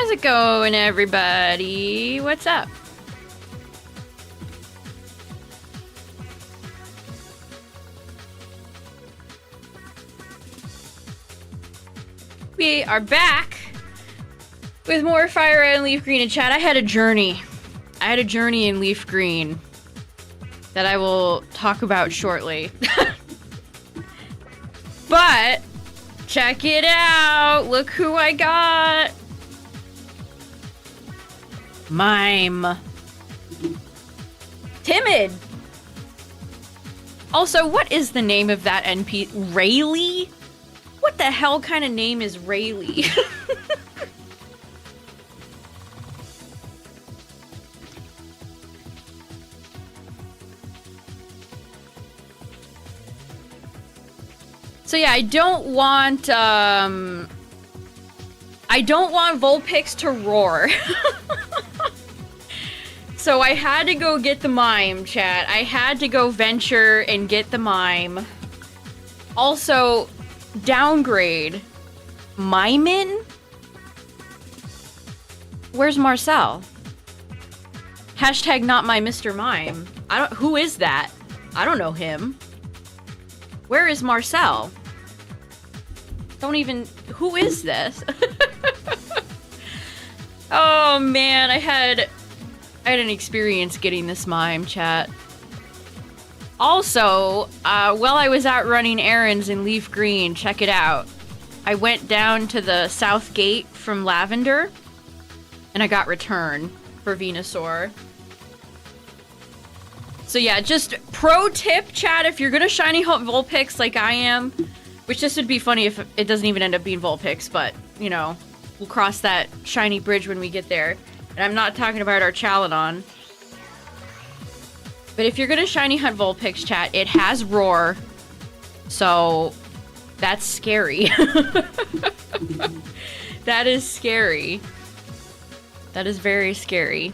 How's it going, everybody? What's up? We are back with more FireRed and LeafGreen in chat. I had a journey. in LeafGreen that I will talk about shortly. But check it out. Look who I got. Mime. Timid. Also, what is the name of that NP? Rayleigh? What the hell kind of name is Rayleigh? So yeah, I don't want Vulpix to roar. So I had to go get the mime, chat. I had to go venture and get the mime. Also, downgrade. Mimin? Where's Marcel? Hashtag not my Mr. Mime. Who is that? I don't know him. Where is Marcel? Who is this? Oh man, I had an experience getting this mime, chat. Also, while I was out running errands in LeafGreen, check it out. I went down to the south gate from Lavender, and I got return for Venusaur. So yeah, just pro tip, chat, if you're gonna shiny hunt Vulpix like I am, which this would be funny if it doesn't even end up being Vulpix, but, you know, we'll cross that shiny bridge when we get there. And I'm not talking about our Chaladon. But if you're gonna shiny hunt Vulpix, chat, it has Roar. So, that's scary. That is scary. That is very scary.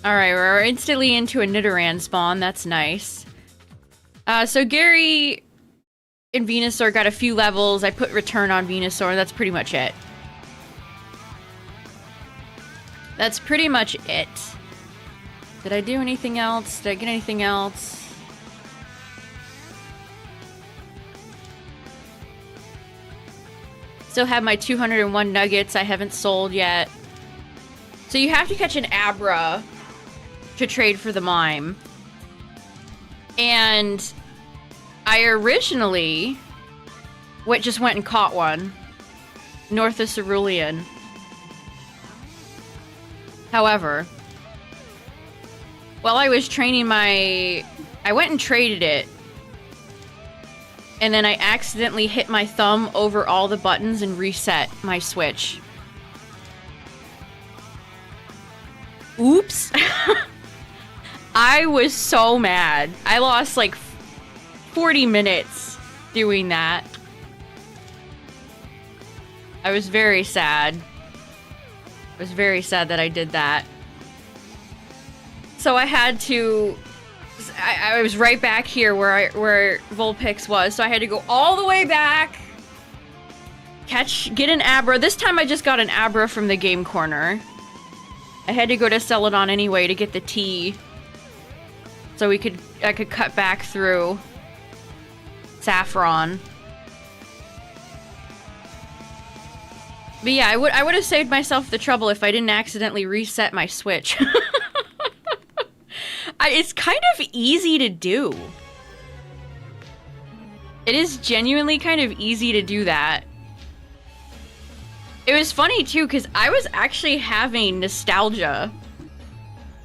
Alright, we're instantly into a Nidoran spawn. That's nice. So Gary and Venusaur got a few levels. I put return on Venusaur. That's pretty much it. That's pretty much it. Did I do anything else? Did I get anything else? Still have my 201 nuggets I haven't sold yet. So you have to catch an Abra to trade for the mime. And I originally just went and caught one north of Cerulean. However, while I was training I went and traded it, and then I accidentally hit my thumb over all the buttons and reset my Switch. Oops. I was so mad. I lost like 40 minutes doing that. I was very sad. I was very sad that I did that. So I had to... I was right back here where Vulpix was, so I had to go all the way back. Get an Abra. This time I just got an Abra from the game corner. I had to go to Celadon anyway to get the T. So I could cut back through Saffron. But yeah, I would have saved myself the trouble if I didn't accidentally reset my Switch. It's kind of easy to do. It is genuinely kind of easy to do that. It was funny too, because I was actually having nostalgia.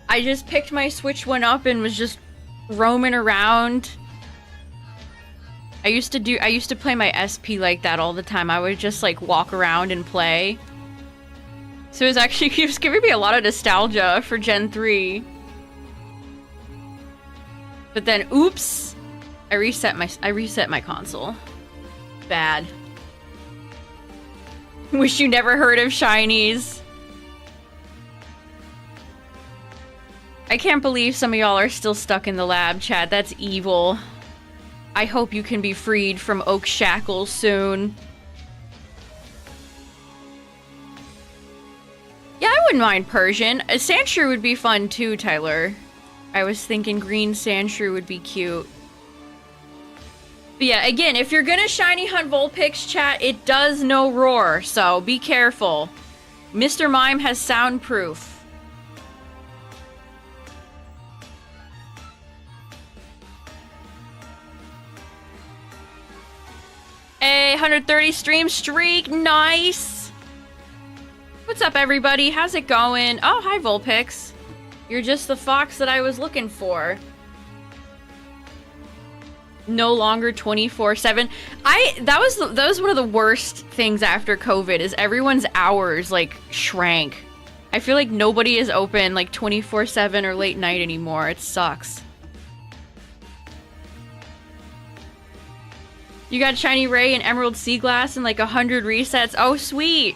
I just picked my Switch one up and was just roaming around. I used to play my SP like that all the time. I would just like walk around and play. So it was giving me a lot of nostalgia for Gen 3. But then, oops, I reset my console. Bad. Wish you never heard of shinies. I can't believe some of y'all are still stuck in the lab, chat. That's evil. I hope you can be freed from Oak Shackles soon. wouldn't mind Persian. A Sandshrew would be fun too, Tyler. I was thinking green Sandshrew would be cute. But yeah, again, if you're gonna shiny hunt Vulpix, chat, it does no roar, so be careful. Mr. Mime has soundproof. Hey, 130 stream streak, nice! What's up, everybody? How's it going? Oh, hi, Vulpix. You're just the fox that I was looking for. No longer 24/7. That was one of the worst things after COVID, is everyone's hours, like, shrank. I feel like nobody is open, like, 24/7 or late night anymore. It sucks. You got Shiny Ray and Emerald Sea Glass and like 100 resets. Oh, sweet!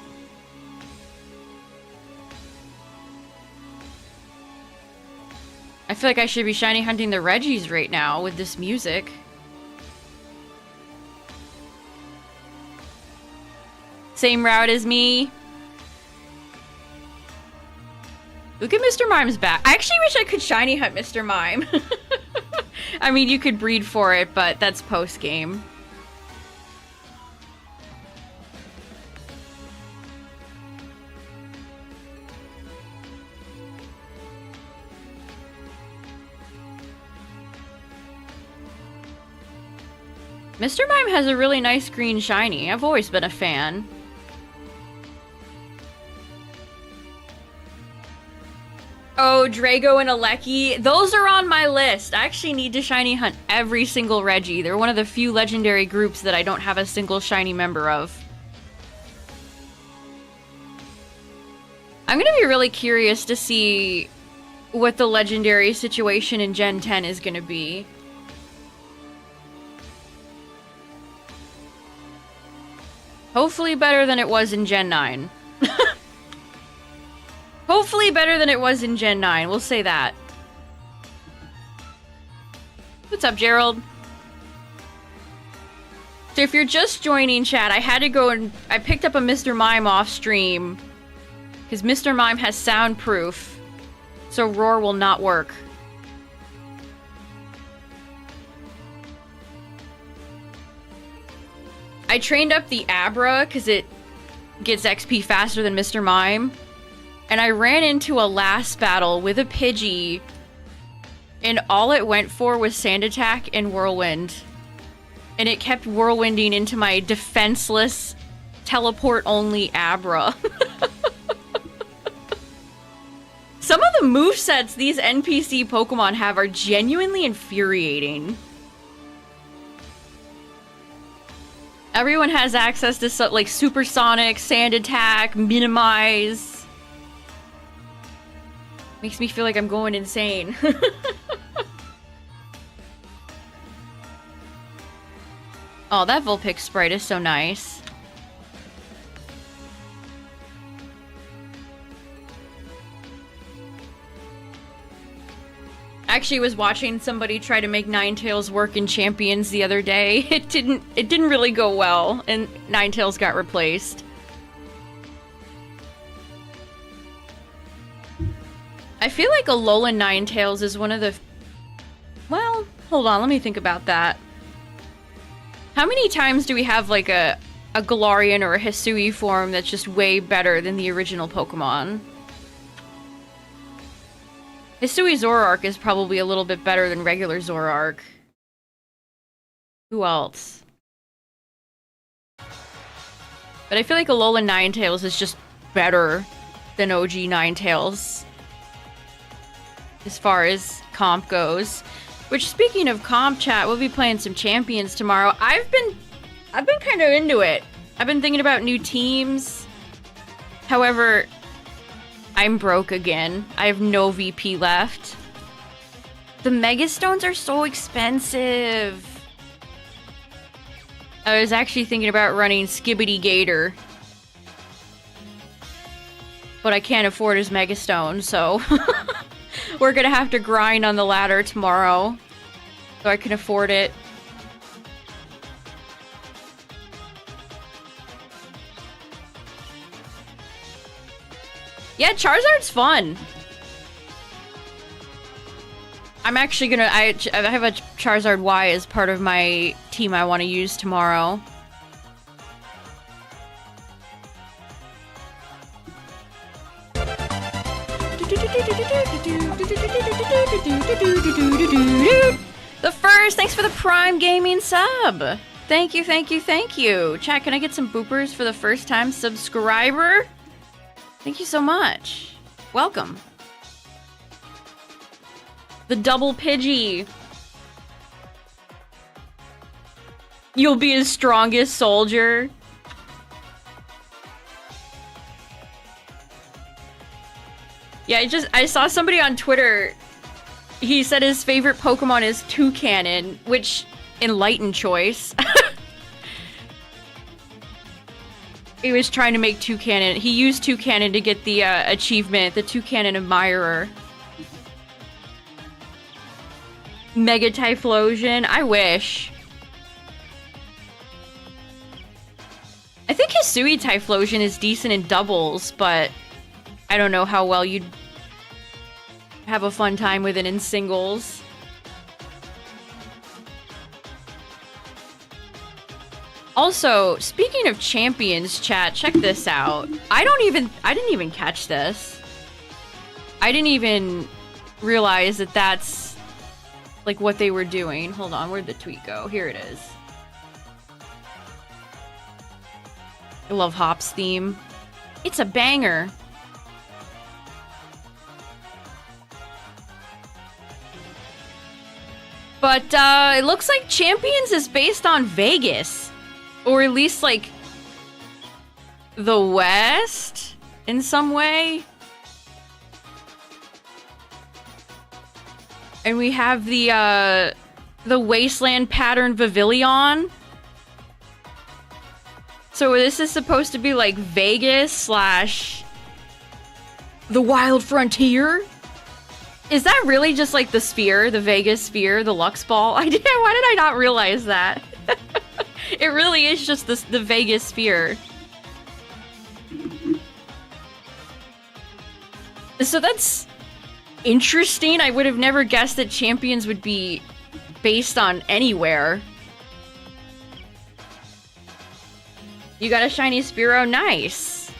I feel like I should be shiny hunting the Reggies right now with this music. Same route as me. Look at Mr. Mime's back. I actually wish I could shiny hunt Mr. Mime. I mean, you could breed for it, but that's post-game. Mr. Mime has a really nice green shiny. I've always been a fan. Oh, Drago and Alecki. Those are on my list. I actually need to shiny hunt every single Reggie. They're one of the few legendary groups that I don't have a single shiny member of. I'm gonna be really curious to see what the legendary situation in Gen 10 is gonna be. Hopefully better than it was in Gen 9. Hopefully better than it was in Gen 9. We'll say that. What's up, Gerald? So if you're just joining, chat, I had to go and I picked up a Mr. Mime off stream because Mr. Mime has soundproof, so roar will not work. I trained up the Abra because it gets XP faster than Mr. Mime. And I ran into a last battle with a Pidgey. And all it went for was Sand Attack and Whirlwind. And it kept whirlwinding into my defenseless, teleport-only Abra. Some of the movesets these NPC Pokemon have are genuinely infuriating. Everyone has access to like Supersonic, Sand Attack, Minimize. Makes me feel like I'm going insane. Oh, that Vulpix sprite is so nice. Actually was watching somebody try to make Ninetales work in Champions the other day. It didn't really go well, and Ninetales got replaced. I feel like Alolan Ninetales is one of the... Well, hold on, let me think about that. How many times do we have like a Galarian or a Hisui form that's just way better than the original Pokemon? Hisui Zoroark is probably a little bit better than regular Zoroark. Who else? But I feel like Alolan Ninetales is just better than OG Ninetales as far as comp goes. Which, speaking of comp, chat, we'll be playing some Champions tomorrow. I've been kind of into it. I've been thinking about new teams. However, I'm broke again. I have no VP left. The Mega Stones are so expensive. I was actually thinking about running Skibbity Gator. But I can't afford his Mega Stone, so... We're gonna have to grind on the ladder tomorrow. So I can afford it. Yeah, Charizard's fun. I'm actually gonna... I have a Charizard Y as part of my team I want to use tomorrow. The first, thanks for the Prime Gaming sub. Thank you, thank you, thank you. Chat, can I get some boopers for the first time subscriber? Thank you so much. Welcome. The double Pidgey. You'll be his strongest soldier. Yeah, I saw somebody on Twitter. He said his favorite Pokemon is Toucanon, which enlightened choice. He was trying to make Toucanon. He used Toucanon to get the achievement, the Toucanon Admirer. Mega Typhlosion. I wish. I think Hisui Typhlosion is decent in doubles, but I don't know how well you'd have a fun time with it in singles. Also, speaking of champions, chat, check this out. I didn't even catch this. I didn't even realize that that's like what they were doing. Hold on, where'd the tweet go? Here it is. I love Hop's theme. It's a banger. But it looks like Champions is based on Vegas. Or at least, like, the West in some way. And we have the Wasteland pattern Pavilion. So this is supposed to be like Vegas slash the Wild Frontier. Is that really just like the sphere, the Vegas sphere, the Lux Ball? Why did I not realize that? It really is just the Vegas sphere. So that's interesting. I would have never guessed that Champions would be based on anywhere. You got a shiny Spearow? Nice.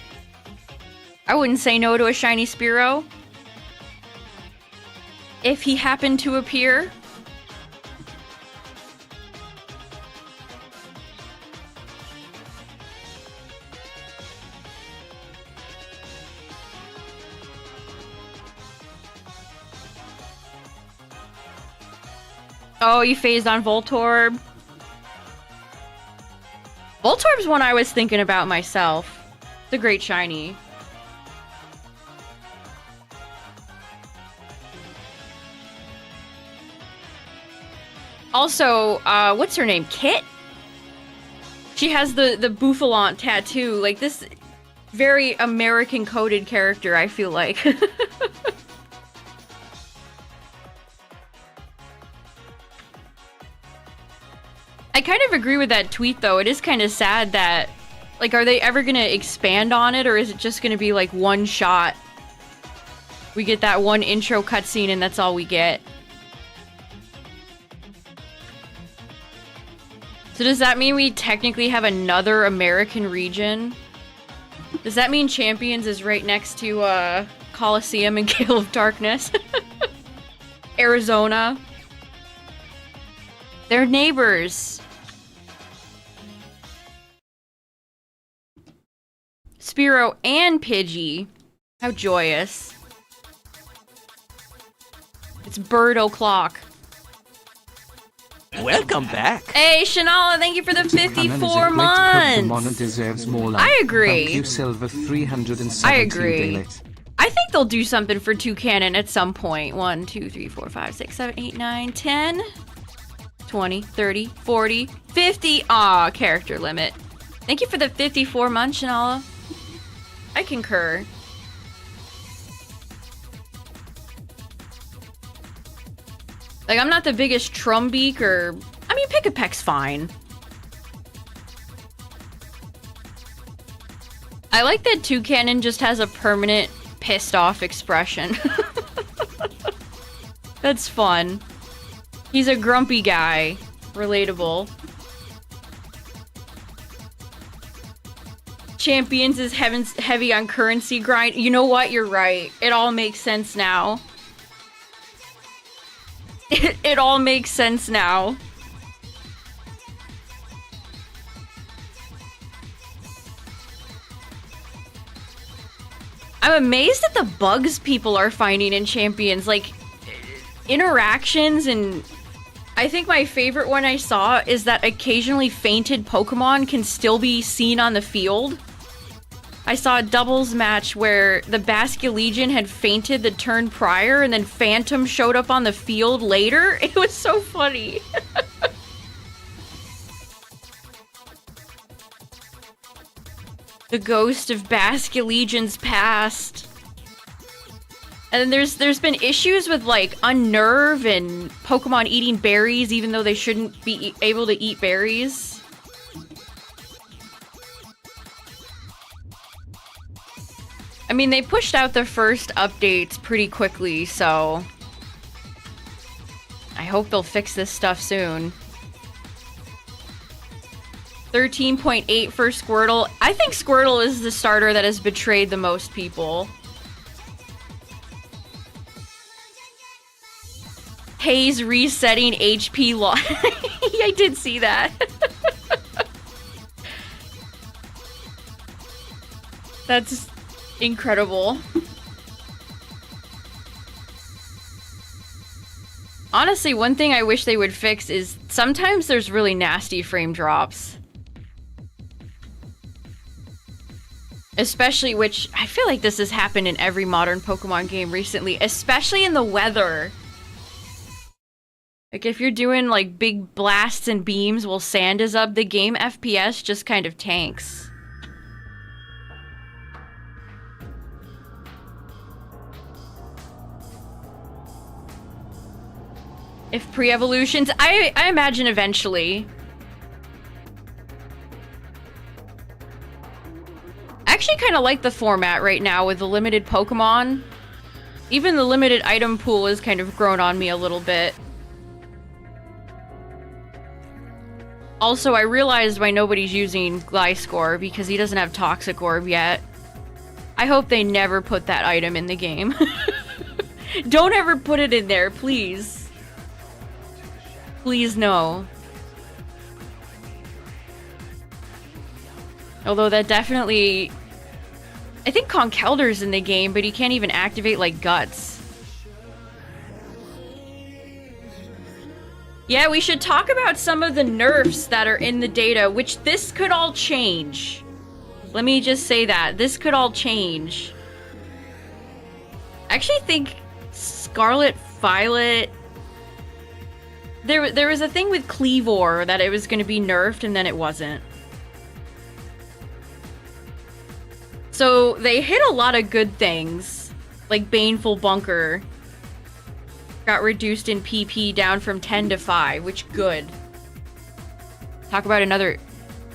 I wouldn't say no to a shiny Spearow. If he happened to appear. Oh, you phased on Voltorb. Voltorb's one I was thinking about myself. It's a great shiny. Also, what's her name? Kit? She has the Bouffalante tattoo. Like, this very American-coded character, I feel like. I kind of agree with that tweet, though. It is kind of sad that, like, are they ever going to expand on it, or is it just going to be, like, one shot? We get that one intro cutscene, and that's all we get. So does that mean we technically have another American region? Does that mean Champions is right next to, Coliseum and Gale of Darkness? Arizona? They're neighbors. Spearow and Pidgey. How joyous. It's Bird O'Clock. Welcome back. Hey, Shanala, thank you for the 54 months. Deserves more love. I agree. Thank you, Silver 370. I agree. Daylight. I think they'll do something for Toucanon at some point. 1, 2, 3, 4, 5, 6, 7, 8, 9, 10, 20, 30, 40, 50. Aw, character limit. Thank you for the 54 months, Shanala. I concur. Like, I'm not the biggest Trumbeak or... I mean, Pick-a-Peck's fine. I like that Toucanon just has a permanent pissed off expression. That's fun. He's a grumpy guy. Relatable. Champions is heavy on currency grind. You know what? You're right. It all makes sense now. It all makes sense now. I'm amazed at the bugs people are finding in champions. Like, interactions, and I think my favorite one I saw is that occasionally fainted Pokemon can still be seen on the field. I saw a doubles match where the Basculegion had fainted the turn prior and then Phantom showed up on the field later. It was so funny. The ghost of Basculegion's past. And then there's been issues with, like, Unnerve and Pokemon eating berries even though they shouldn't be able to eat berries. I mean, they pushed out the first updates pretty quickly, so I hope they'll fix this stuff soon. 13.8 for Squirtle. I think Squirtle is the starter that has betrayed the most people. Haze resetting HP loss. I did see that. That's incredible. Honestly, one thing I wish they would fix is sometimes there's really nasty frame drops. Especially, which I feel like this has happened in every modern Pokemon game recently, especially in the weather. Like, if you're doing, like, big blasts and beams while sand is up, the game FPS just kind of tanks. If pre-evolutions, I imagine eventually. I actually kind of like the format right now with the limited Pokemon. Even the limited item pool has kind of grown on me a little bit. Also, I realized why nobody's using Gliscor, because he doesn't have Toxic Orb yet. I hope they never put that item in the game. Don't ever put it in there, please. Please, no. Although that definitely... I think Conkeldur's in the game, but he can't even activate, like, Guts. Yeah, we should talk about some of the nerfs that are in the data, which this could all change. Let me just say that. This could all change. I actually think Scarlet Violet... There was a thing with Cleavor that it was going to be nerfed, and then it wasn't. So they hit a lot of good things, like Baneful Bunker got reduced in PP down from 10 to 5, which good. Talk about another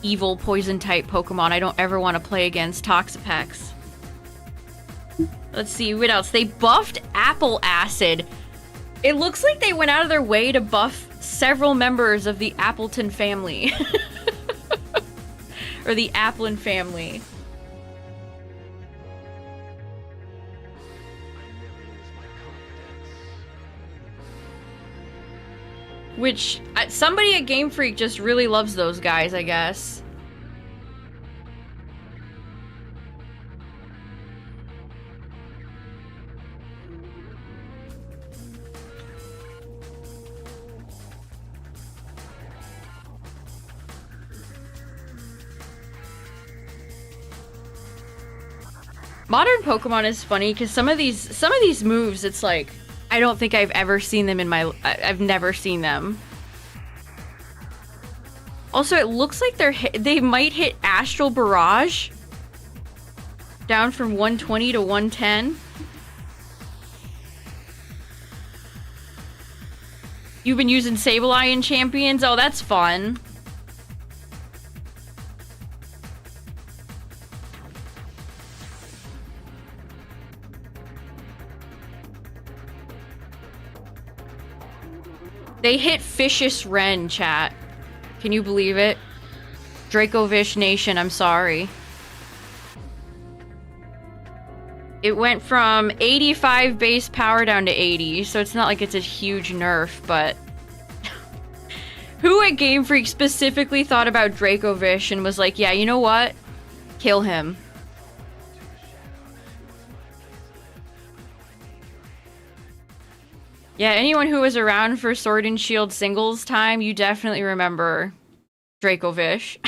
evil poison-type Pokemon I don't ever want to play against, Toxapex. Let's see, what else? They buffed Apple Acid. It looks like they went out of their way to buff several members of the Appleton family. Or the Applin family. Which, somebody at Game Freak just really loves those guys, I guess. Modern Pokemon is funny because some of these moves, it's like, I don't think I've ever seen them in my... I've never seen them. Also, it looks like they might hit Astral Barrage. Down from 120 to 110. You've been using Sableye in Champions? Oh, that's fun. They hit Vicious Ren, chat. Can you believe it? Dracovish Nation, I'm sorry. It went from 85 base power down to 80, so it's not like it's a huge nerf, but... Who at Game Freak specifically thought about Dracovish and was like, yeah, you know what? Kill him. Yeah, anyone who was around for Sword and Shield singles time, you definitely remember Dracovish.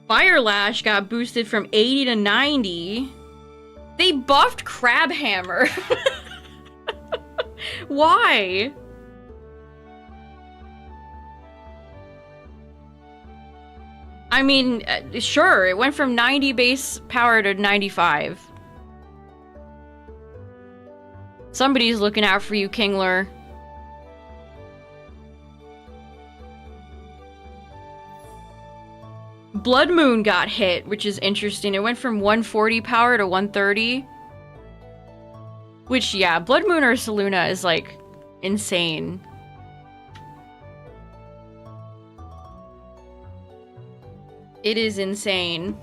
Fire Lash got boosted from 80 to 90. They buffed Crabhammer. Why? I mean, sure, it went from 90 base power to 95. Somebody's looking out for you, Kingler. Blood Moon got hit, which is interesting. It went from 140 power to 130. Which, yeah, Blood Moon or Saluna is, like, insane. It is insane.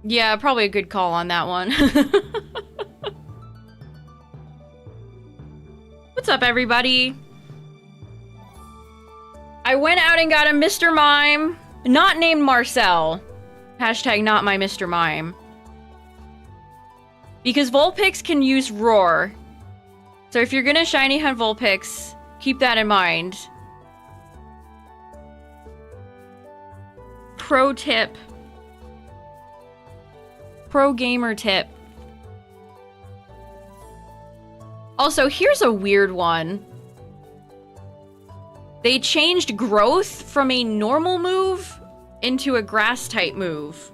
Yeah, probably a good call on that one. What's up, everybody? I went out and got a Mr. Mime, not named Marcel. Hashtag not my Mr. Mime. Because Vulpix can use Roar. So if you're gonna shiny hunt Vulpix, keep that in mind. Pro tip. Pro gamer tip. Also, here's a weird one. They changed Growth from a normal move into a grass type move.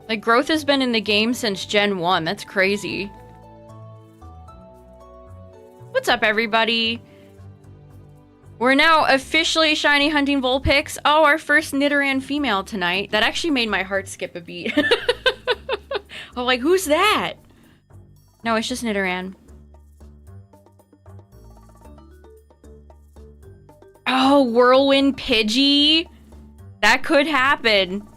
Like, Growth has been in the game since Gen 1. That's crazy. What's up, everybody? We're now officially shiny hunting Vulpix. Oh, our first Nidoran female tonight. That actually made my heart skip a beat. I'm like, who's that? No, it's just Nidoran. Oh, Whirlwind Pidgey? That could happen.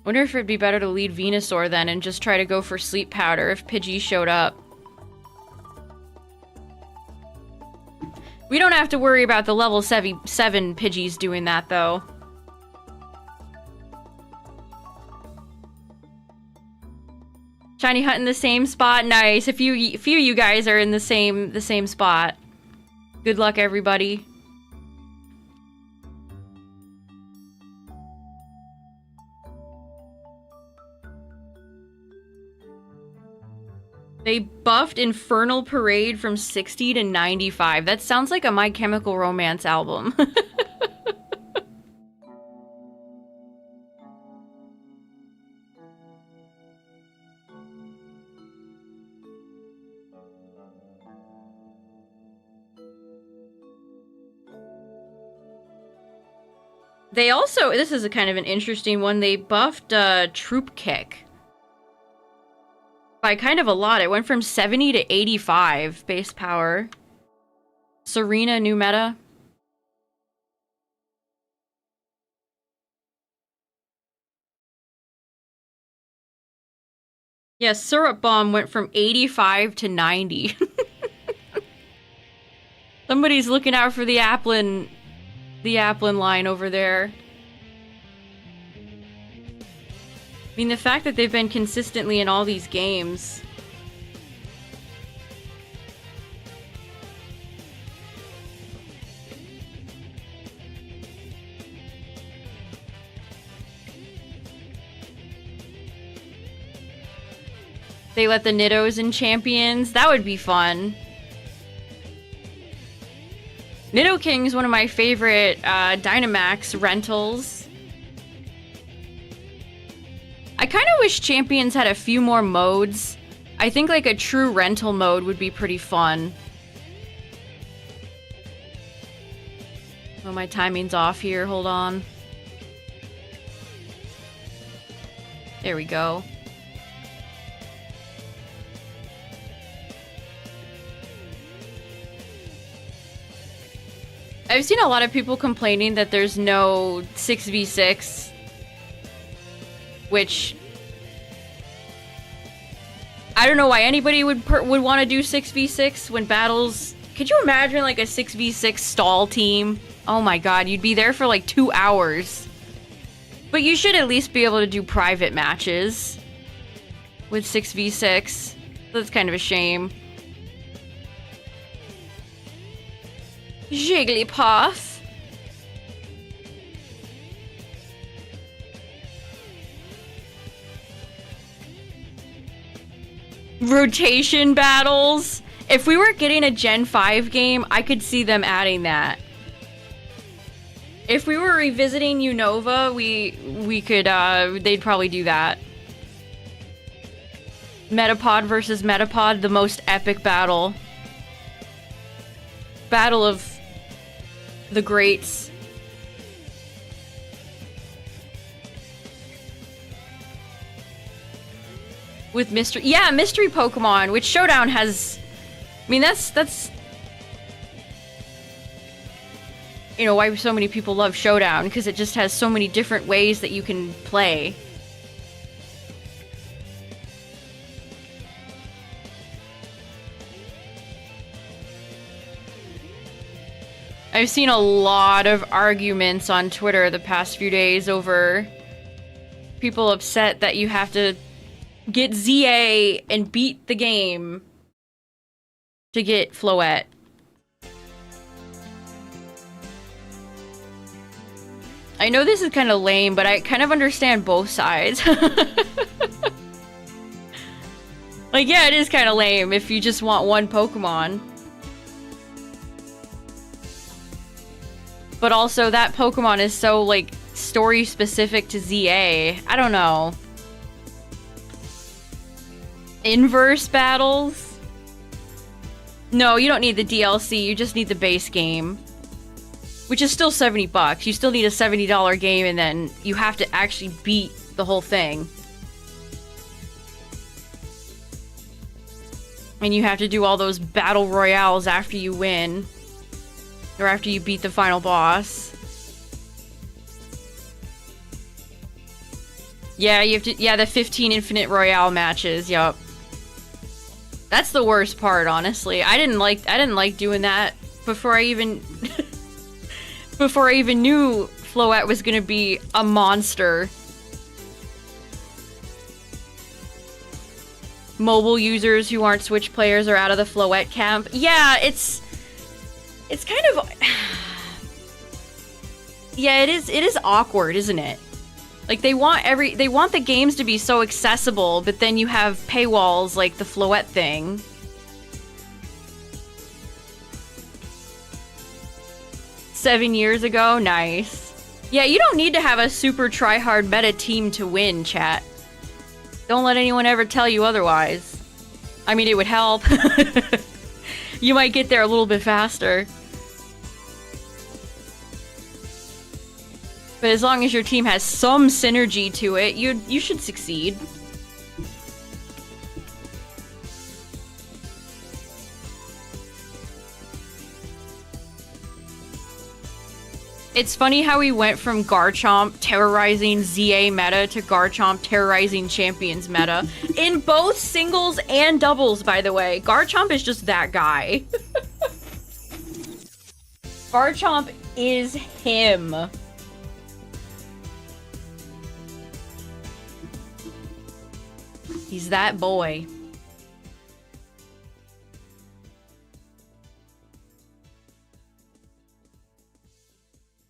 Wonder if it'd be better to lead Venusaur then and just try to go for Sleep Powder if Pidgey showed up. We don't have to worry about the level 7 Pidgeys doing that, though. Shiny Hunt in the same spot? Nice. A few of you guys are in the same spot. Good luck, everybody. They buffed Infernal Parade from 60 to 95. That sounds like a My Chemical Romance album. They also, this is a kind of an interesting one, they buffed Troop Kick. By kind of a lot. It went from 70 to 85 base power. Serena, new meta. Yeah, Syrup Bomb went from 85 to 90. Somebody's looking out for the Applin line over there. I mean, the fact that they've been consistently in all these games. They let the Nidos in Champions. That would be fun. Nidoking is one of my favorite Dynamax rentals. I kind of wish Champions had a few more modes. I think like a true rental mode would be pretty fun. Oh, my timing's off here. Hold on. There we go. I've seen a lot of people complaining that there's no 6v6, which I don't know why anybody would want to do 6v6 when battles. Could you imagine like a 6v6 stall team? Oh my god, you'd be there for like 2 hours. But you should at least be able to do private matches with 6v6. That's kind of a shame. Jigglypuff. Rotation battles. If we were getting a Gen 5 game, I could see them adding that. If we were revisiting Unova, we could they'd probably do that. Metapod versus Metapod, the most epic battle. Battle of the greats. With mystery, yeah, mystery Pokemon, which Showdown has. I mean, that's you know why so many people love Showdown, because it just has so many different ways that you can play. I've seen a lot of arguments on Twitter the past few days over people upset that you have to get ZA and beat the game to get Floette. I know this is kind of lame, but I kind of understand both sides. Like, yeah, it is kind of lame if you just want one Pokemon. But also, that Pokemon is so, like, story-specific to ZA. I don't know. Inverse battles? No, you don't need the DLC. You just need the base game. Which is still $70. You still need a $70 game, and then you have to actually beat the whole thing. And you have to do all those battle royales after you win. Or after you beat the final boss. Yeah, you have to. Yeah, the 15 Infinite Royale matches. Yup. That's the worst part, honestly. I didn't like doing that before I even before I even knew Floette was gonna be a monster. Mobile users who aren't Switch players are out of the Floette camp. Yeah, it's kind of yeah, it is awkward, isn't it? Like they want the games to be so accessible, but then you have paywalls like the Floette thing. Seven years ago, nice. Yeah, you don't need to have a super try-hard meta team to win, chat. Don't let anyone ever tell you otherwise. I mean, it would help. You might get there a little bit faster. But as long as your team has some synergy to it, you should succeed. It's funny how we went from Garchomp terrorizing ZA meta to Garchomp terrorizing Champions meta. In both singles and doubles, by the way. Garchomp is just that guy. Garchomp is him. He's that boy.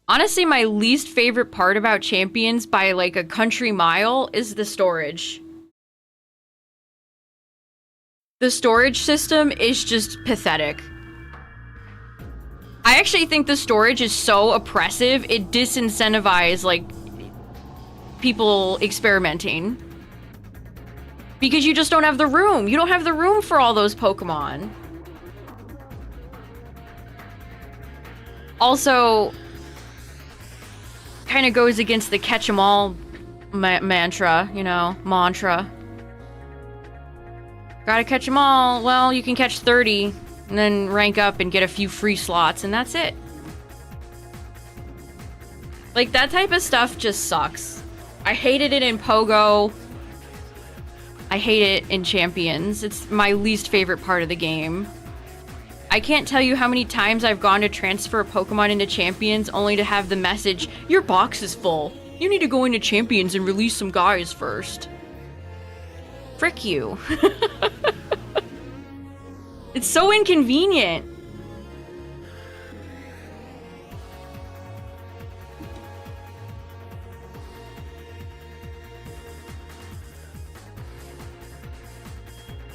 Honestly, my least favorite part about Champions by like a country mile is the storage. The storage system is just pathetic. I actually think the storage is so oppressive, it disincentivizes, like, people experimenting. Because you just don't have the room. You don't have the room for all those Pokemon. Also, kind of goes against the catch-em-all mantra, you know, mantra. Gotta catch them all. Well, you can catch 30 and then rank up and get a few free slots, and that's it. Like, that type of stuff just sucks. I hated it in Pogo. I hate it in Champions. It's my least favorite part of the game. I can't tell you how many times I've gone to transfer a Pokemon into Champions only to have the message, your box is full. You need to go into Champions and release some guys first. Frick you. It's so inconvenient.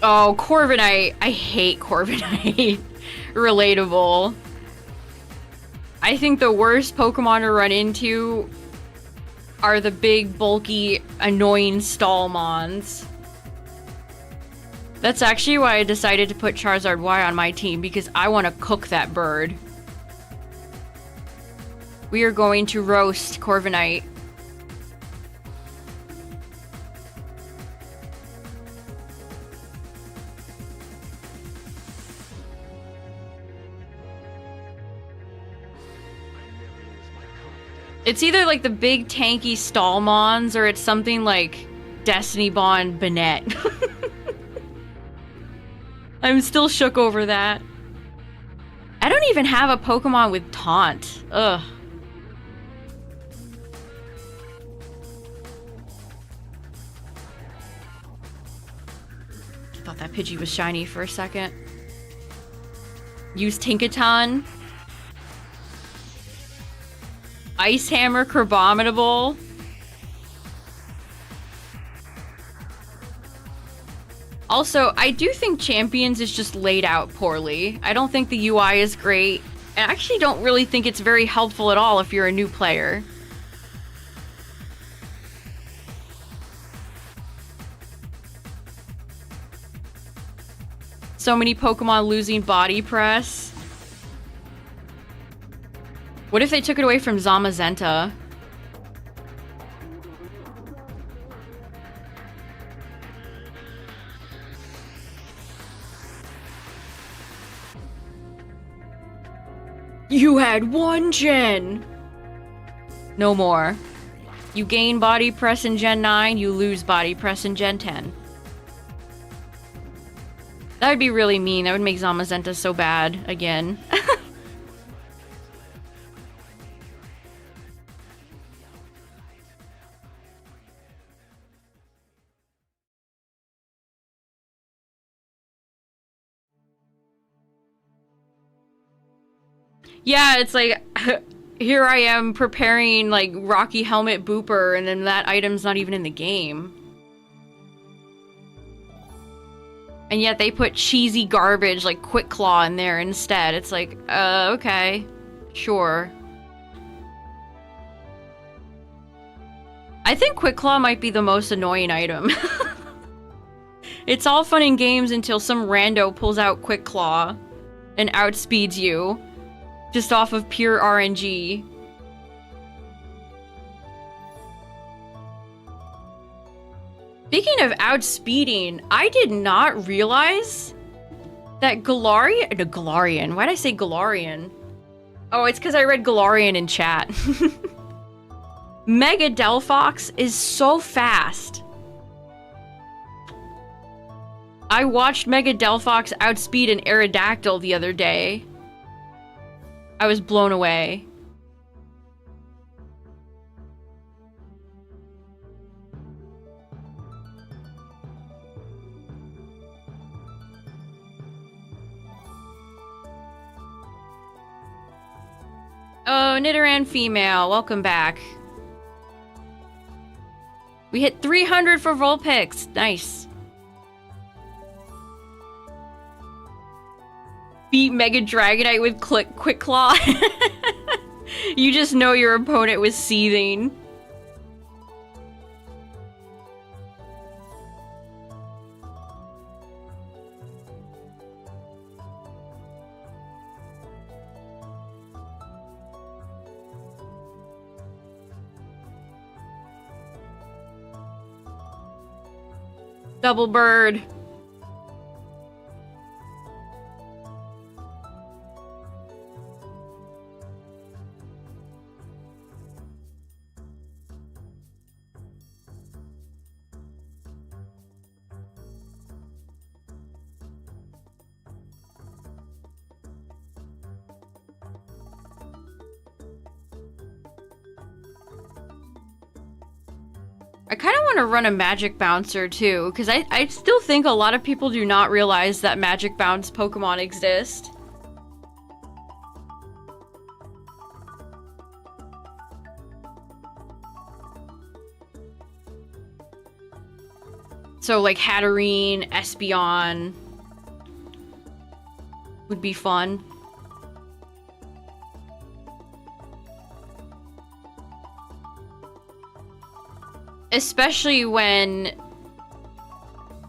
Oh, Corviknight. I hate Corviknight. Relatable. I think the worst Pokemon to run into are the big, bulky, annoying Stallmons. That's actually why I decided to put Charizard Y on my team, because I want to cook that bird. We are going to roast Corviknight. It's either like the big tanky Stallmons or it's something like Destiny Bond Banette. I'm still shook over that. I don't even have a Pokemon with Taunt. Ugh. Thought that Pidgey was shiny for a second. Use Tinkaton. Ice Hammer Crabominable. Also, I do think Champions is just laid out poorly. I don't think the UI is great. I actually don't really think it's very helpful at all if you're a new player. So many Pokemon losing body press. What if they took it away from Zamazenta? You had one gen! No more. You gain body press in Gen 9, you lose body press in Gen 10. That would be really mean. That would make Zamazenta so bad again. Yeah, it's like, here I am preparing, like, Rocky Helmet Booper, and then that item's not even in the game. And yet they put cheesy garbage, like Quick Claw, in there instead. It's like, okay. Sure. I think Quick Claw might be the most annoying item. It's all fun and games until some rando pulls out Quick Claw and outspeeds you. Just off of pure RNG. Speaking of outspeeding, I did not realize that Galarian, why'd I say Galarian? Oh, it's because I read Galarian in chat. Mega Delphox is so fast. I watched Mega Delphox outspeed an Aerodactyl the other day. I was blown away. Oh, Nidoran female, welcome back. We hit 300 for Vulpix. Nice. beat Mega Dragonite with Quick Claw. You just know your opponent was seething. Double bird. I kind of want to run a Magic Bouncer too, because I still think a lot of people do not realize that Magic Bounce Pokemon exist. So like Hatterene, Espeon would be fun. Especially when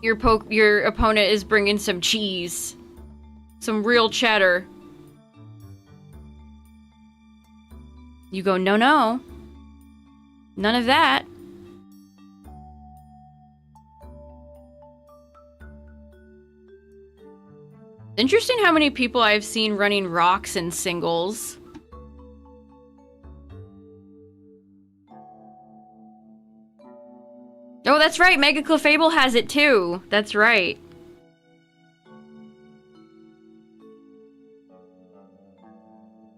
your opponent is bringing some cheese. Some real cheddar. You go, no, no. None of that. Interesting how many people I've seen running rocks in singles. Oh, that's right. Mega Clefable has it too. That's right.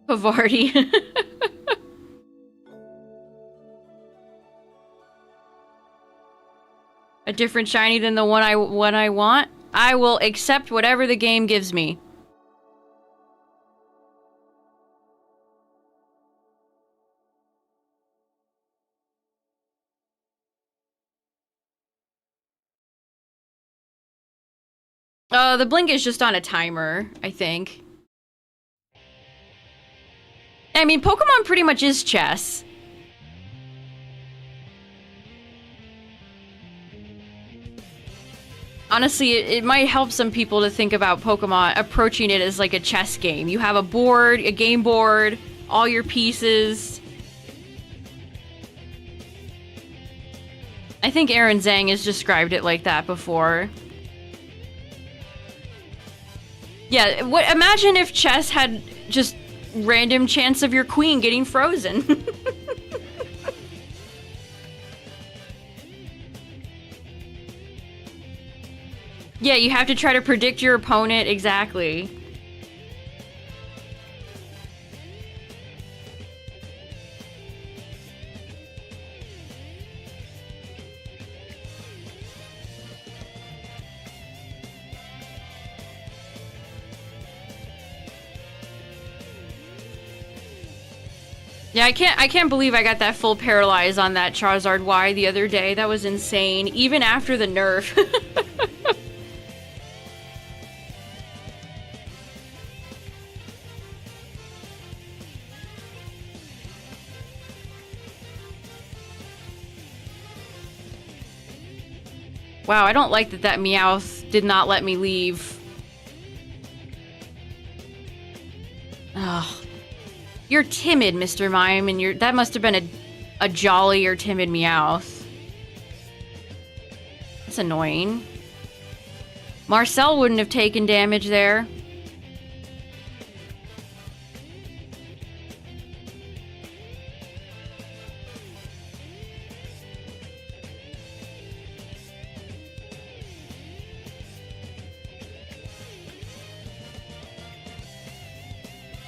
Pavardi. A different shiny than the one I want? I will accept whatever the game gives me. The blink is just on a timer, I think. I mean, Pokemon pretty much is chess. Honestly, it might help some people to think about Pokemon approaching it as like a chess game. You have a board, a game board, all your pieces. I think Aaron Zhang has described it like that before. Yeah, imagine if chess had just random chance of your queen getting frozen. Yeah, you have to try to predict your opponent exactly. Yeah, I can't believe I got that full paralyze on that Charizard Y the other day. That was insane, even after the nerf. Wow, I don't like that Meowth did not let me leave. Ugh. You're timid, Mr. Mime, and that must have been a jolly or timid Meowth. That's annoying. Marcel wouldn't have taken damage there.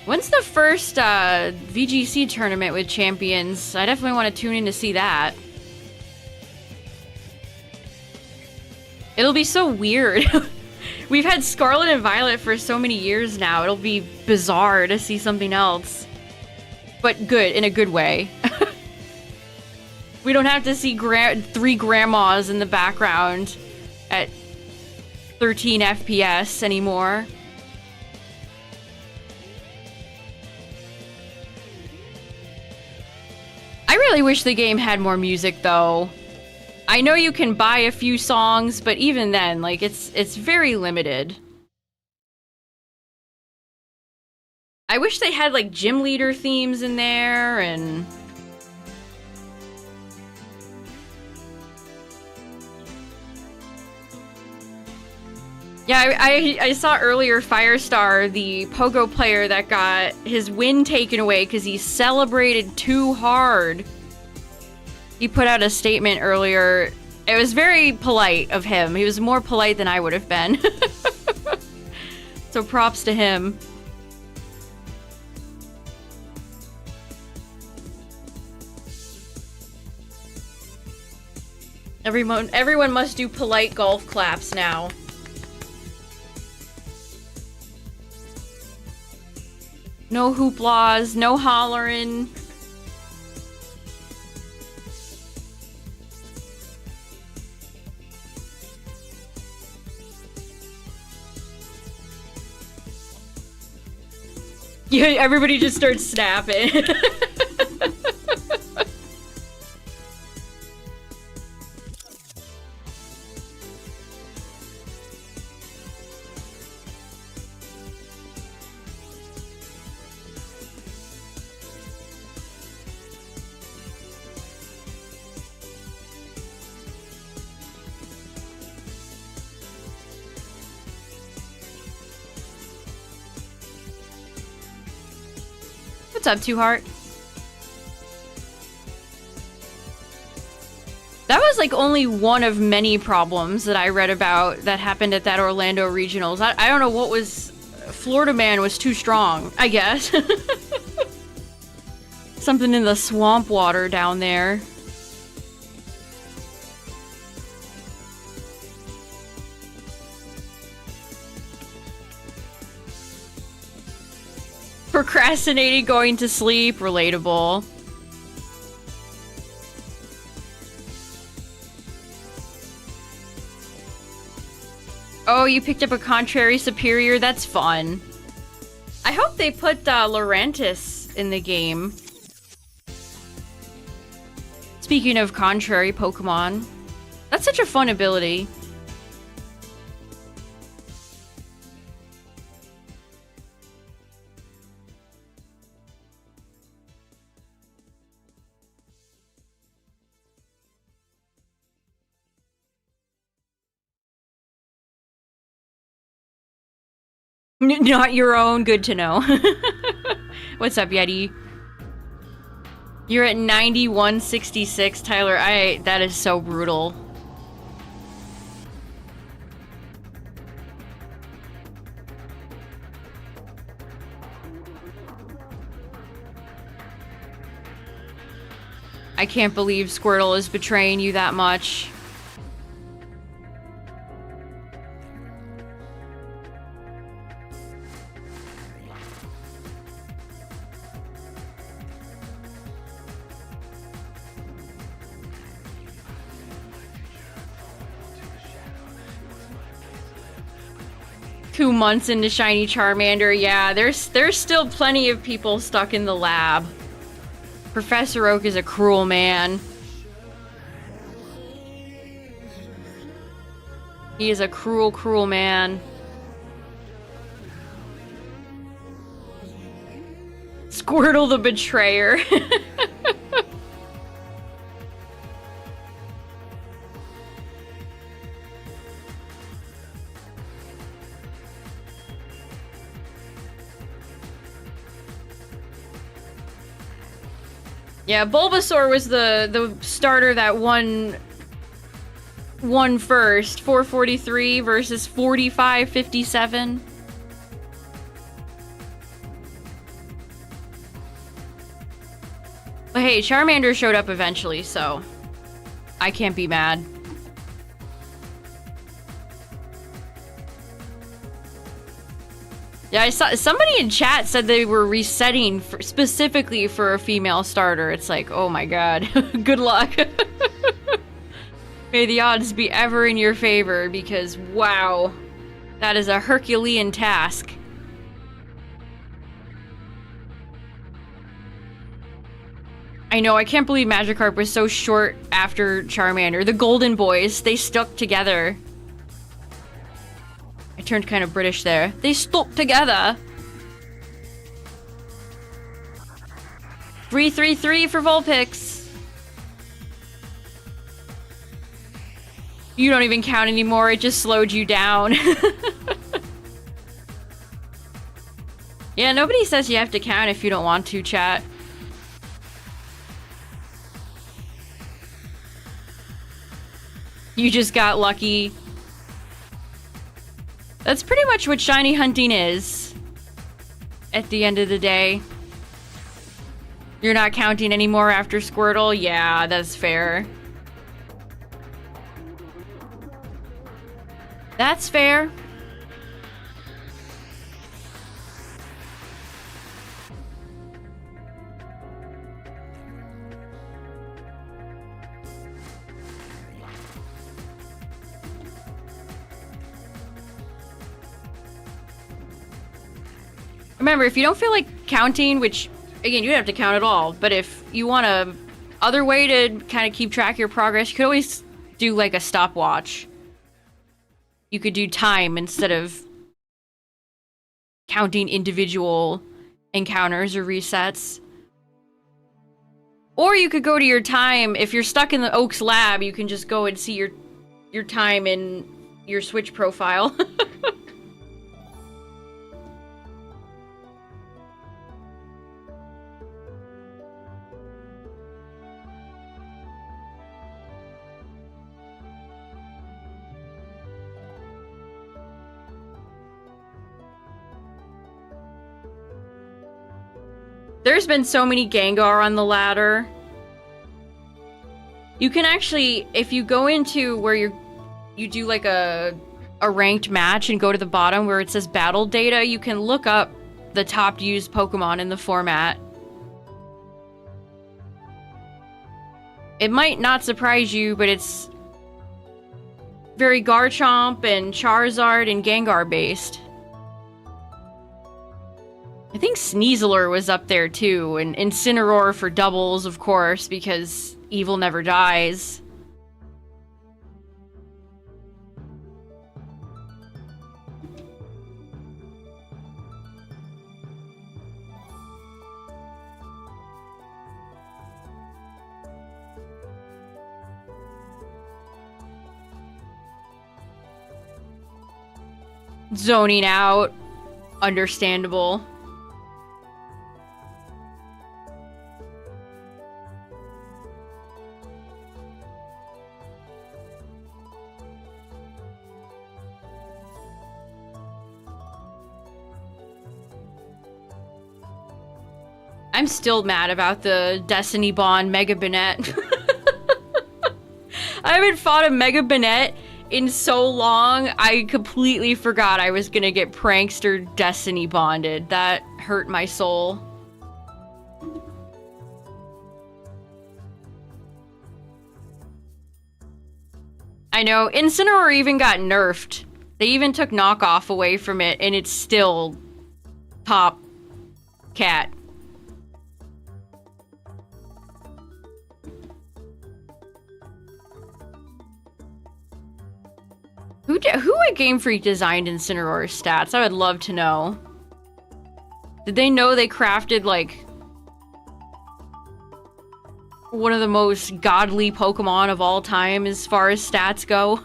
When's the first VGC tournament with champions? I definitely want to tune in to see that. It'll be so weird. We've had Scarlet and Violet for so many years now. It'll be bizarre to see something else. But good, in a good way. We don't have to see three grandmas in the background at 13 FPS anymore. I really wish the game had more music, though. I know you can buy a few songs, but even then, like, it's very limited. I wish they had, like, gym leader themes in there, and... Yeah, I saw earlier Firestar, the pogo player that got his win taken away because he celebrated too hard. He put out a statement earlier. It was very polite of him. He was more polite than I would have been. So props to him. Everyone must do polite golf claps now. No hooplas, no hollering. Yeah, everybody just starts snapping. What's up, Two Heart? That was like only one of many problems that I read about that happened at that Orlando Regionals. I don't know what was... Florida Man was too strong, I guess. Something in the swamp water down there. Procrastinating going to sleep, relatable. Oh, you picked up a Contrary Superior? That's fun. I hope they put Lurantis in the game. Speaking of Contrary Pokemon, that's such a fun ability. Not your own, good to know. What's up, Yeti? You're at 9166, Tyler. That is so brutal. I can't believe Squirtle is betraying you that much. Two months into Shiny Charmander, yeah, there's still plenty of people stuck in the lab. Professor Oak is a cruel man. He is a cruel, cruel man. Squirtle the Betrayer. Yeah, Bulbasaur was the starter that won first. 443 versus 4557. But hey, Charmander showed up eventually, so I can't be mad. Yeah, I saw somebody in chat said they were resetting specifically for a female starter. It's like, oh my god, good luck. May the odds be ever in your favor, because wow, that is a Herculean task. I know, I can't believe Magikarp was so short after Charmander. The Golden Boys, they stuck together. I turned kind of British there. They stuck together. 333 for Vulpix. You don't even count anymore, it just slowed you down. Yeah, nobody says you have to count if you don't want to, chat. You just got lucky. That's pretty much what shiny hunting is. At the end of the day. You're not counting anymore after Squirtle? Yeah, that's fair. That's fair. Remember, if you don't feel like counting, which, again, you don't have to count at all, but if you want a other way to kind of keep track of your progress, you could always do like a stopwatch. You could do time instead of counting individual encounters or resets. Or you could go to your time. If you're stuck in the Oaks lab, you can just go and see your time in your Switch profile. There's been so many Gengar on the ladder. You can actually, if you go into where you do like a ranked match and go to the bottom where it says battle data, you can look up the top used Pokemon in the format. It might not surprise you, but it's very Garchomp and Charizard and Gengar based. I think Sneasler was up there too, and Incineroar for doubles, of course, because evil never dies. Zoning out. Understandable. I'm still mad about the Destiny Bond Mega Banette. I haven't fought a Mega Banette in so long, I completely forgot I was gonna get prankster Destiny Bonded. That hurt my soul. I know, Incineroar even got nerfed. They even took knockoff away from it, and it's still top cat. Who at Game Freak designed Incineroar's stats? I would love to know. Did they know they crafted, like, one of the most godly Pokemon of all time as far as stats go?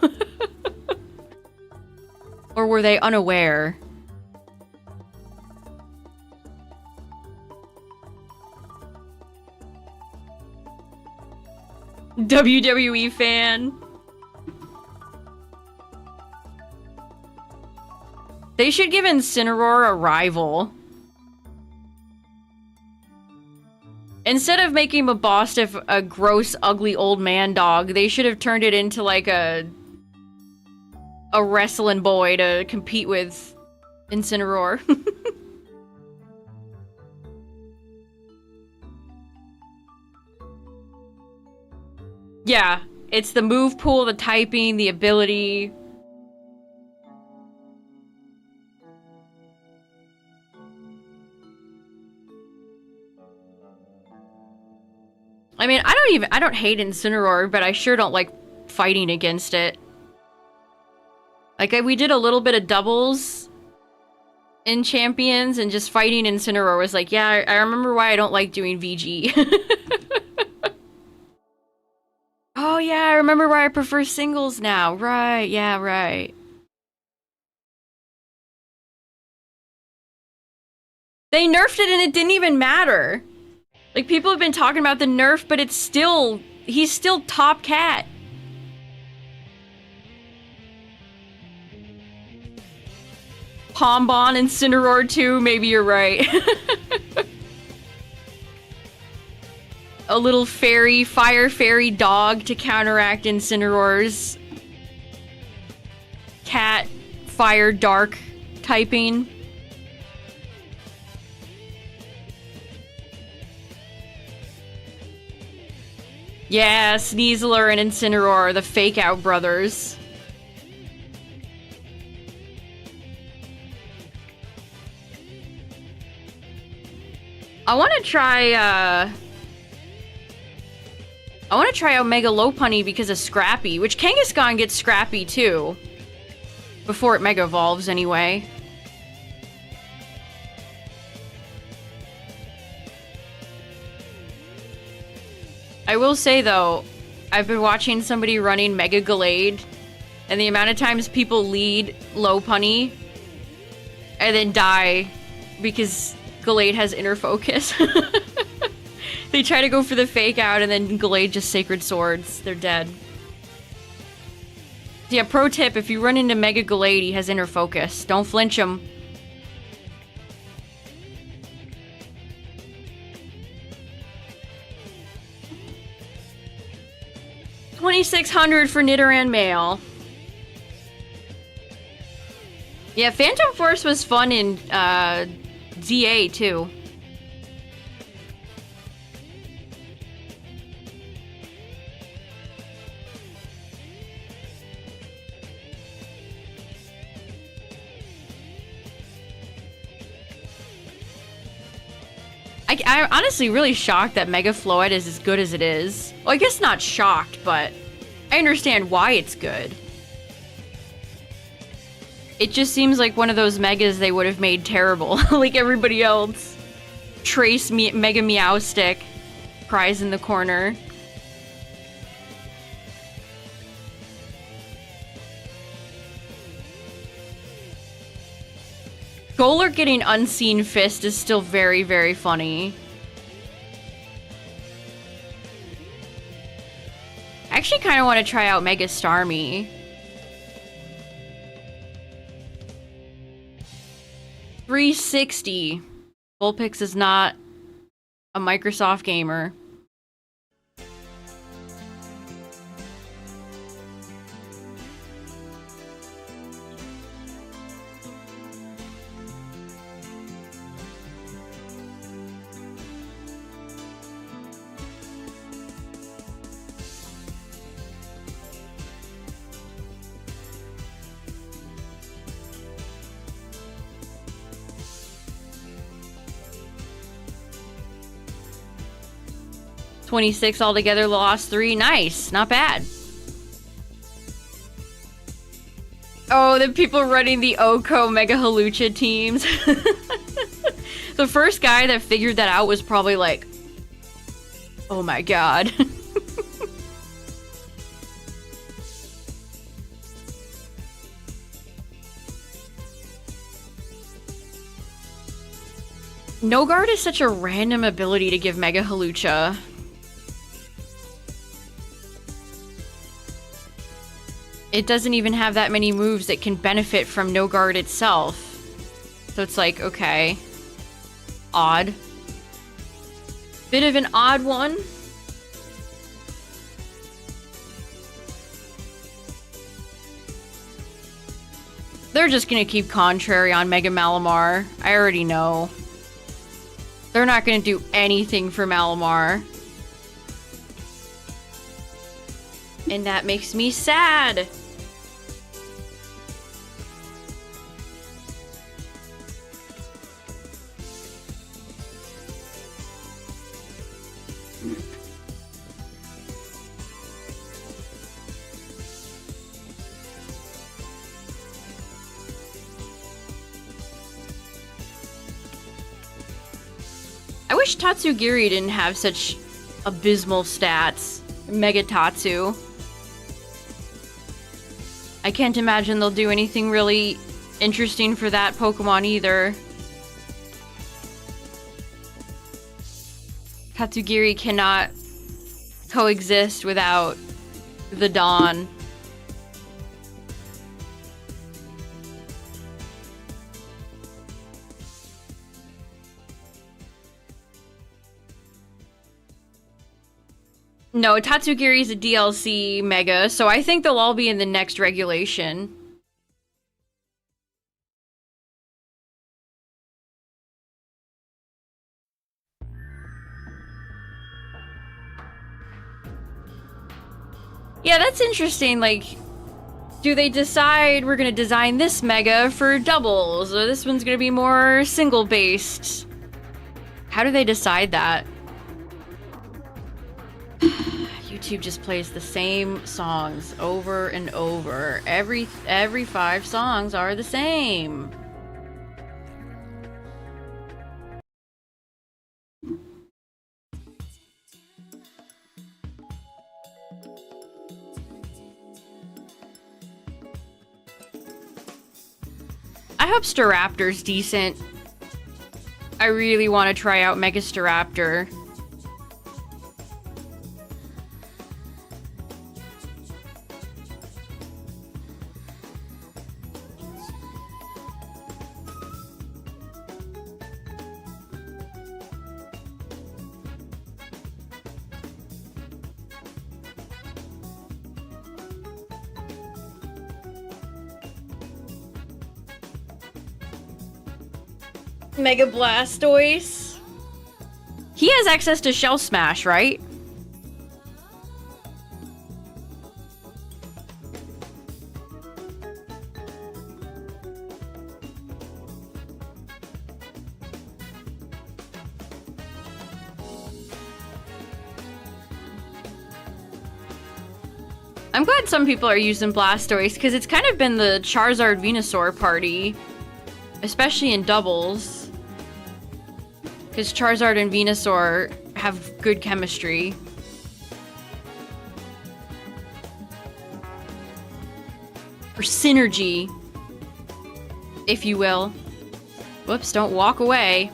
Or were they unaware? WWE fan. They should give Incineroar a rival. Instead of making him a boss of a gross, ugly old man dog, they should have turned it into like a wrestling boy to compete with Incineroar. Yeah, it's the move pool, the typing, the ability. I don't hate Incineroar, but I sure don't like fighting against it. Like, we did a little bit of doubles in Champions, and just fighting Incineroar was like, yeah, I remember why I don't like doing VG. Oh yeah, I remember why I prefer singles now. Right, yeah, right. They nerfed it and it didn't even matter. Like, people have been talking about the nerf, but it's still... He's still top cat. Pombon, Incineroar too, maybe you're right. A little fairy, fire fairy dog to counteract Incineroar's cat, fire, dark typing. Yeah, Sneasler and Incineroar, the fake-out brothers. I want to try out Mega Lopunny because of Scrappy, which Kangaskhan gets Scrappy too. Before it Mega Evolves, anyway. I will say, though, I've been watching somebody running Mega Gallade, and the amount of times people lead Lopunny and then die because Gallade has inner focus. They try to go for the fake out, and then Gallade just Sacred Swords. They're dead. Yeah, pro tip, if you run into Mega Gallade, he has inner focus. Don't flinch him. $2,600 for Nidoran Male. Yeah, Phantom Force was fun in ZA too. I'm honestly really shocked that Mega Floette is as good as it is. Well, I guess not shocked, but I understand why it's good. It just seems like one of those Megas they would have made terrible, like everybody else. Trace Mega Meowstic, prize in the corner. Golurk getting Unseen Fist is still very, very funny. I actually kind of want to try out Mega Starmie. $360. Vulpix is not a Microsoft gamer. $26 altogether, lost 3. Nice, not bad. Oh, the people running the Oko Mega Halucha teams. The first guy that figured that out was probably like, oh my god. No Guard is such a random ability to give Mega Halucha. It doesn't even have that many moves that can benefit from No Guard itself. So it's like, okay. Odd. Bit of an odd one. They're just gonna keep Contrary on Mega Malamar. I already know. They're not gonna do anything for Malamar. And that makes me sad. wish Tatsugiri didn't have such abysmal stats. Mega Tatsu. I can't imagine they'll do anything really interesting for that Pokemon either. Tatsugiri cannot coexist without the Dawn. No, Tatsugiri is a DLC Mega, so I think they'll all be in the next regulation. Yeah, that's interesting. Like, do they decide we're gonna design this Mega for doubles, or this one's gonna be more single-based? How do they decide that? YouTube just plays the same songs over and over. Every 5 songs are the same. I hope Staraptor's decent. I really want to try out Mega Staraptor. Mega Blastoise. He has access to Shell Smash, right? I'm glad some people are using Blastoise, because it's kind of been the Charizard Venusaur party. Especially in doubles. Because Charizard and Venusaur have good chemistry. Or synergy, if you will. Whoops, don't walk away.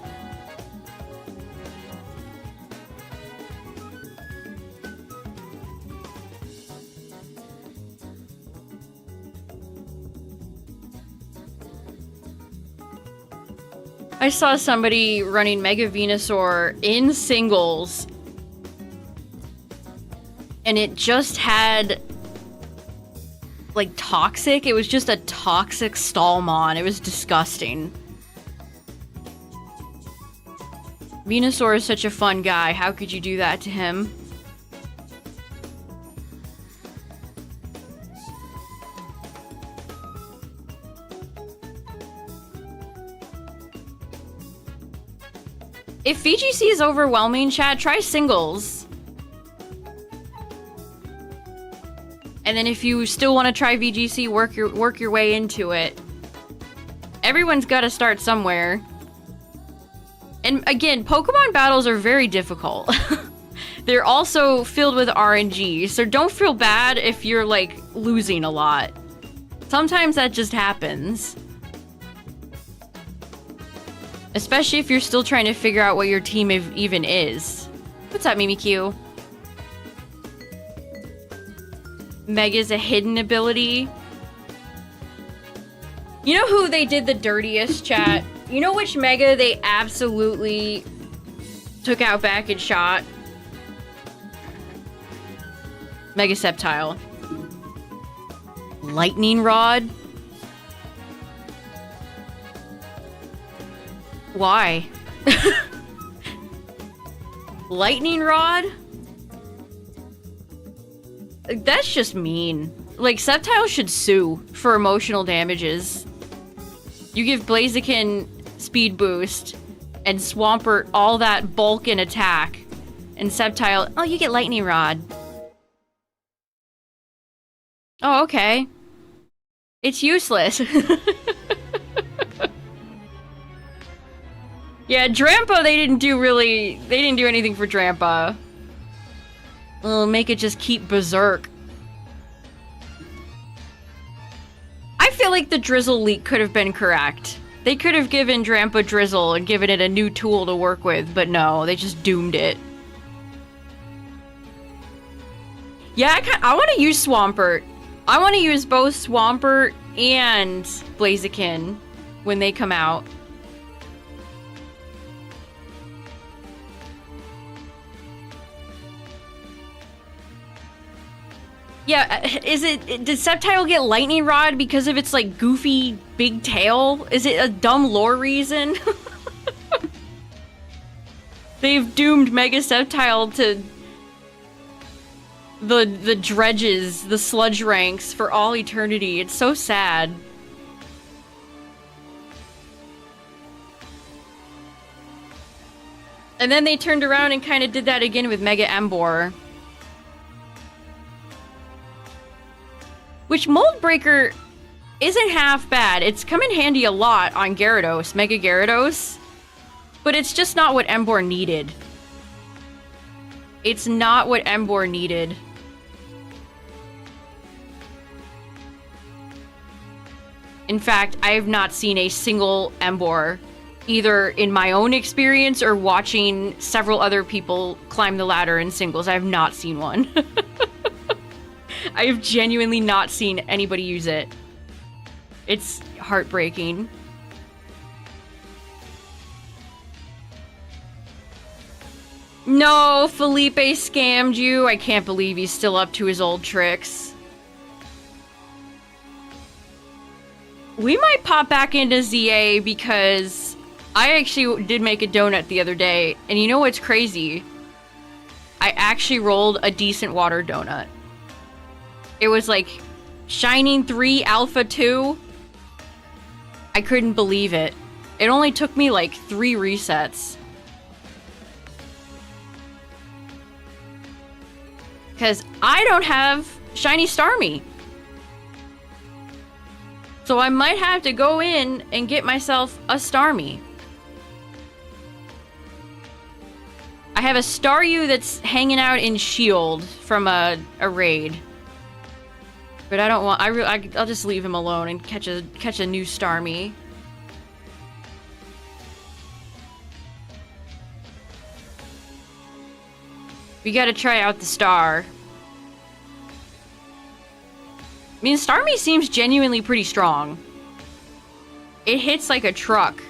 I saw somebody running Mega Venusaur in singles, and it just had, like, toxic. It was just a toxic Stallmon. It was disgusting. Venusaur is such a fun guy. How could you do that to him? If VGC is overwhelming, chat, try singles. And then if you still want to try VGC, work your way into it. Everyone's got to start somewhere. And again, Pokemon battles are very difficult. They're also filled with RNG, so don't feel bad if you're, like, losing a lot. Sometimes that just happens. Especially if you're still trying to figure out what your team even is. What's up, Mimikyu? Mega's a hidden ability. You know who they did the dirtiest, chat? You know which Mega they absolutely took out back and shot? Mega Sceptile. Lightning Rod? Why? Lightning Rod? That's just mean. Like, Sceptile should sue for emotional damages. You give Blaziken speed boost and Swampert all that bulk and attack. And Sceptile, oh, you get Lightning Rod. Oh, okay. It's useless. Yeah, Drampa, they didn't do anything for Drampa. Well, make it just keep berserk. I feel like the Drizzle leak could have been correct. They could have given Drampa Drizzle and given it a new tool to work with, but no, they just doomed it. Yeah, I want to use Swampert. I want to use both Swampert and Blaziken when they come out. Yeah, did Sceptile get Lightning Rod because of its, like, goofy big tail? Is it a dumb lore reason? They've doomed Mega Sceptile to the dredges, the sludge ranks for all eternity. It's so sad. And then they turned around and kind of did that again with Mega Embor. Which Mold Breaker isn't half bad. It's come in handy a lot on Gyarados, Mega Gyarados. But it's just not what Embor needed. It's not what Embor needed. In fact, I have not seen a single Embor, either in my own experience or watching several other people climb the ladder in singles. I have not seen one. I have genuinely not seen anybody use it. It's heartbreaking. No, Felipe scammed you. I can't believe he's still up to his old tricks. We might pop back into ZA because I actually did make a donut the other day. And you know what's crazy? I actually rolled a decent water donut. It was like Shining 3 Alpha 2. I couldn't believe it. It only took me like 3 resets. Because I don't have Shiny Starmie. So I might have to go in and get myself a Starmie. I have a Staryu that's hanging out in Shield from a raid. But I don't want. I'll just leave him alone and catch a new Starmie. We gotta try out the Star. I mean, Starmie seems genuinely pretty strong. It hits like a truck.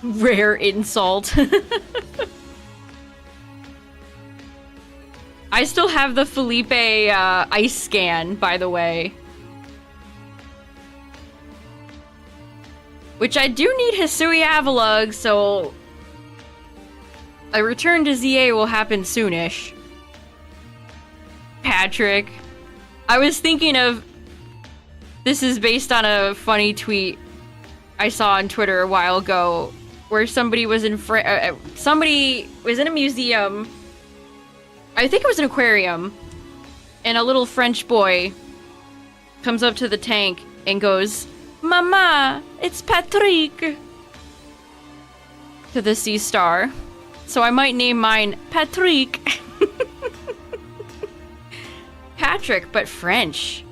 Rare insult. I still have the Felipe ice scan, by the way. Which I do need Hisui Avalugg, so a return to ZA will happen soonish. Patrick. I was thinking of... This is based on a funny tweet I saw on Twitter a while ago, where somebody was in a museum. I think it was an aquarium, and a little French boy comes up to the tank and goes, "Mama, it's Patrick," to the sea star. So I might name mine Patrick. Patrick, but French.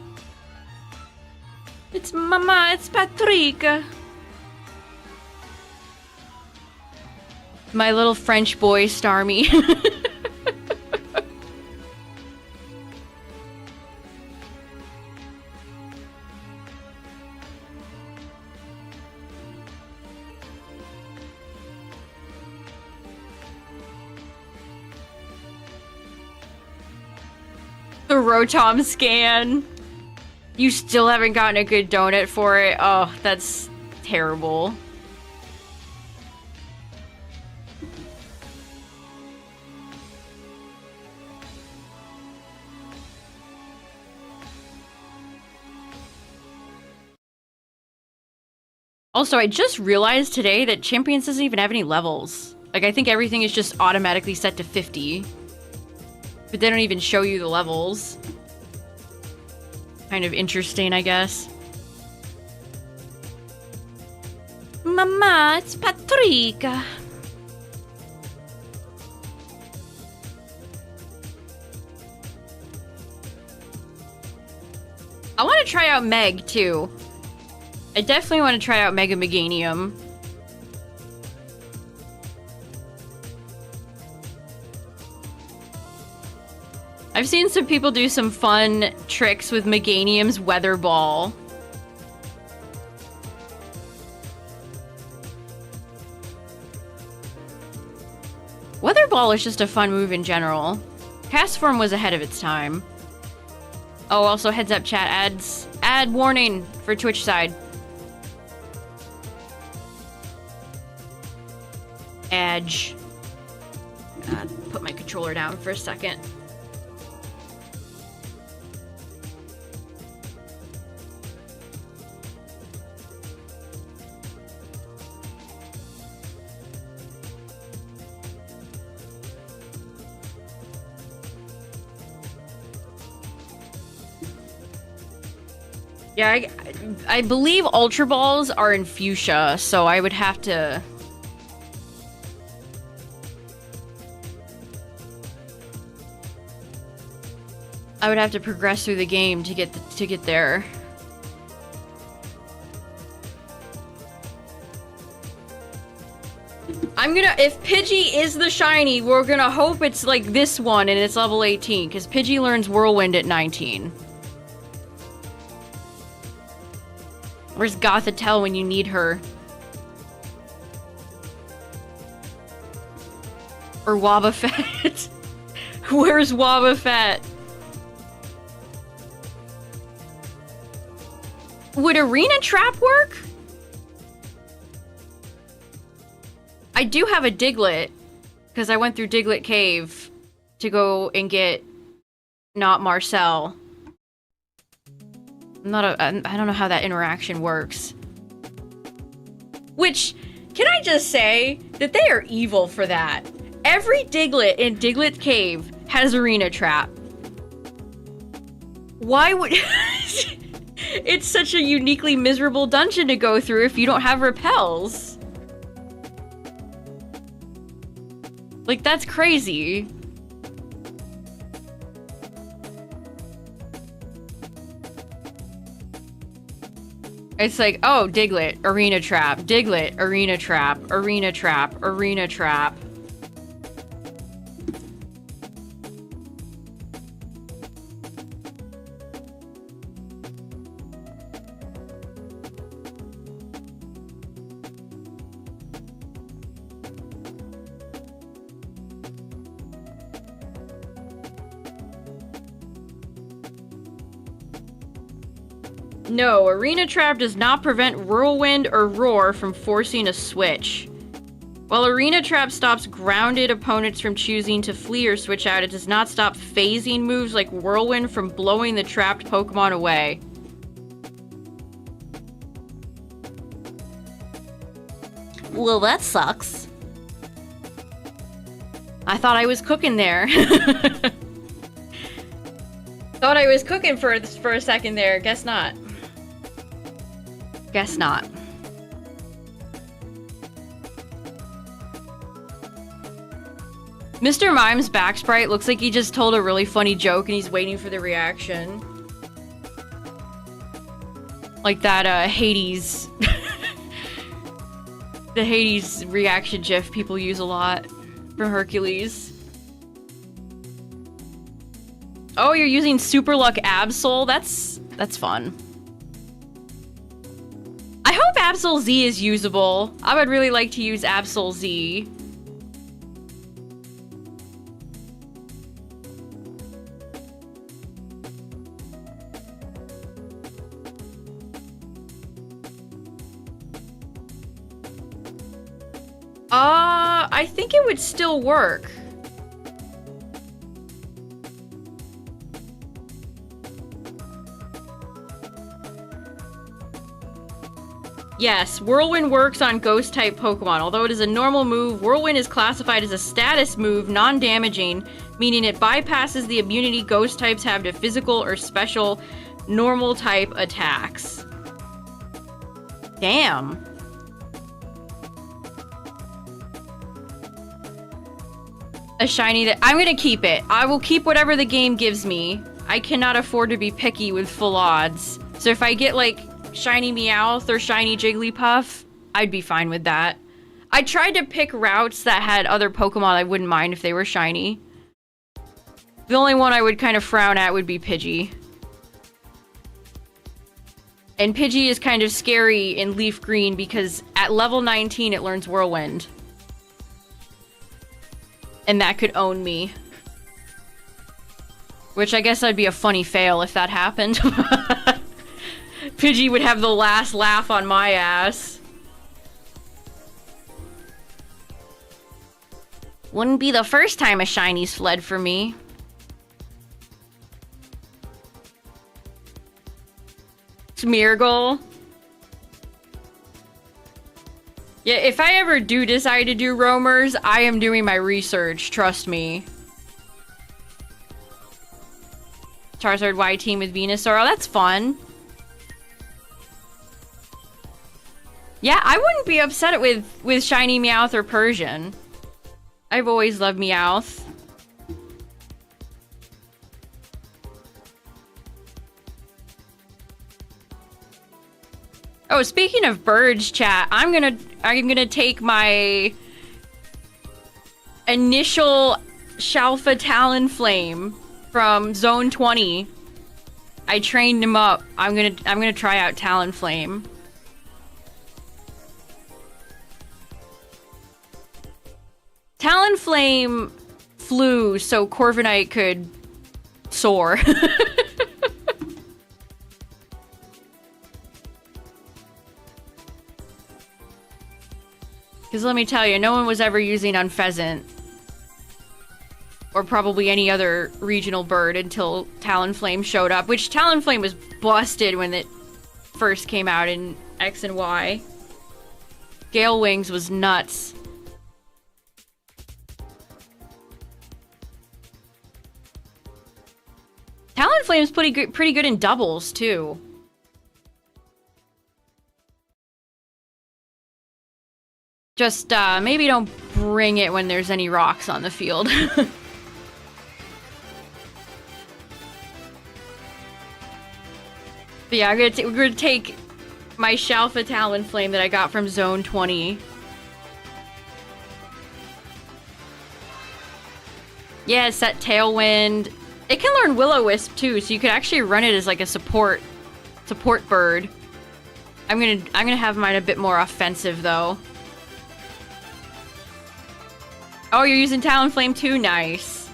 It's Mama, it's Patrick. My little French boy Starmie. The Rotom scan. You still haven't gotten a good donut for it? Oh, that's terrible. Also, I just realized today that Champions doesn't even have any levels. Like, I think everything is just automatically set to 50. But they don't even show you the levels. Kind of interesting, I guess. Mama, it's Patrica. I want to try out Meg, too. I definitely want to try out Mega Meganium. I've seen some people do some fun tricks with Meganium's Weather Ball. Weather Ball is just a fun move in general. Cast Form was ahead of its time. Oh, also heads up chat, ad warning for Twitch side. Edge. Put my controller down for a second. Yeah, I believe Ultra Balls are in Fuchsia, so I would have to... progress through the game to get there. If Pidgey is the shiny, we're gonna hope it's like this one and it's level 18, because Pidgey learns Whirlwind at 19. Where's Gothitelle when you need her? Or Wobbuffet? Where's Wobbuffet? Would Arena Trap work? I do have a Diglett, because I went through Diglett Cave to go and get not Marcel. I don't know how that interaction works. Which, can I just say that they are evil for that? Every Diglett in Diglett Cave has Arena Trap. Why would... It's such a uniquely miserable dungeon to go through if you don't have repels. Like, that's crazy. It's like, oh, Diglett, Arena Trap, Diglett, Arena Trap, Arena Trap, Arena Trap. No, Arena Trap does not prevent Whirlwind or Roar from forcing a switch. While Arena Trap stops grounded opponents from choosing to flee or switch out, it does not stop phasing moves like Whirlwind from blowing the trapped Pokemon away. Well, that sucks. I thought I was cooking there. Thought I was cooking for a second there. Guess not. Guess not. Mr. Mime's back sprite looks like he just told a really funny joke and he's waiting for the reaction. Like that, Hades... the Hades reaction gif people use a lot from Hercules. Oh, you're using Super Luck Absol? That's fun. I hope Absol Z is usable. I would really like to use Absol Z. I think it would still work. Yes, Whirlwind works on Ghost-type Pokemon. Although it is a normal move, Whirlwind is classified as a status move, non-damaging, meaning it bypasses the immunity Ghost types have to physical or special normal-type attacks. Damn. A shiny that... I'm gonna keep it. I will keep whatever the game gives me. I cannot afford to be picky with full odds. So if I get, like, shiny Meowth or shiny Jigglypuff, I'd be fine with that. I tried to pick routes that had other Pokemon I wouldn't mind if they were shiny. The only one I would kind of frown at would be Pidgey. And Pidgey is kind of scary in LeafGreen because at level 19 it learns Whirlwind. And that could own me. Which I guess that'd be a funny fail if that happened. Pidgey would have the last laugh on my ass. Wouldn't be the first time a shiny's fled for me. Smeargle. Yeah, if I ever do decide to do roamers, I am doing my research, trust me. Charizard Y team with Venusaur, oh, that's fun. Yeah, I wouldn't be upset with shiny Meowth or Persian. I've always loved Meowth. Oh, speaking of birds, chat, I'm gonna take my initial Shalfa Talonflame from Zone 20. I trained him up. I'm gonna try out Talonflame. Talonflame flew so Corviknight could soar. Because let me tell you, no one was ever using Unpheasant. Or probably any other regional bird until Talonflame showed up. Which Talonflame was busted when it first came out in X and Y. Gale Wings was nuts. Talonflame's pretty good in doubles, too. Just, maybe don't bring it when there's any rocks on the field. But yeah, we're gonna take my Shalfa Talonflame that I got from Zone 20. Yeah, set Tailwind. It can learn Will-O-Wisp too, so you could actually run it as like a support bird. I'm gonna have mine a bit more offensive though. Oh, you're using Talonflame too? Nice.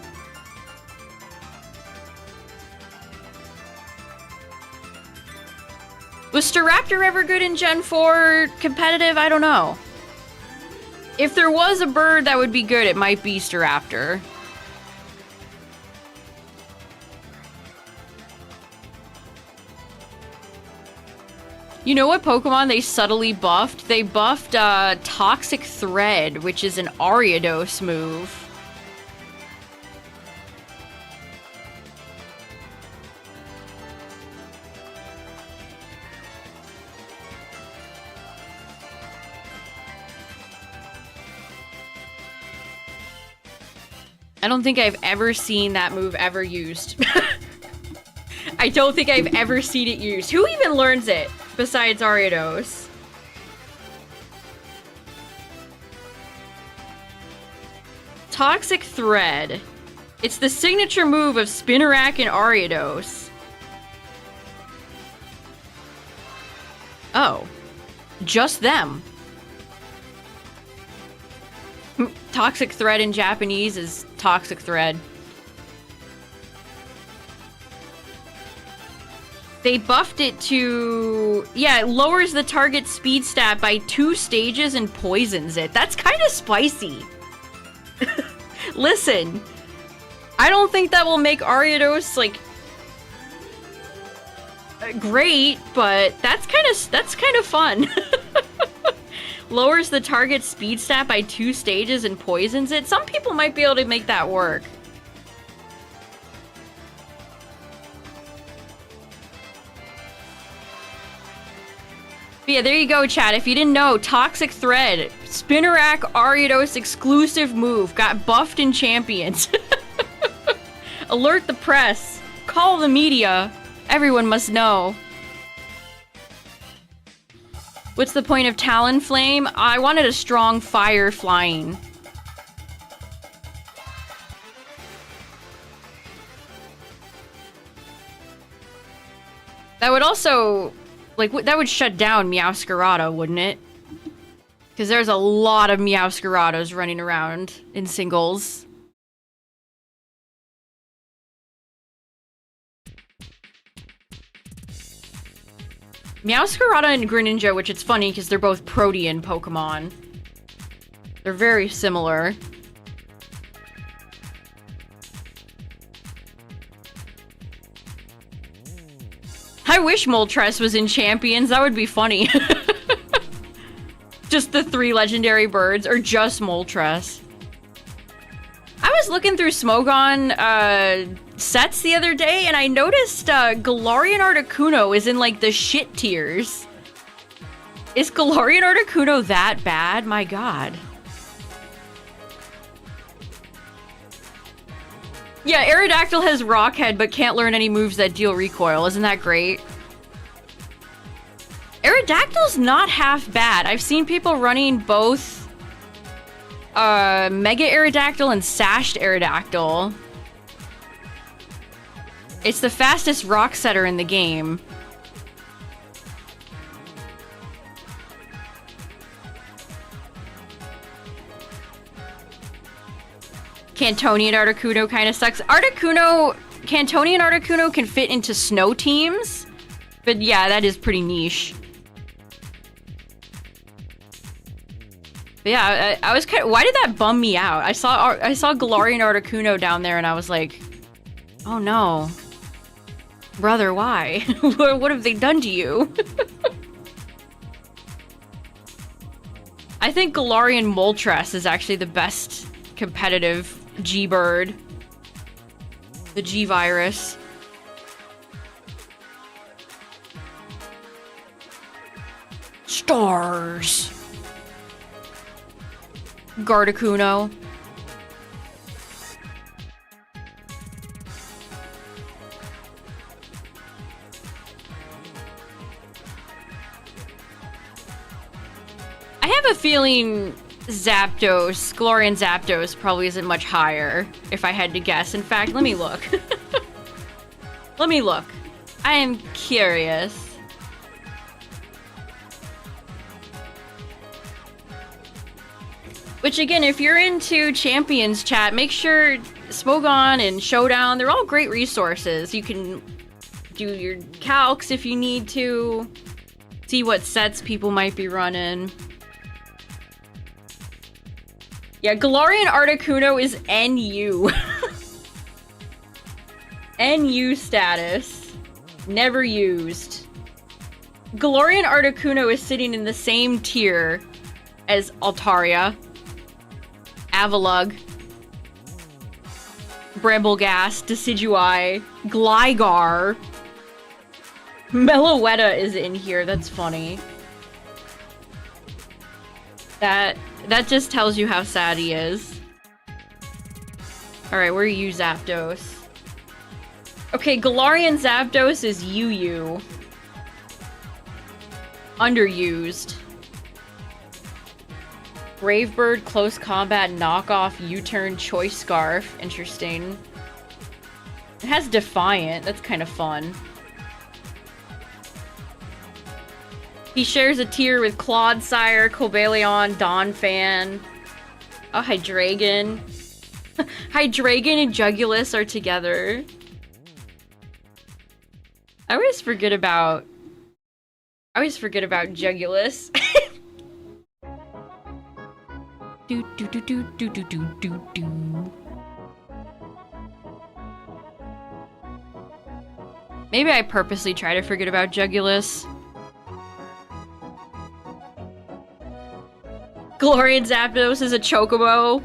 Was Staraptor ever good in Gen 4 competitive? I don't know. If there was a bird that would be good, it might be Staraptor. You know what Pokemon they subtly buffed? They buffed Toxic Thread, which is an Ariados move. I don't think I've ever seen that move ever used. I don't think I've ever seen it used. Who even learns it? Besides Ariados. Toxic Thread. It's the signature move of Spinarak and Ariados. Oh. Just them. Toxic Thread in Japanese is Toxic Thread. They buffed it to... Yeah, it lowers the target speed stat by 2 stages and poisons it. That's kind of spicy. Listen. I don't think that will make Ariados, like... great, but that's kind of fun. Lowers the target's speed stat by 2 stages and poisons it. Some people might be able to make that work. But yeah, there you go, chat. If you didn't know, Toxic Thread, Spinarak Ariados exclusive move, got buffed in Champions. Alert the press. Call the media. Everyone must know. What's the point of Talonflame? I wanted a strong fire flying. That would also... like, that would shut down Meowscarada, wouldn't it? Because there's a lot of Meowscaradas running around in singles. Meowscarada and Greninja, which it's funny because they're both Protean Pokemon. They're very similar. I wish Moltres was in Champions. That would be funny. Just the 3 legendary birds, or just Moltres. I was looking through Smogon sets the other day, and I noticed Galarian Articuno is in, like, the shit tiers. Is Galarian Articuno that bad? My god. Yeah, Aerodactyl has Rock Head, but can't learn any moves that deal recoil. Isn't that great? Aerodactyl's not half bad. I've seen people running both Mega Aerodactyl and Sashed Aerodactyl. It's the fastest rock setter in the game. Cantonian Articuno kind of sucks. Cantonian Articuno can fit into snow teams, but yeah, that is pretty niche. But yeah, I was kind of, why did that bum me out? I saw Galarian Articuno down there, and I was like, oh no, brother, why? What have they done to you? I think Galarian Moltres is actually the best competitive G-Bird. The G-Virus. Stars. Gardecuno. I have a feeling Zapdos, Galarian Zapdos probably isn't much higher, if I had to guess. In fact, let me look. Let me look. I am curious. Which again, if you're into Champions chat, make sure Smogon and Showdown, they're all great resources. You can do your calcs if you need to, see what sets people might be running. Yeah, Galarian Articuno is NU. NU status. Never used. Galarian Articuno is sitting in the same tier as Altaria, Avalugg, Brambleghast, Decidueye, Gligar. Meloetta is in here, that's funny. That just tells you how sad he is. Alright, where are you, Zapdos? Okay, Galarian Zapdos is UU. Underused. Bravebird, Close Combat, Knockoff, U-Turn, Choice Scarf. Interesting. It has Defiant. That's kind of fun. He shares a tier with Clodsire, Cobalion, Donphan. Oh, Hydreigon. Hydreigon and Jugulus are together. I always forget about Jugulus. Do do do do do do do do do. Maybe I purposely try to forget about Jugulus. Glorian Zapdos is a chocobo.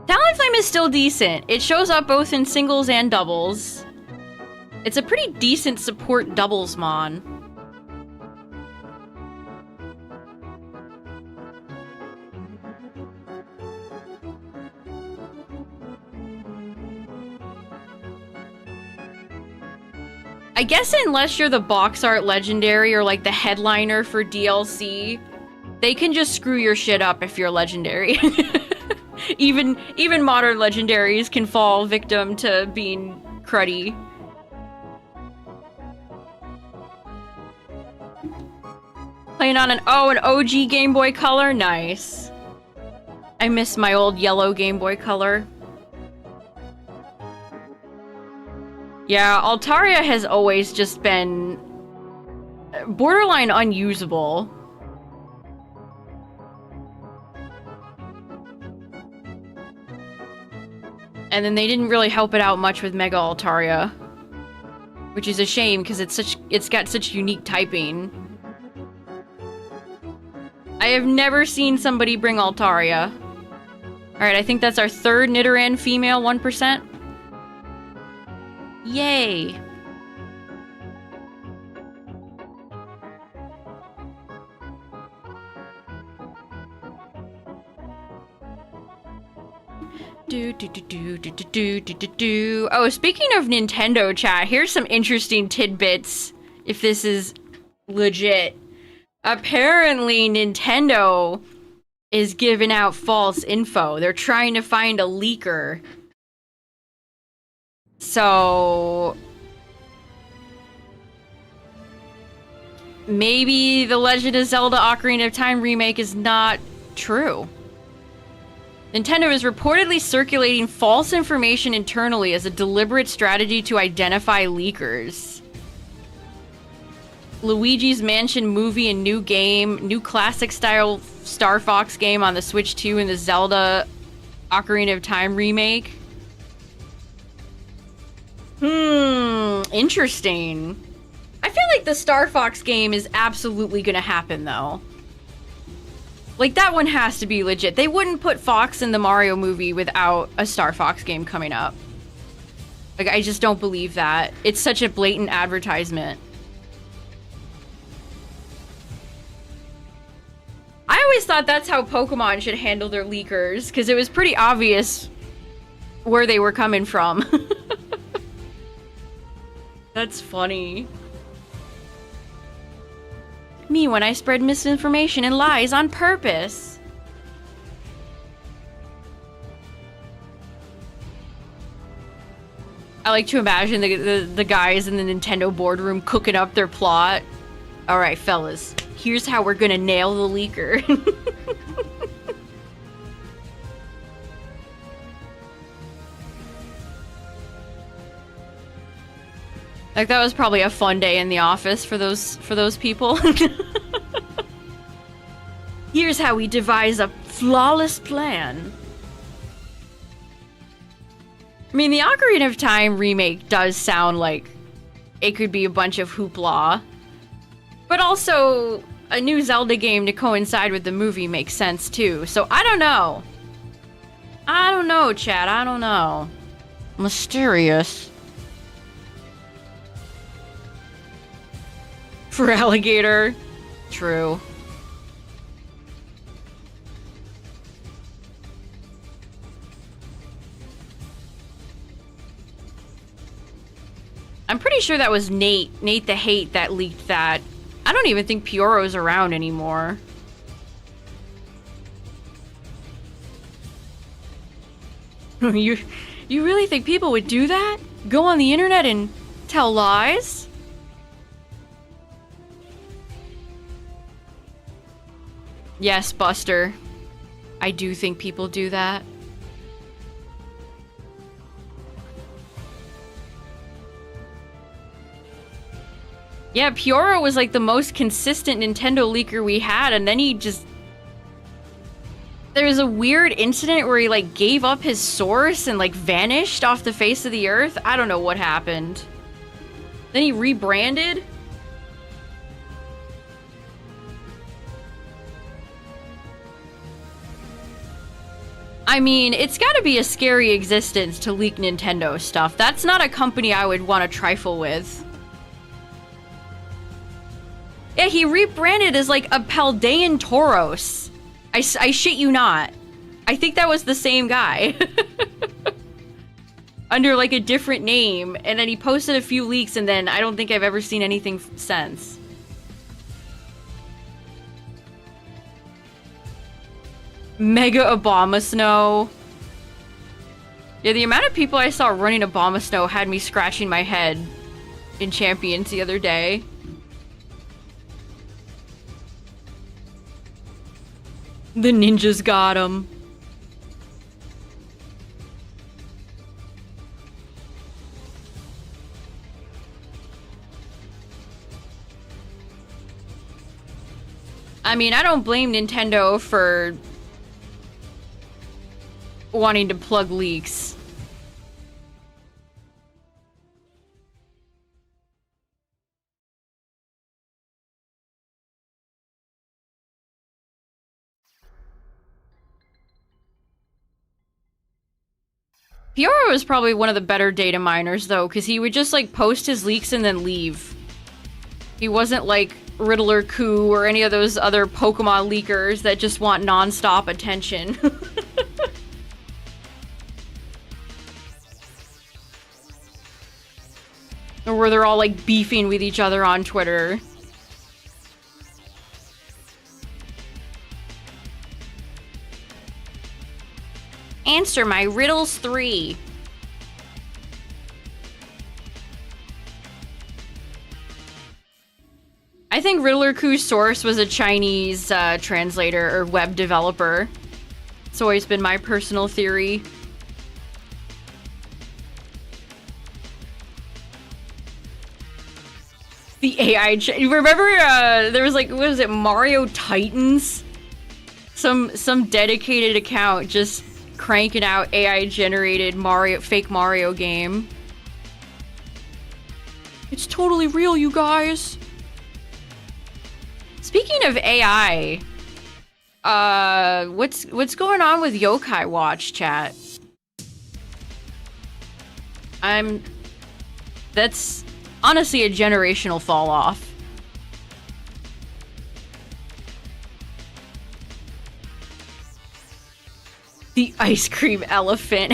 Talonflame is still decent. It shows up both in singles and doubles. It's a pretty decent support doubles mon. I guess unless you're the box art legendary or like the headliner for DLC, they can just screw your shit up if you're legendary. Even modern legendaries can fall victim to being cruddy. Playing on an OG Game Boy Color? Nice. I miss my old yellow Game Boy Color. Yeah, Altaria has always just been borderline unusable. And then they didn't really help it out much with Mega Altaria, which is a shame because it's got such unique typing. I have never seen somebody bring Altaria. Alright, I think that's our third Nidoran female 1%. Yay! Oh, speaking of Nintendo chat, here's some interesting tidbits, if this is legit. Apparently, Nintendo is giving out false info. They're trying to find a leaker. So maybe the Legend of Zelda Ocarina of Time remake is not true. Nintendo is reportedly circulating false information internally as a deliberate strategy to identify leakers. Luigi's Mansion movie and new game, new classic-style Star Fox game on the Switch 2 and the Zelda Ocarina of Time remake. Interesting. I feel like the Star Fox game is absolutely gonna happen, though. Like, that one has to be legit. They wouldn't put Fox in the Mario movie without a Star Fox game coming up. Like, I just don't believe that. It's such a blatant advertisement. I always thought that's how Pokemon should handle their leakers, because it was pretty obvious where they were coming from. That's funny. Me when I spread misinformation and lies on purpose. I like to imagine the guys in the Nintendo boardroom cooking up their plot. Alright, fellas. Here's how we're gonna nail the leaker. Like, that was probably a fun day in the office for those people. Here's how we devise a flawless plan. I mean, the Ocarina of Time remake does sound like it could be a bunch of hoopla. But also, a new Zelda game to coincide with the movie makes sense, too. So, I don't know. I don't know, chat. I don't know. Mysterious. For alligator. True. I'm pretty sure that was Nate the Hate that leaked that. I don't even think Pyoro's around anymore. You really think people would do that? Go on the internet and tell lies? Yes, Buster. I do think people do that. Yeah, Pyoro was like the most consistent Nintendo leaker we had, and then he just There was a weird incident where he, like, gave up his source and, like, vanished off the face of the earth. I don't know what happened. Then he rebranded? I mean, it's gotta be a scary existence to leak Nintendo stuff. That's not a company I would want to trifle with. Yeah, he rebranded as, like, a Paldean Tauros. I shit you not. I think that was the same guy. Under, like, a different name. And then he posted a few leaks, and then I don't think I've ever seen anything since. Mega Abomasnow. Yeah, the amount of people I saw running Abomasnow had me scratching my head in Champions the other day. The ninjas got him. I mean, I don't blame Nintendo for wanting to plug leaks. Fiora was probably one of the better data miners, though, because he would just, like, post his leaks and then leave. He wasn't like Riddler Coup or any of those other Pokemon leakers that just want non-stop attention. Or where they're all, like, beefing with each other on Twitter. Answer my riddles 3. I think Riddler Coup's source was a Chinese translator or web developer. It's always been my personal theory. The AI... Remember, there was, like, what was it, Mario Titans? Some dedicated account just cranking out AI-generated fake Mario game. It's totally real, you guys. Speaking of AI, what's going on with Yokai Watch, chat? That's honestly a generational fall off. The ice cream elephant.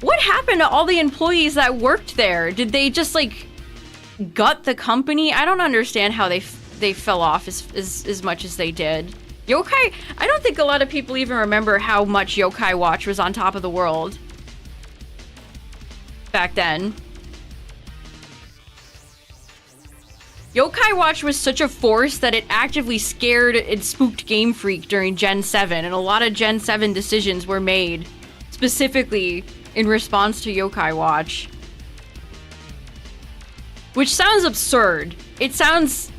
What happened to all the employees that worked there? Did they just, like, gut the company? I don't understand how they fell off as much as they did. Yokai, I don't think a lot of people even remember how much Yokai Watch was on top of the world back then. Yokai Watch was such a force that it actively scared and spooked Game Freak during Gen 7, and a lot of Gen 7 decisions were made specifically in response to Yokai Watch. Which sounds absurd. It sounds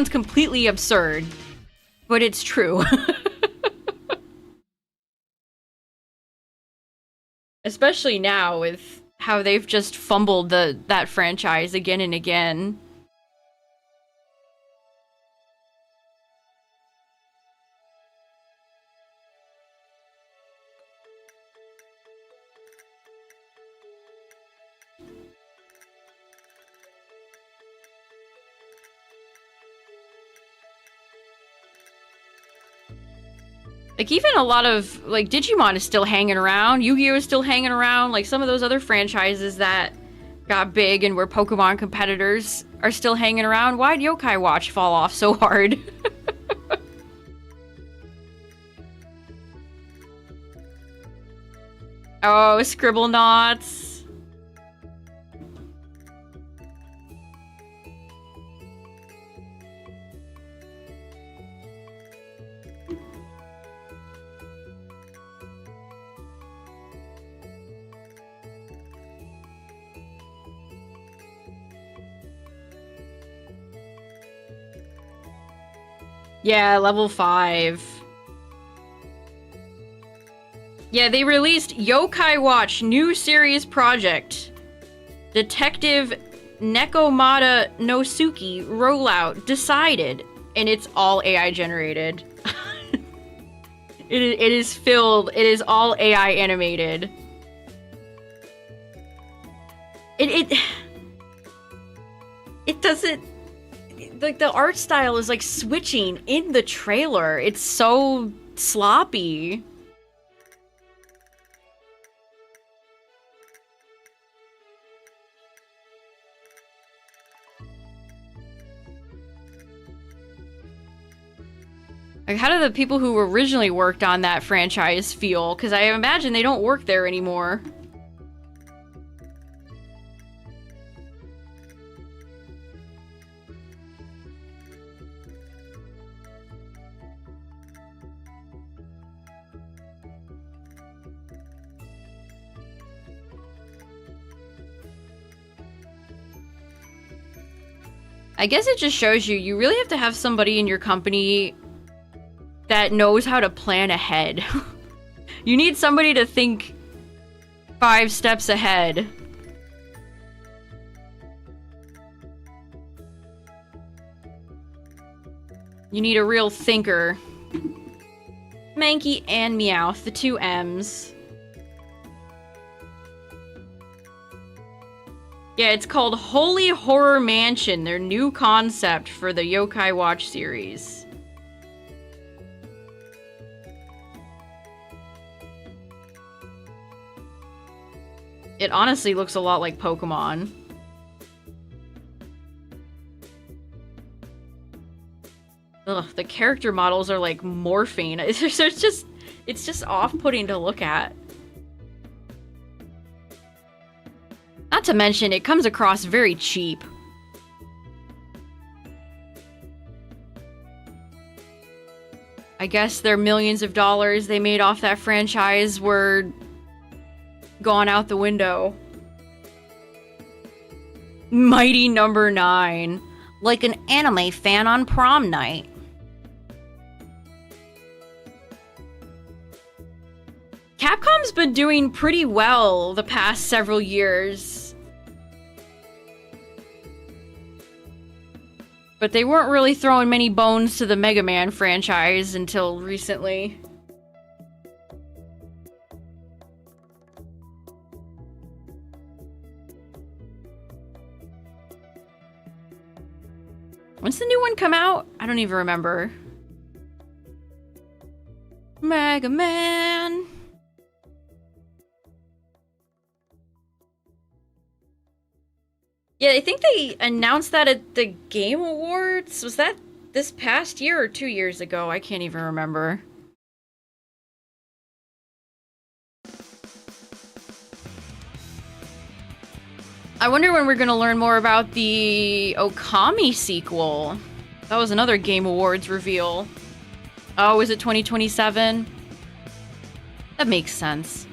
completely absurd, but it's true. Especially now with how they've just fumbled that franchise again and again. Like, even a lot of, like, Digimon is still hanging around. Yu-Gi-Oh! Is still hanging around. Like, some of those other franchises that got big and were Pokemon competitors are still hanging around. Why'd Yokai Watch fall off so hard? Oh, Scribblenauts. Yeah, level 5. Yeah, they released Yokai Watch new series project. Detective Nekomata Nosuke rollout decided. And it's all AI generated. It is filled. It is all AI animated. It doesn't... Like, the art style is, like, switching in the trailer. It's so sloppy. Like, how do the people who originally worked on that franchise feel? Because I imagine they don't work there anymore. I guess it just shows you really have to have somebody in your company that knows how to plan ahead. You need somebody to think 5 steps ahead. You need a real thinker. Mankey and Meowth, the 2 M's. Yeah, it's called Holy Horror Mansion, their new concept for the Yokai Watch series. It honestly looks a lot like Pokemon. Ugh, the character models are like morphine. It's just off-putting to look at. Not to mention, it comes across very cheap. I guess their millions of dollars they made off that franchise were gone out the window. Mighty number 9. Like an anime fan on prom night. Capcom's been doing pretty well the past several years. But they weren't really throwing many bones to the Mega Man franchise until recently. When's the new one come out? I don't even remember. Mega Man. Yeah, I think they announced that at the Game Awards. Was that this past year or 2 years ago? I can't even remember. I wonder when we're gonna learn more about the Okami sequel. That was another Game Awards reveal. Oh, is it 2027? That makes sense.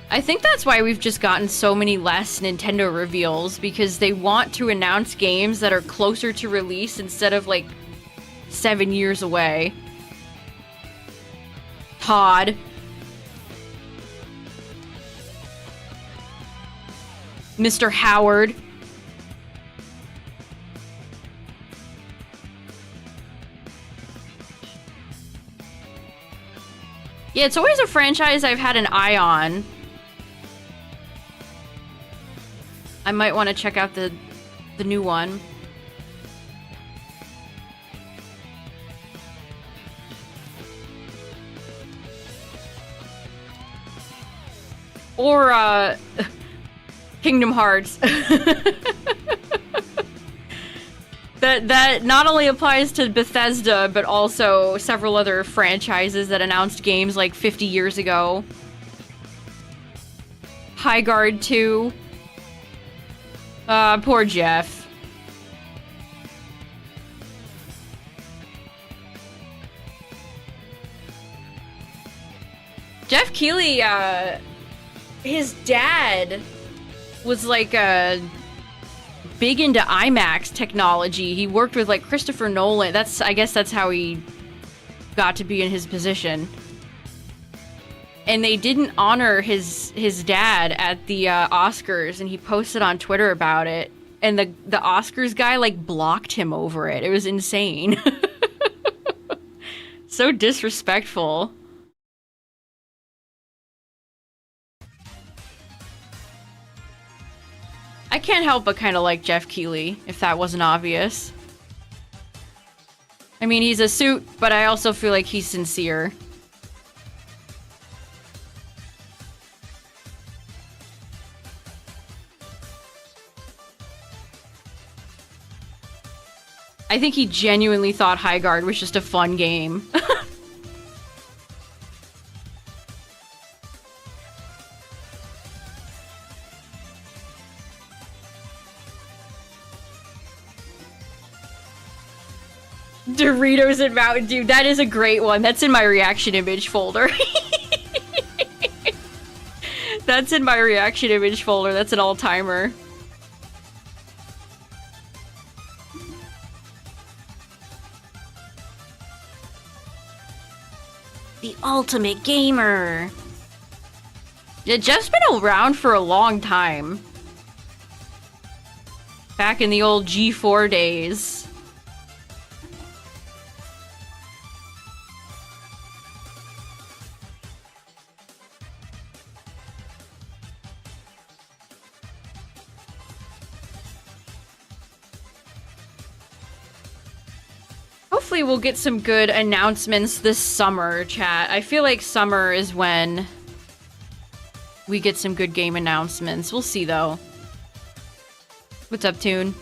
I think that's why we've just gotten so many less Nintendo reveals, because they want to announce games that are closer to release instead of, like, 7 years away. Todd. Mr. Howard. Yeah, it's always a franchise I've had an eye on. I might want to check out the new one. Or, Kingdom Hearts. That not only applies to Bethesda, but also several other franchises that announced games like 50 years ago. High Guard 2. Poor Jeff. Jeff Keighley, his dad was like a big into IMAX technology. He worked with like Christopher Nolan. I guess that's how he got to be in his position. And they didn't honor his dad at the Oscars, and he posted on Twitter about it. And the Oscars guy like blocked him over it. It was insane. So disrespectful. I can't help but kind of like Jeff Keighley, if that wasn't obvious. I mean, he's a suit, but I also feel like he's sincere. I think he genuinely thought High Guard was just a fun game. Doritos and Mountain Dew. That is a great one. That's in my reaction image folder. That's in my reaction image folder. That's an all-timer. The ultimate gamer. Yeah, Jeff's been around for a long time. Back in the old G4 days. Hopefully we'll get some good announcements this summer, chat. I feel like summer is when we get some good game announcements. We'll see, though. What's up, Toon?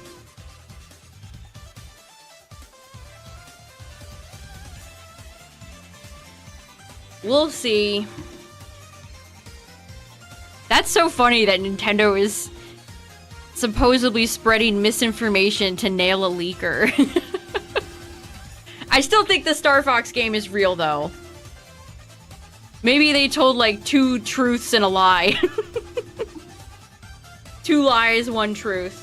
We'll see. That's so funny that Nintendo is supposedly spreading misinformation to nail a leaker. I still think the Star Fox game is real, though. Maybe they told, like, 2 truths and a lie. 2 lies, 1 truth.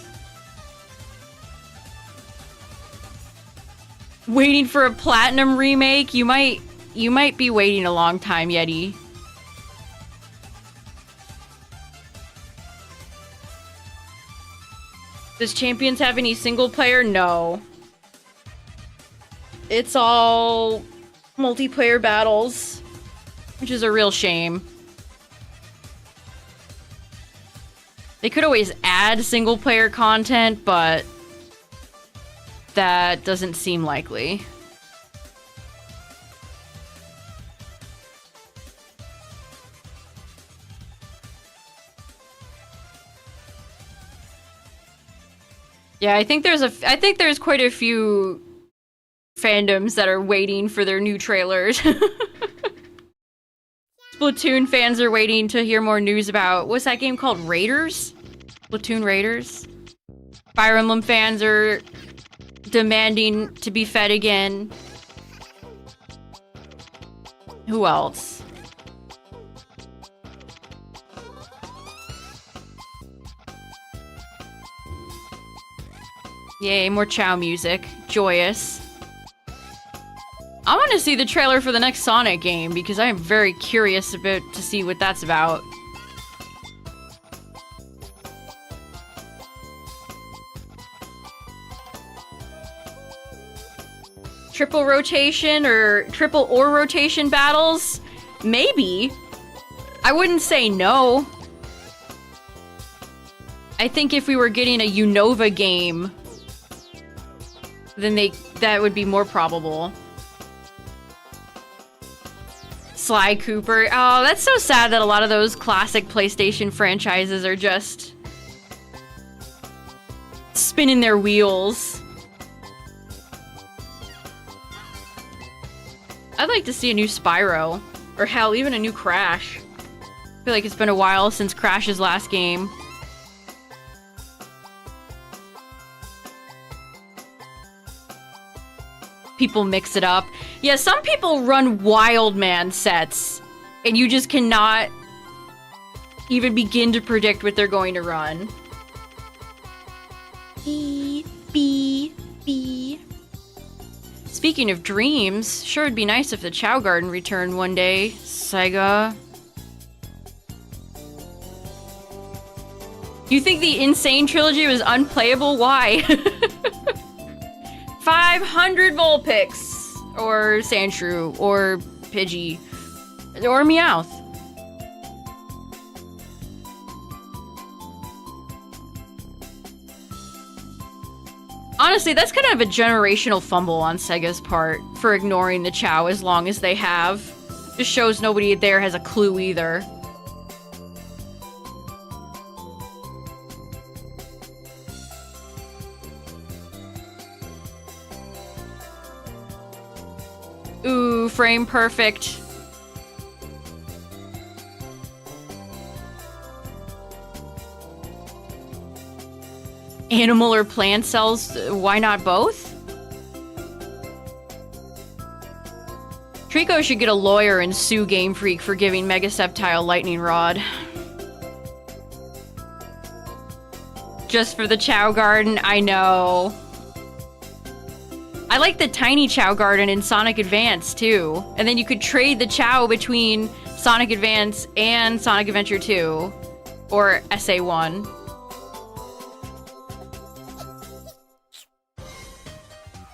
Waiting for a Platinum remake? You might be waiting a long time, Yeti. Does Champions have any single player? No. It's all multiplayer battles, which is a real shame. They could always add single player content, but that doesn't seem likely. Yeah, I think there's quite a few fandoms that are waiting for their new trailers. Splatoon fans are waiting to hear more news about, what's that game called? Raiders? Splatoon Raiders? Fire Emblem fans are demanding to be fed again. Who else? Yay, more Chow music. Joyous. I want to see the trailer for the next Sonic game because I am very curious to see what that's about. Triple rotation or triple or rotation battles? Maybe. I wouldn't say no. I think if we were getting a Unova game, then that would be more probable. Sly Cooper. Oh, that's so sad that a lot of those classic PlayStation franchises are just spinning their wheels. I'd like to see a new Spyro. Or hell, even a new Crash. I feel like it's been a while since Crash's last game. People mix it up. Yeah, some people run Wild Man sets, and you just cannot even begin to predict what they're going to run. B. Speaking of dreams, sure it'd be nice if the Chow Garden returned one day. Sega. You think the Insane Trilogy was unplayable? Why? 500 Vulpix! Or Sandshrew, or Pidgey, or Meowth. Honestly, that's kind of a generational fumble on Sega's part for ignoring the Chow as long as they have. Just shows nobody there has a clue either. Ooh, frame perfect. Animal or plant cells, why not both? Trico should get a lawyer and sue Game Freak for giving Mega Sceptile Lightning Rod. Just for the Chow Garden, I know. I like the tiny Chow Garden in Sonic Advance, too. And then you could trade the Chow between Sonic Advance and Sonic Adventure 2. Or SA1.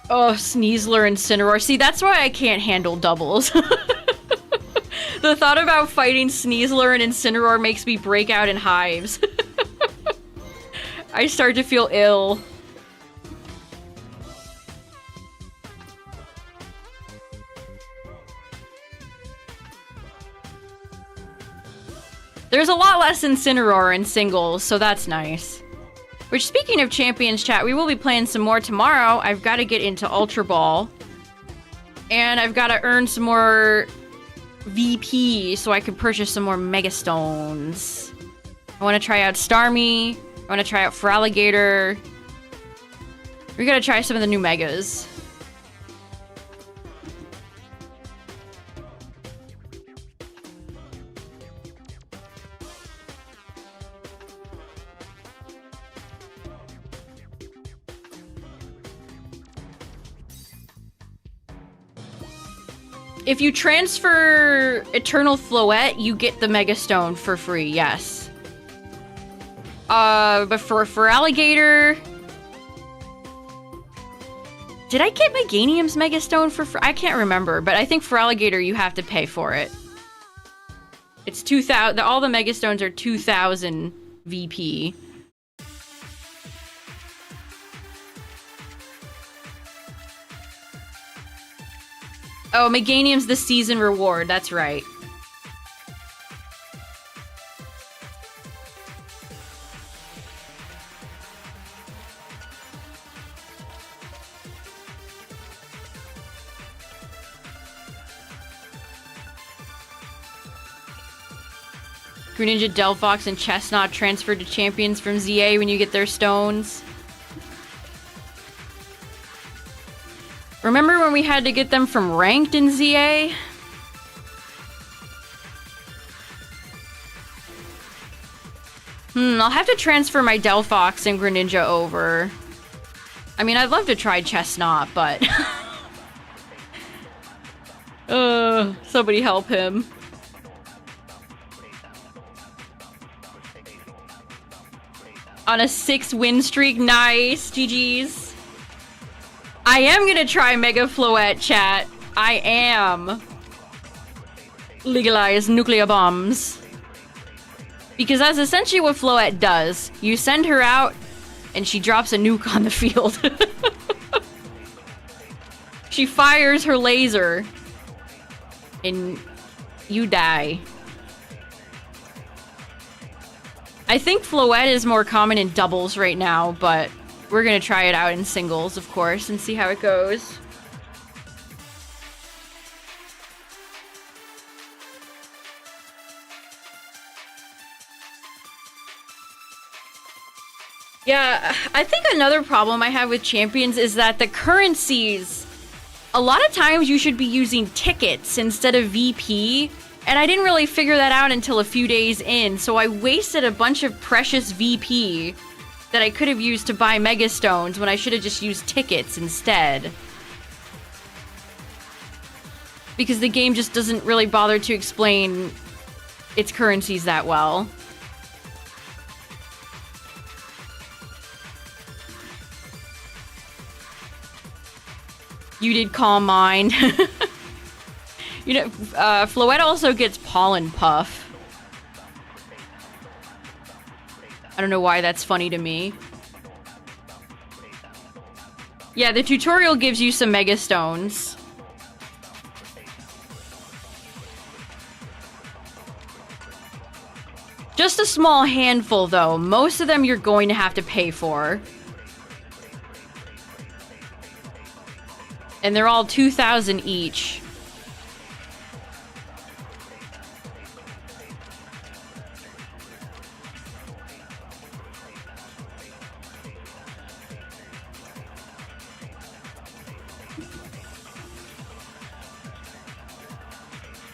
Oh, Sneasler and Incineroar. See, that's why I can't handle doubles. The thought about fighting Sneasler and Incineroar makes me break out in hives. I start to feel ill. There's a lot less Incineroar in singles, so that's nice. Which, speaking of Champions chat, we will be playing some more tomorrow. I've got to get into Ultra Ball. And I've got to earn some more VP so I can purchase some more Mega Stones. I want to try out Starmie. I want to try out Feraligatr. We gotta try some of the new Megas. If you transfer Eternal Floette, you get the Mega Stone for free, yes. But for Alligator... Did I get Meganium's Mega Stone for free? I can't remember, but I think for Alligator you have to pay for it. It's 2,000... All the Mega Stones are 2,000 VP. Oh, Meganium's the season reward, that's right. Greninja, Delphox, and Chestnut transferred to champions from ZA when you get their stones. Remember when we had to get them from ranked in ZA? I'll have to transfer my Delphox and Greninja over. I mean, I'd love to try Chestnut, but... somebody help him. On a 6-win streak, nice, GG's. I am gonna try Mega Floette, chat. I am. Legalize nuclear bombs. Because that's essentially what Floette does. You send her out, and she drops a nuke on the field. She fires her laser, and you die. I think Floette is more common in doubles right now, but we're gonna try it out in singles, of course, and see how it goes. Yeah, I think another problem I have with champions is that the currencies, a lot of times you should be using tickets instead of VP, and I didn't really figure that out until a few days in, so I wasted a bunch of precious VP that I could have used to buy Mega Stones when I should have just used tickets instead. Because the game just doesn't really bother to explain its currencies that well. You did Calm Mind. You know, Floette also gets Pollen Puff. I don't know why that's funny to me. Yeah, the tutorial gives you some Mega Stones. Just a small handful, though. Most of them you're going to have to pay for. And they're all 2,000 each.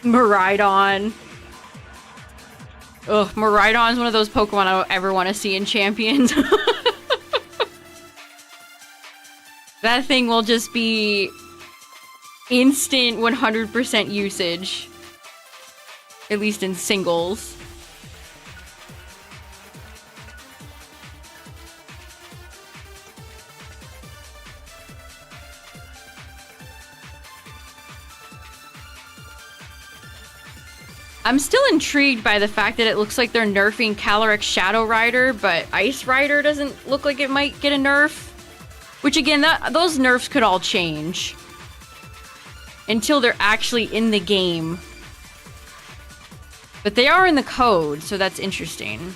Miraidon. Ugh, Miraidon's one of those Pokemon I don't ever want to see in Champions. That thing will just be instant 100% usage. At least in singles. I'm still intrigued by the fact that it looks like they're nerfing Calyrex Shadow Rider, but Ice Rider doesn't look like it might get a nerf. Which again, those nerfs could all change. Until they're actually in the game. But they are in the code, so that's interesting.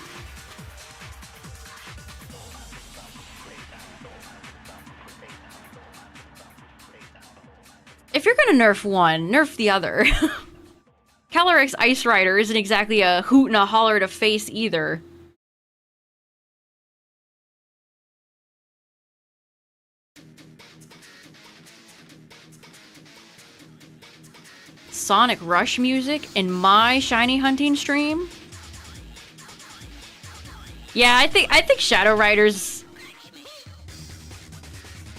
If you're gonna nerf one, nerf the other. Calyrex Ice Rider isn't exactly a hoot and a holler to face either. Sonic Rush music in my shiny hunting stream? Yeah, I think Shadow Riders.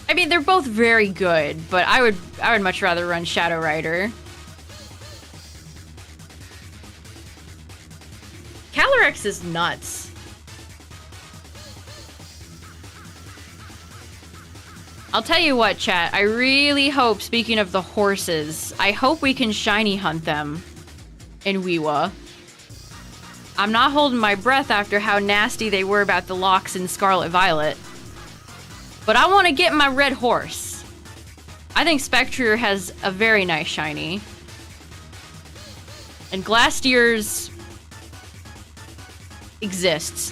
I mean, they're both very good, but I would much rather run Shadow Rider. Calyrex is nuts. I'll tell you what, chat. I really hope, speaking of the horses, I hope we can shiny hunt them in Weewa. I'm not holding my breath after how nasty they were about the locks in Scarlet Violet. But I want to get my red horse. I think Spectrier has a very nice shiny. And Glastear's exists.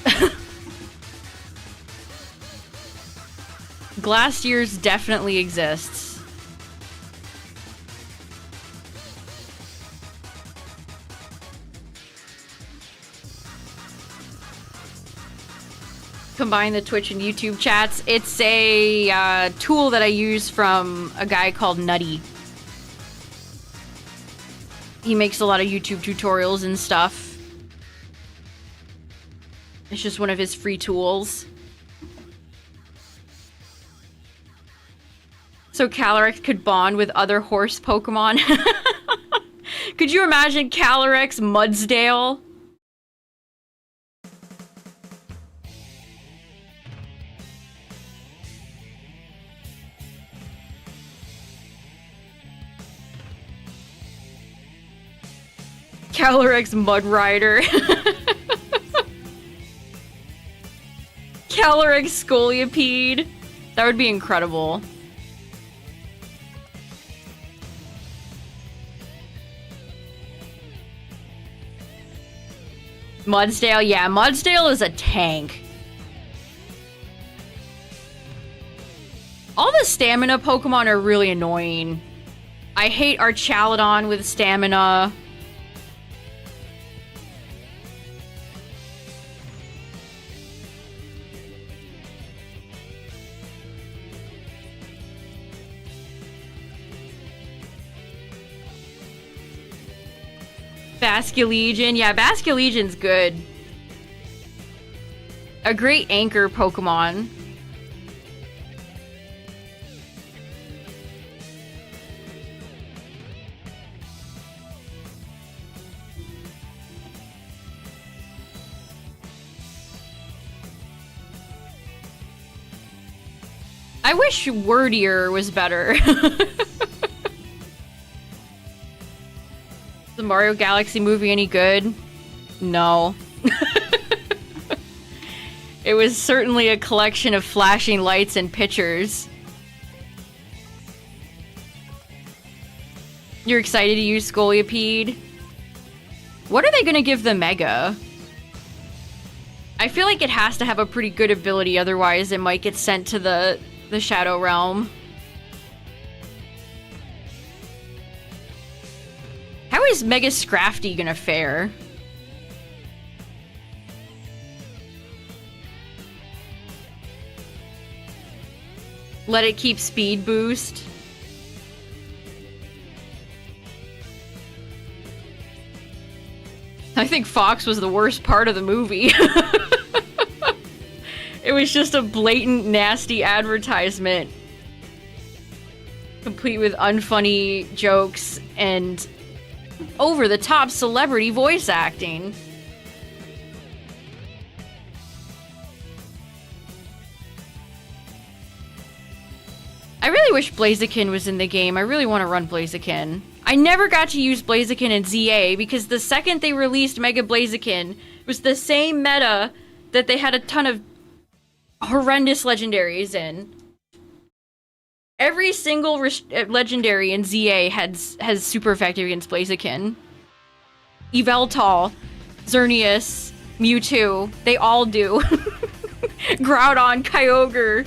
Glastear's definitely exists. Combine the Twitch and YouTube chats. It's a tool that I use from a guy called Nutty. He makes a lot of YouTube tutorials and stuff. It's just one of his free tools. So Calyrex could bond with other horse Pokemon. Could you imagine Calyrex Mudsdale? Calyrex Mudrider. Calyrex Scolipede. That would be incredible. Mudsdale, yeah, Mudsdale is a tank. All the stamina Pokemon are really annoying. I hate Archaludon with stamina. Basculegion. Yeah, Basculegion's good. A great anchor Pokemon. I wish Wordier was better. The Mario Galaxy movie any good? No. It was certainly a collection of flashing lights and pictures. You're excited to use Scolipede? What are they gonna give the Mega? I feel like it has to have a pretty good ability, otherwise it might get sent to the Shadow Realm. How is Mega Scrafty gonna fare? Let it keep speed boost. I think Fox was the worst part of the movie. It was just a blatant, nasty advertisement. Complete with unfunny jokes and over-the-top celebrity voice acting. I really wish Blaziken was in the game. I really want to run Blaziken. I never got to use Blaziken in ZA because the second they released Mega Blaziken, it was the same meta that they had a ton of horrendous legendaries in. Every single legendary in ZA has super effective against Blaziken. Yveltal, Xerneas, Mewtwo, they all do. Groudon, Kyogre.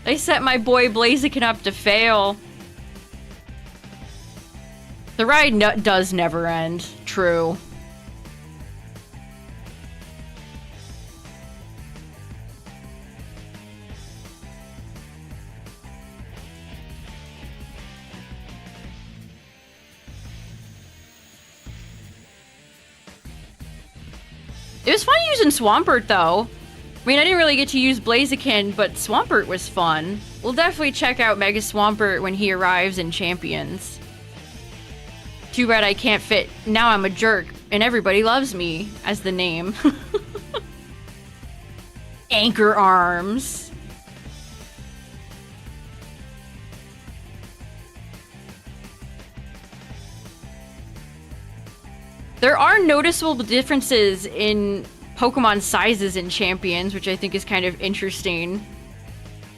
They set my boy Blaziken up to fail. The ride does never end. True. It was fun using Swampert, though. I mean, I didn't really get to use Blaziken, but Swampert was fun. We'll definitely check out Mega Swampert when he arrives in Champions. Too bad I can't fit Now I'm a Jerk, and Everybody Loves Me as the name. Anchor Arms. There are noticeable differences in Pokemon sizes in Champions, which I think is kind of interesting.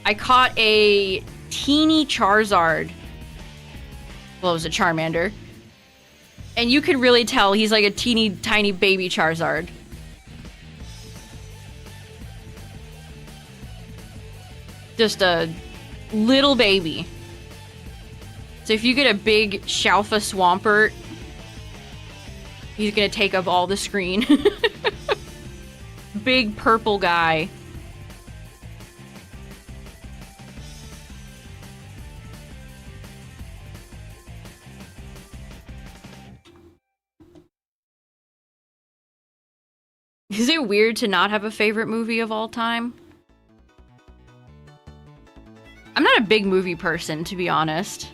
I caught a teeny Charizard. Well, it was a Charmander. And you could really tell he's like a teeny tiny baby Charizard. Just a little baby. So if you get a big Shalfa Swampert, he's gonna take up all the screen. Big purple guy. Is it weird to not have a favorite movie of all time? I'm not a big movie person, to be honest.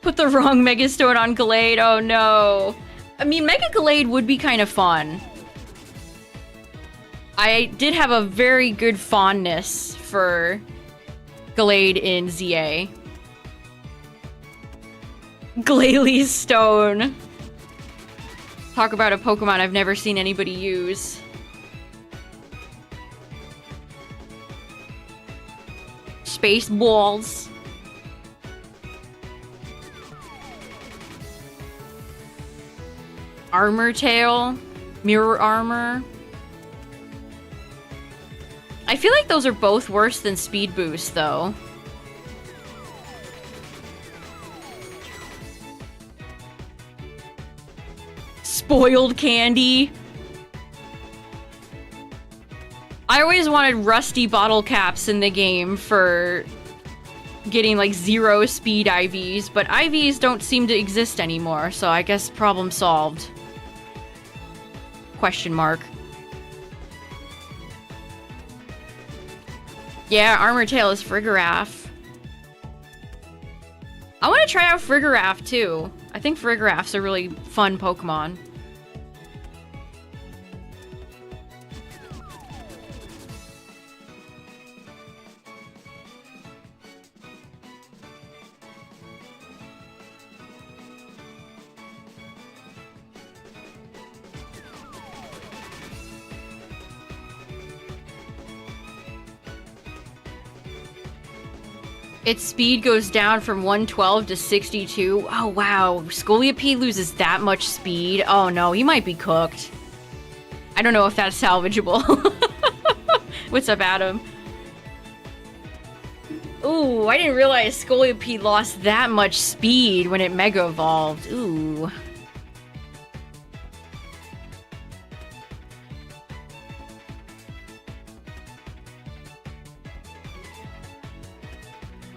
Put the wrong Megastone on Gallade, oh no. I mean, Mega Gallade would be kind of fun. I did have a very good fondness for Gallade in ZA. Glalie Stone. Talk about a Pokemon I've never seen anybody use. Space Balls. Armor Tail. Mirror Armor. I feel like those are both worse than Speed Boost, though. Spoiled Candy. I always wanted rusty bottle caps in the game for getting like 0 speed IVs, but IVs don't seem to exist anymore, so I guess problem solved. Question mark. Yeah, Armor Tail is Frigoraph. I want to try out Frigoraph too. I think Frigoraph's a really fun Pokemon. Its speed goes down from 112 to 62. Oh, wow. Scolipede loses that much speed? Oh, no. He might be cooked. I don't know if that's salvageable. What's up, Adam? Ooh, I didn't realize Scolipede lost that much speed when it Mega Evolved. Ooh.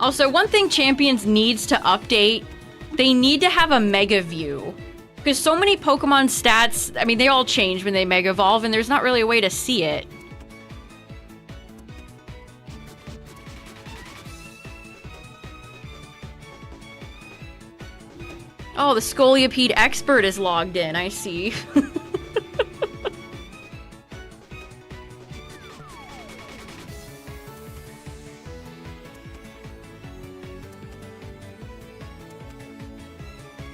Also, one thing Champions needs to update, they need to have a Mega View. Because so many Pokemon stats, I mean, they all change when they Mega Evolve, and there's not really a way to see it. Oh, the Scolipede expert is logged in, I see.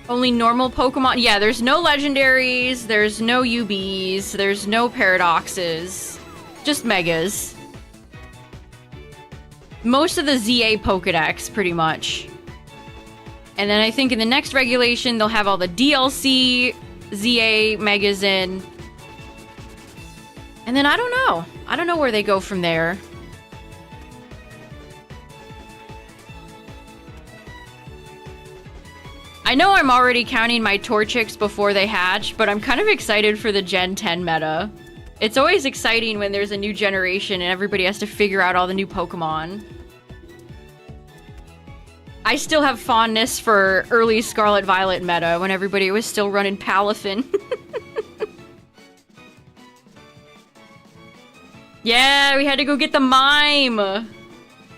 Only normal Pokemon? Yeah, there's no legendaries, there's no UBs, there's no paradoxes. Just Megas. Most of the ZA Pokedex, pretty much. And then I think in the next regulation, they'll have all the DLC ZA Megas in. And then I don't know. I don't know where they go from there. I know I'm already counting my Torchics before they hatch, but I'm kind of excited for the Gen 10 meta. It's always exciting when there's a new generation and everybody has to figure out all the new Pokemon. I still have fondness for early Scarlet Violet meta when everybody was still running Palafin. Yeah, we had to go get the Mime!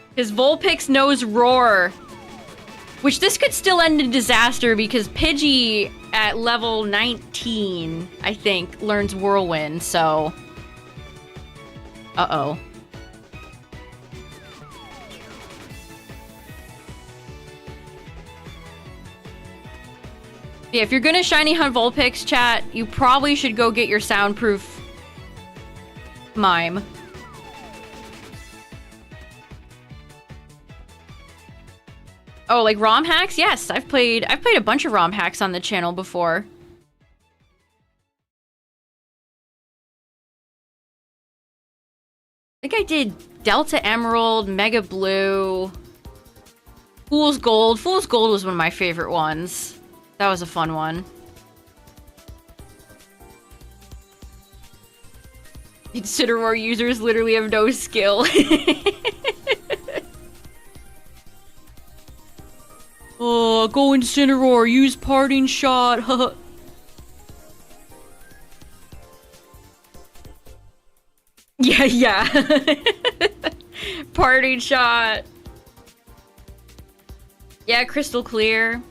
Because Vulpix knows Roar. Which this could still end in disaster because Pidgey at level 19, I think, learns Whirlwind, so... Uh-oh. Yeah, if you're gonna Shiny Hunt Vulpix, chat, you probably should go get your soundproof Mime. Oh, like ROM hacks? Yes, I've played a bunch of ROM hacks on the channel before. I think I did Delta Emerald, Mega Blue, Fool's Gold. Fool's Gold was one of my favorite ones. That was a fun one. Incineroar users literally have no skill. Oh, go Incineroar, use Parting Shot. Yeah. Parting Shot. Yeah, Crystal Clear.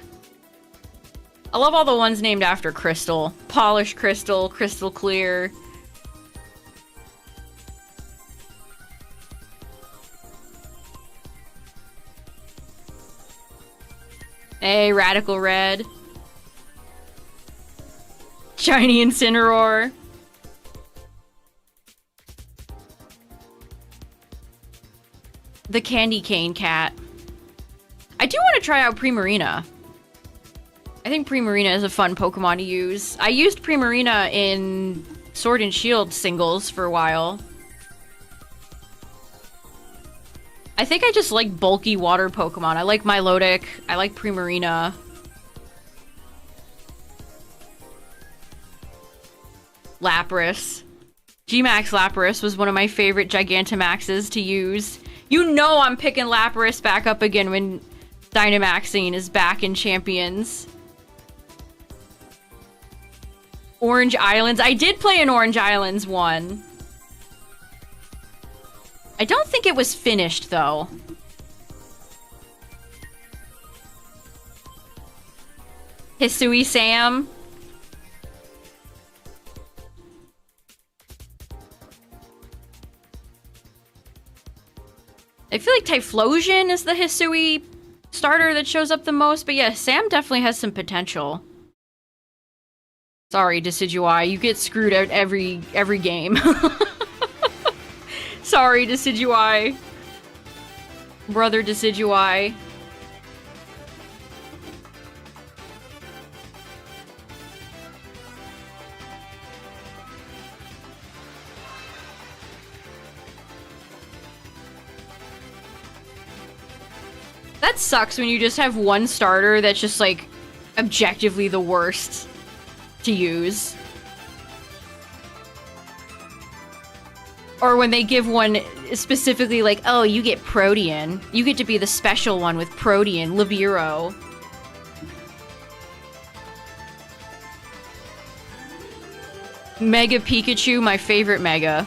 I love all the ones named after Crystal. Polished Crystal, Crystal Clear. Hey, Radical Red. Shiny Incineroar. The Candy Cane Cat. I do want to try out Primarina. I think Primarina is a fun Pokemon to use. I used Primarina in Sword and Shield singles for a while. I think I just like bulky water Pokemon. I like Milotic. I like Primarina. Lapras. G-Max Lapras was one of my favorite Gigantamaxes to use. You know I'm picking Lapras back up again when Dynamaxing is back in Champions. Orange Islands. I did play an Orange Islands one. I don't think it was finished, though. Hisui Sam. I feel like Typhlosion is the Hisui starter that shows up the most, but yeah, Sam definitely has some potential. Sorry, Decidueye, you get screwed out every game. Sorry, Decidueye. Brother Decidueye. That sucks when you just have one starter that's just, like, objectively the worst to use. Or when they give one specifically like, oh, you get Protean. You get to be the special one with Protean, Libero. Mega Pikachu, my favorite Mega.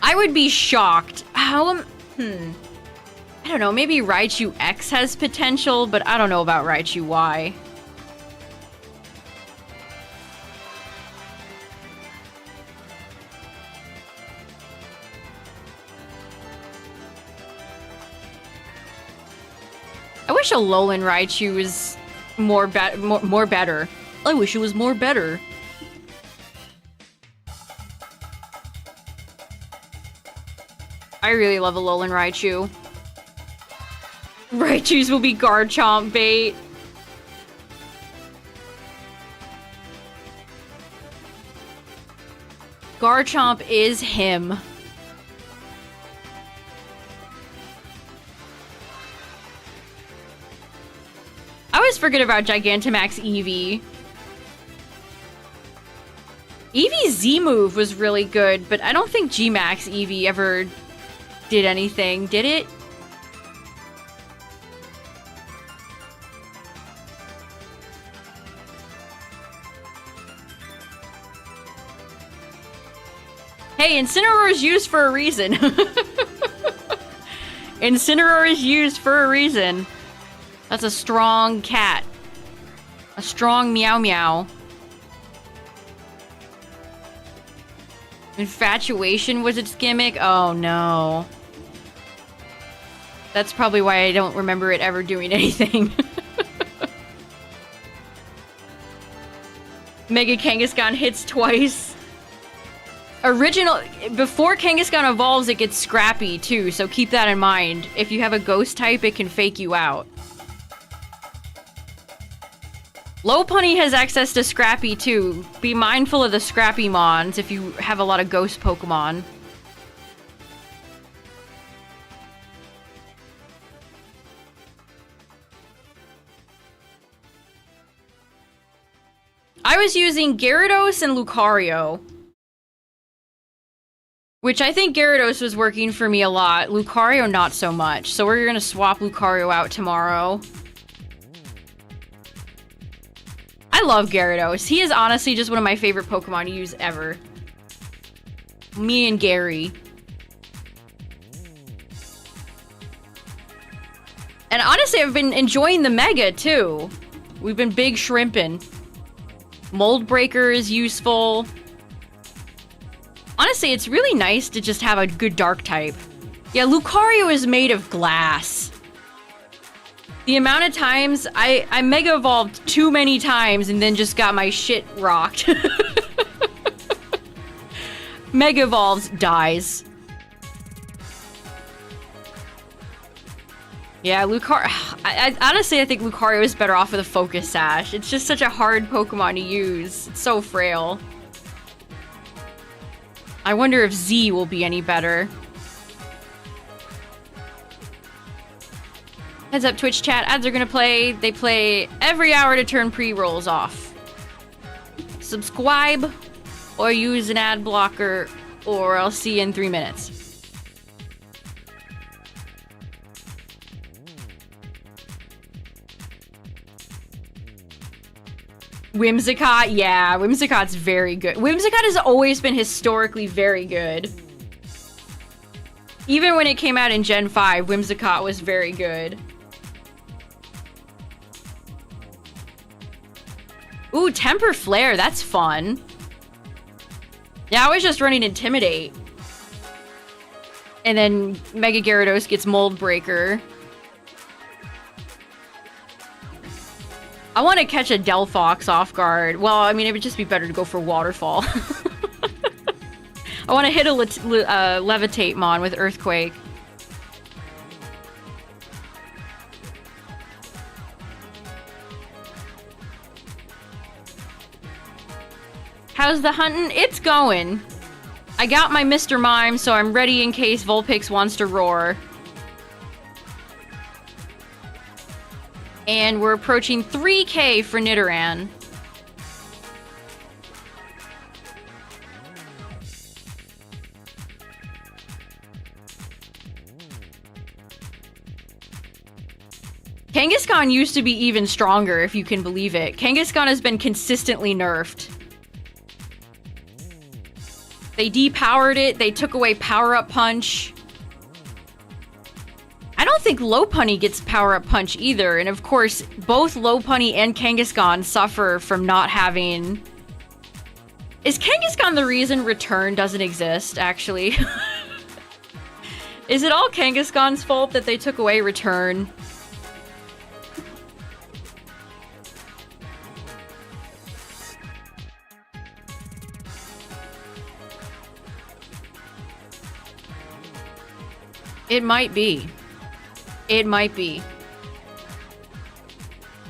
I would be shocked. How I don't know, maybe Raichu X has potential, but I don't know about Raichu Y. I wish Alolan Raichu was more better. I wish it was more better. I really love Alolan Raichu. Raichus will be Garchomp bait. Garchomp is him. I always forget about Gigantamax Eevee. Eevee's Z-move was really good, but I don't think G-Max Eevee ever did anything, did it? Hey, Incineroar is used for a reason. Incineroar is used for a reason. That's a strong cat. A strong meow meow. Infatuation was its gimmick? Oh no. That's probably why I don't remember it ever doing anything. Mega Kangaskhan hits twice. Before Kangaskhan evolves, it gets scrappy too, so keep that in mind. If you have a ghost type, it can fake you out. Lopunny has access to Scrappy too. Be mindful of the Scrappy Mons if you have a lot of ghost Pokemon. I was using Gyarados and Lucario. Which I think Gyarados was working for me a lot. Lucario not so much. So we're gonna swap Lucario out tomorrow. I love Gyarados. He is honestly just one of my favorite Pokemon to use ever. Me and Gary. And honestly, I've been enjoying the Mega, too. We've been big shrimping. Mold Breaker is useful. Honestly, it's really nice to just have a good Dark type. Yeah, Lucario is made of glass. The amount of times I Mega Evolved too many times and then just got my shit rocked. Mega Evolves, dies. Yeah, Lucario... honestly, I think Lucario is better off with a Focus Sash. It's just such a hard Pokemon to use. It's so frail. I wonder if Z will be any better. Heads up, Twitch chat. Ads are gonna play. They play every hour to turn pre-rolls off. subscribe, or use an ad blocker, or I'll see you in 3 minutes. Whimsicott, yeah, Whimsicott's very good. Whimsicott has always been historically very good. Even when it came out in Gen 5, Whimsicott was very good. Ooh, Temper Flare, that's fun. Yeah, I was just running Intimidate. And then Mega Gyarados gets Mold Breaker. I want to catch a Delphox off guard. Well, I mean, it would just be better to go for Waterfall. I want to hit a Levitate Mon with Earthquake. How's the hunting? It's going. I got my Mr. Mime, so I'm ready in case Vulpix wants to roar. And we're approaching 3K for Nidoran. Kangaskhan used to be even stronger, if you can believe it. Kangaskhan has been consistently nerfed. They depowered it, they took away Power-Up Punch. I don't think Lopunny gets Power-Up Punch either, and of course, both Lopunny and Kangaskhan suffer from not having... Is Kangaskhan the reason Return doesn't exist, actually? Is it all Kangaskhan's fault that they took away Return? It might be. It might be.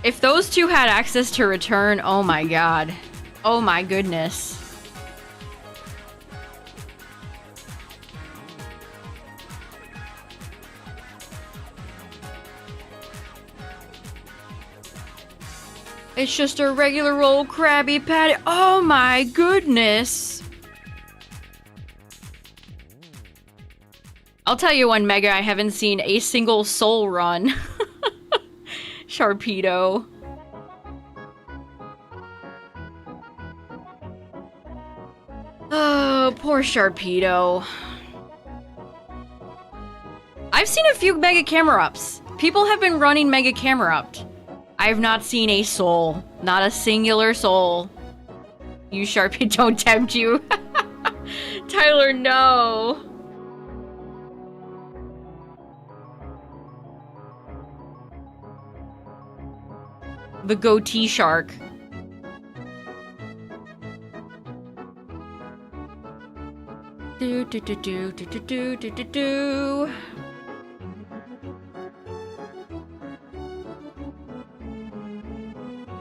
If those two had access to Return, oh my god. Oh my goodness. It's just a regular old Krabby Patty. Oh my goodness. I'll tell you one Mega I haven't seen a single soul run. Sharpedo. Oh, poor Sharpedo. I've seen a few Mega Camera-Ups. People have been running Mega Camera-Up. I've not seen a soul. Not a singular soul. You Sharpie, don't tempt you. Tyler, no. The goatee shark. Do do do do do do do do do do.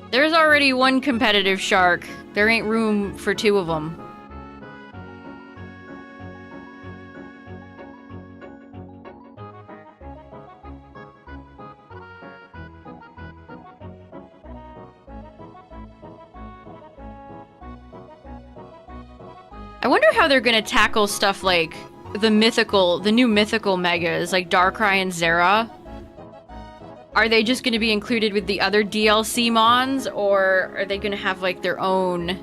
There's already one competitive shark. There ain't room for two of them. I wonder how they're gonna tackle stuff like the new mythical megas, like Darkrai and Zera. Are they just gonna be included with the other DLC mons, or are they gonna have like their own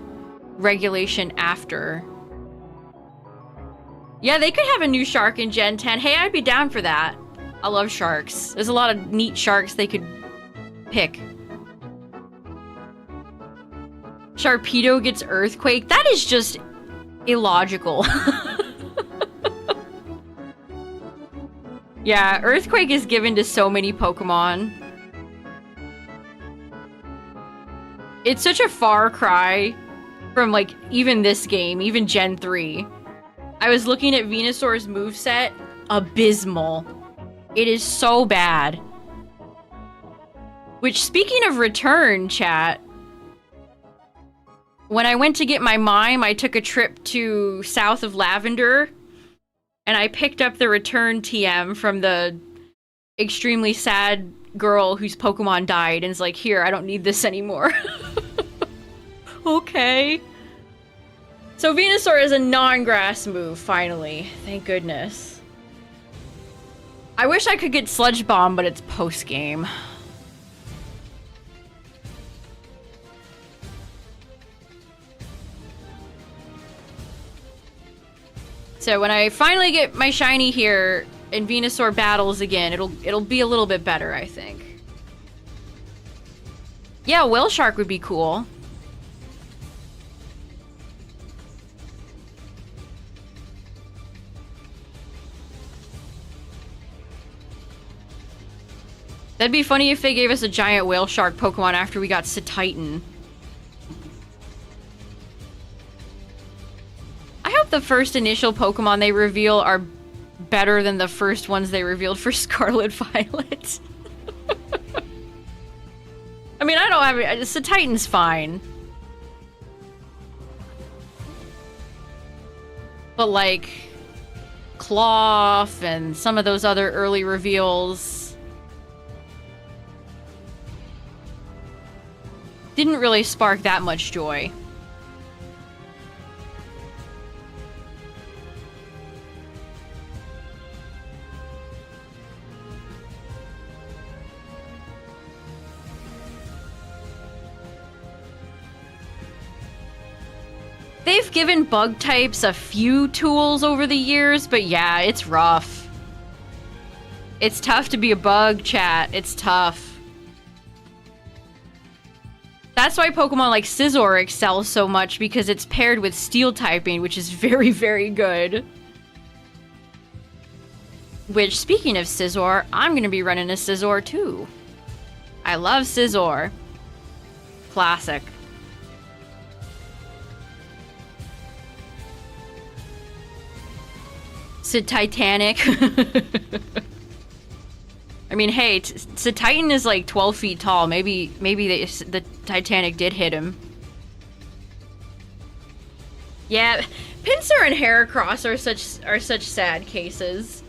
regulation after? Yeah, they could have a new shark in Gen 10. Hey, I'd be down for that. I love sharks. There's a lot of neat sharks they could pick. Sharpedo gets Earthquake. That is just illogical. Yeah, Earthquake is given to so many Pokemon. It's such a far cry from, like, even this game, even Gen 3. I was looking at Venusaur's moveset. Abysmal. It is so bad. Which, speaking of Return, chat, when I went to get my Mime, I took a trip to south of Lavender, and I picked up the Return TM from the extremely sad girl whose Pokemon died, and is like, here, I don't need this anymore. Okay. So Venusaur is a non-grass move, finally. Thank goodness. I wish I could get Sludge Bomb, but it's post-game. So when I finally get my shiny here and Venusaur battles again, it'll be a little bit better, I think. Yeah, Whale Shark would be cool. That'd be funny if they gave us a giant Whale Shark Pokemon after we got Cetitan. I hope the first initial Pokemon they reveal are better than the first ones they revealed for Scarlet Violet. I mean, I don't have... Cetitan's fine. But, like... Cloth and some of those other early reveals... didn't really spark that much joy. They've given bug types a few tools over the years, but yeah, it's rough. It's tough to be a bug, chat. It's tough. That's why Pokemon like Scizor excel so much, because it's paired with Steel typing, which is very, very good. Which, speaking of Scizor, I'm gonna be running a Scizor too. I love Scizor. Classic. Titanic. I mean, hey, Titan is like 12 feet tall. Maybe the Titanic did hit him. Yeah, Pinsir and Heracross are such sad cases.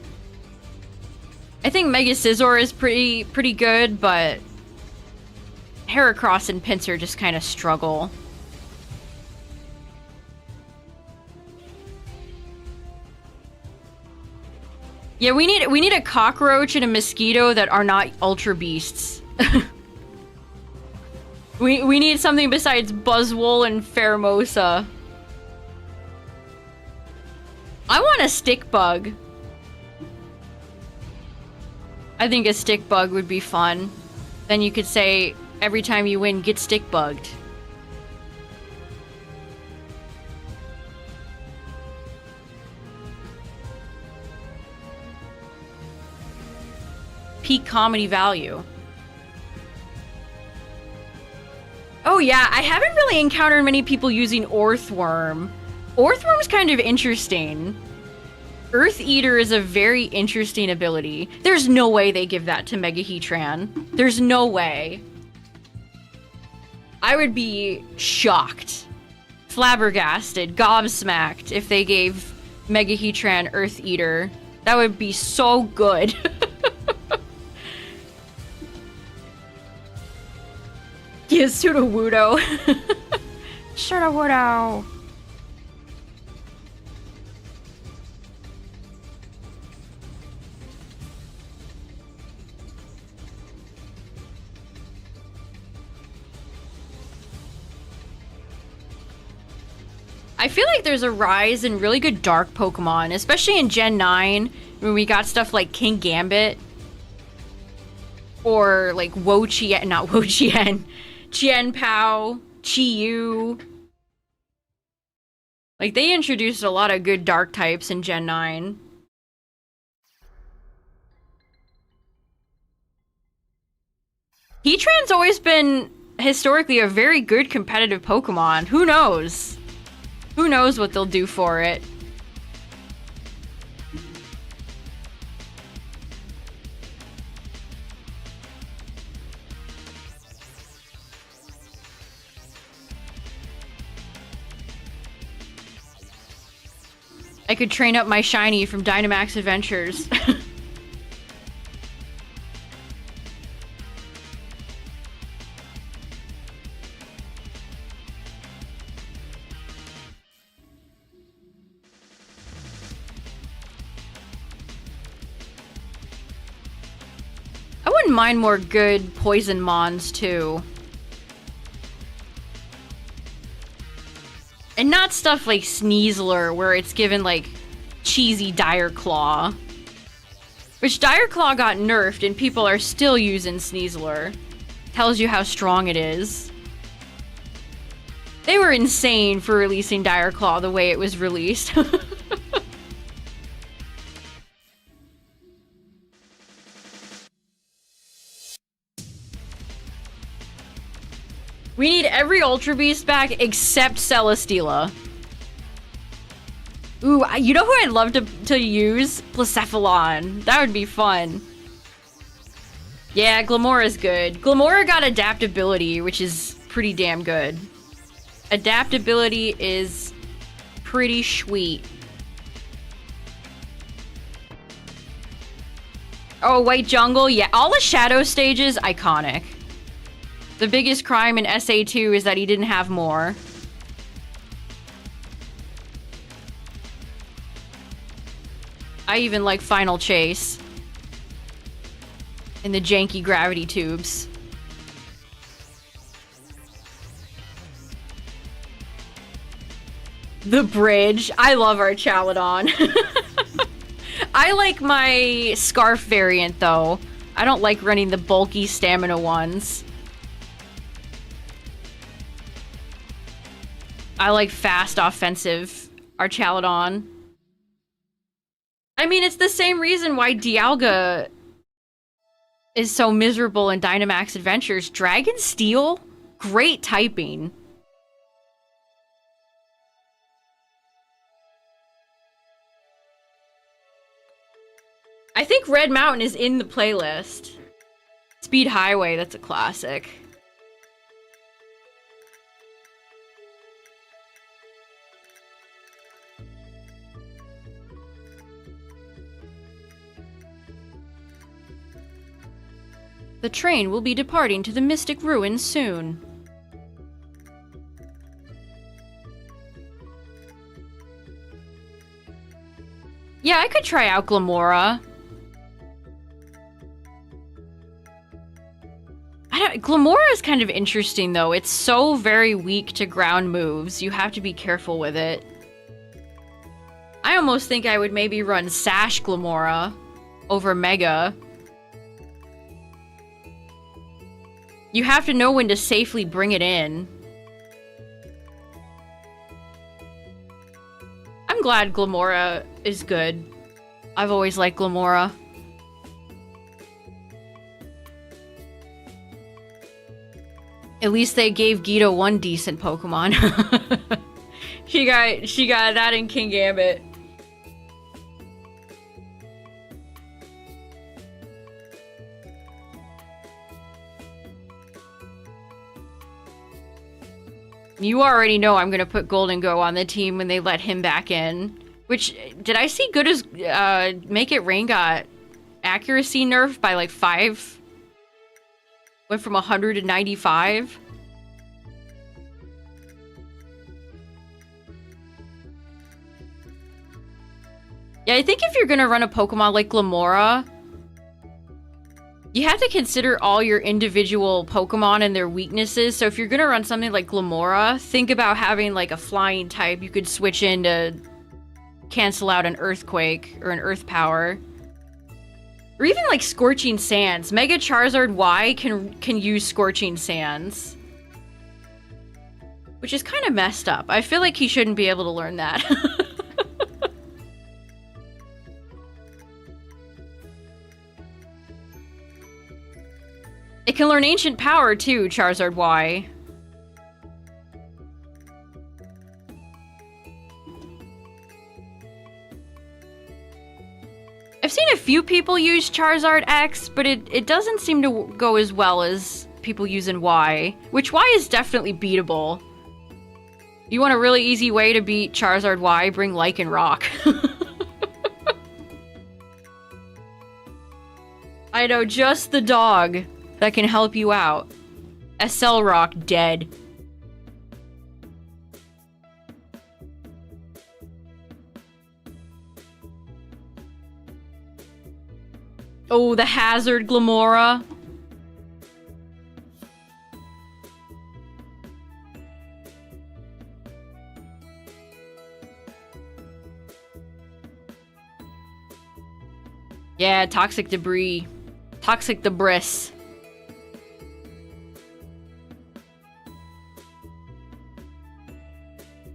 I think Mega Scizor is pretty good, but Heracross and Pinsir just kind of struggle. Yeah, we need a cockroach and a mosquito that are not ultra beasts. we need something besides Buzzwole and Pheromosa. I want a stick bug. I think a stick bug would be fun. Then you could say every time you win, get stick bugged. Peak comedy value. Oh yeah, I haven't really encountered many people using Orthworm. Orthworm's kind of interesting. Earth Eater is a very interesting ability. There's no way they give that to Megahedron. There's no way. I would be shocked, flabbergasted, gobsmacked if they gave Megahedron Earth Eater. That would be so good. Yeah, Sudowoodo. Sudowoodo. I feel like there's a rise in really good dark Pokemon, especially in Gen 9, when we got stuff like King Gambit. Or like Wo-Chien, not Wo-Chien. Chien-Pao, Chi-Yu. Like, they introduced a lot of good dark types in Gen 9. Heatran's always been, historically, a very good competitive Pokemon. Who knows? Who knows what they'll do for it? I could train up my shiny from Dynamax Adventures. mind more good poison mons, too. And not stuff like Sneasler, where it's given, like, cheesy Dire Claw. Which Dire Claw got nerfed, and people are still using Sneasler. Tells you how strong it is. They were insane for releasing Dire Claw the way it was released. We need every Ultra Beast back except Celesteela. Ooh, you know who I'd love to use? Blacephalon. That would be fun. Yeah, Glamora's good. Glamora got adaptability, which is pretty damn good. Adaptability is pretty sweet. Oh, White Jungle? Yeah, all the Shadow stages, iconic. The biggest crime in SA2 is that he didn't have more. I even like Final Chase. In the janky gravity tubes. The bridge. I love our Chaladon. I like my Scarf variant, though. I don't like running the bulky stamina ones. I like fast offensive Archaludon. I mean, it's the same reason why Dialga is so miserable in Dynamax Adventures. Dragon Steel? Great typing. I think Red Mountain is in the playlist. Speed Highway, that's a classic. The train will be departing to the Mystic Ruins soon. Yeah, I could try out Glamora. Glamora is kind of interesting, though. It's so very weak to ground moves. You have to be careful with it. I almost think I would maybe run Sash Glamora over Mega. You have to know when to safely bring it in. I'm glad Glamora is good. I've always liked Glamora. At least they gave Geto one decent Pokemon. she got that in King Gambit. You already know I'm gonna put Golden Go on the team when they let him back in. Which, did I see good as, Make It Rain got accuracy nerfed by like 5? Went from 100 to 95? Yeah, I think if you're gonna run a Pokemon like Glamora, you have to consider all your individual Pokemon and their weaknesses. So if you're gonna run something like Glamora, think about having like a flying type you could switch in to cancel out an Earthquake or an Earth Power. Or even like Scorching Sands. Mega Charizard Y can use Scorching Sands. Which is kind of messed up. I feel like he shouldn't be able to learn that. It can learn Ancient Power too, Charizard Y. I've seen a few people use Charizard X, but it doesn't seem to go as well as people using Y. Which Y is definitely beatable. You want a really easy way to beat Charizard Y? Bring Lycanroc. I know just the dog that can help you out. SL Rock dead. Oh, the Hazard Glamora. Yeah, toxic debris. Toxic debris.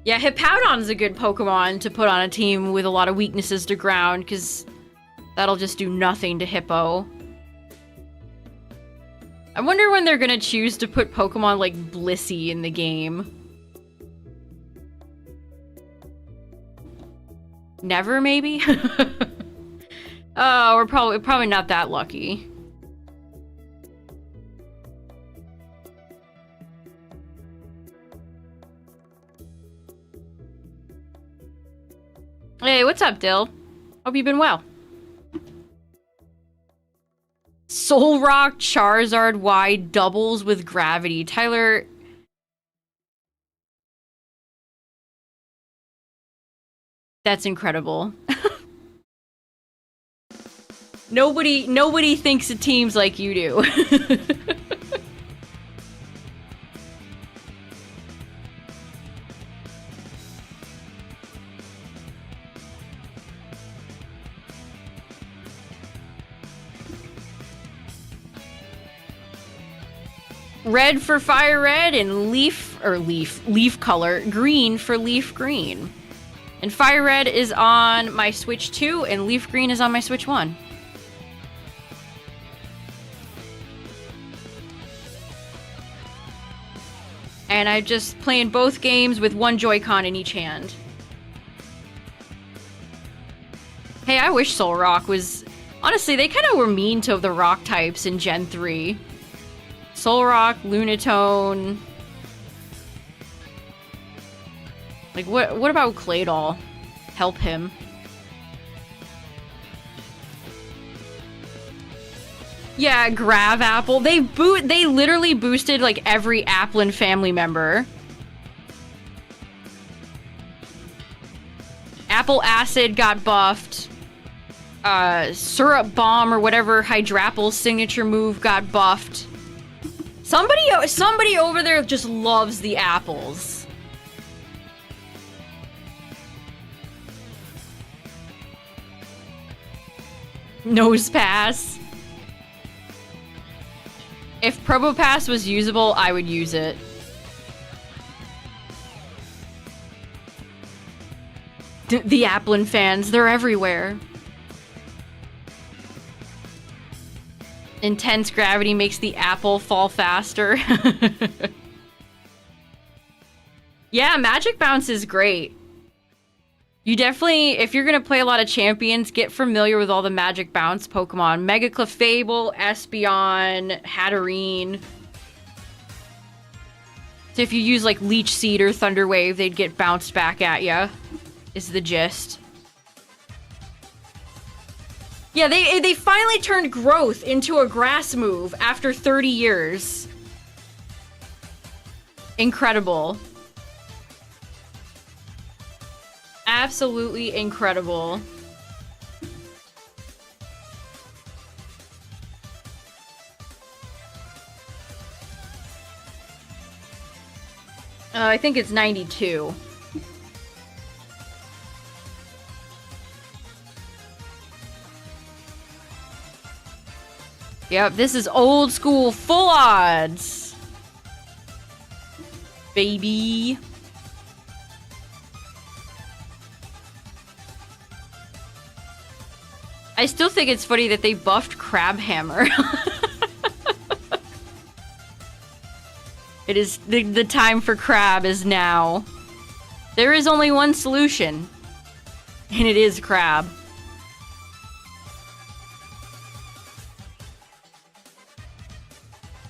Yeah, Hippowdon's a good Pokemon to put on a team with a lot of weaknesses to ground, because that'll just do nothing to Hippo. I wonder when they're gonna choose to put Pokemon like Blissey in the game. Never, maybe? Oh, we're probably not that lucky. Hey, what's up, Dill? Hope you've been well. Solrock Charizard Y doubles with gravity. Tyler... That's incredible. Nobody thinks of teams like you do. Red for FireRed and leaf color. Green for LeafGreen. And FireRed is on my Switch 2 and LeafGreen is on my Switch 1. And I'm just playing both games with one Joy-Con in each hand. Hey, I wish Solrock was... Honestly, they kind of were mean to the rock types in Gen 3. Solrock, Lunatone... Like, what about Claydol? Help him. Yeah, Grav Apple. They literally boosted, like, every Applin family member. Apple Acid got buffed. Syrup Bomb or whatever Hydrapple's signature move got buffed. Somebody over there just loves the apples. Nose Pass. If Probopass was usable, I would use it. The Applin fans, they're everywhere. Intense gravity makes the apple fall faster. Yeah, Magic Bounce is great. You definitely, if you're gonna play a lot of champions, get familiar with all the Magic Bounce Pokemon. Mega Clefable, Espeon, Hatterene. So if you use like Leech Seed or Thunder Wave, they'd get bounced back at ya, is the gist. Yeah, they finally turned Growth into a grass move after 30 years. Incredible. Absolutely incredible. I think it's 92. Yep, this is old school full odds. Baby. I still think it's funny that they buffed Crabhammer. It is the time for Crab is now. There is only one solution, and it is Crab.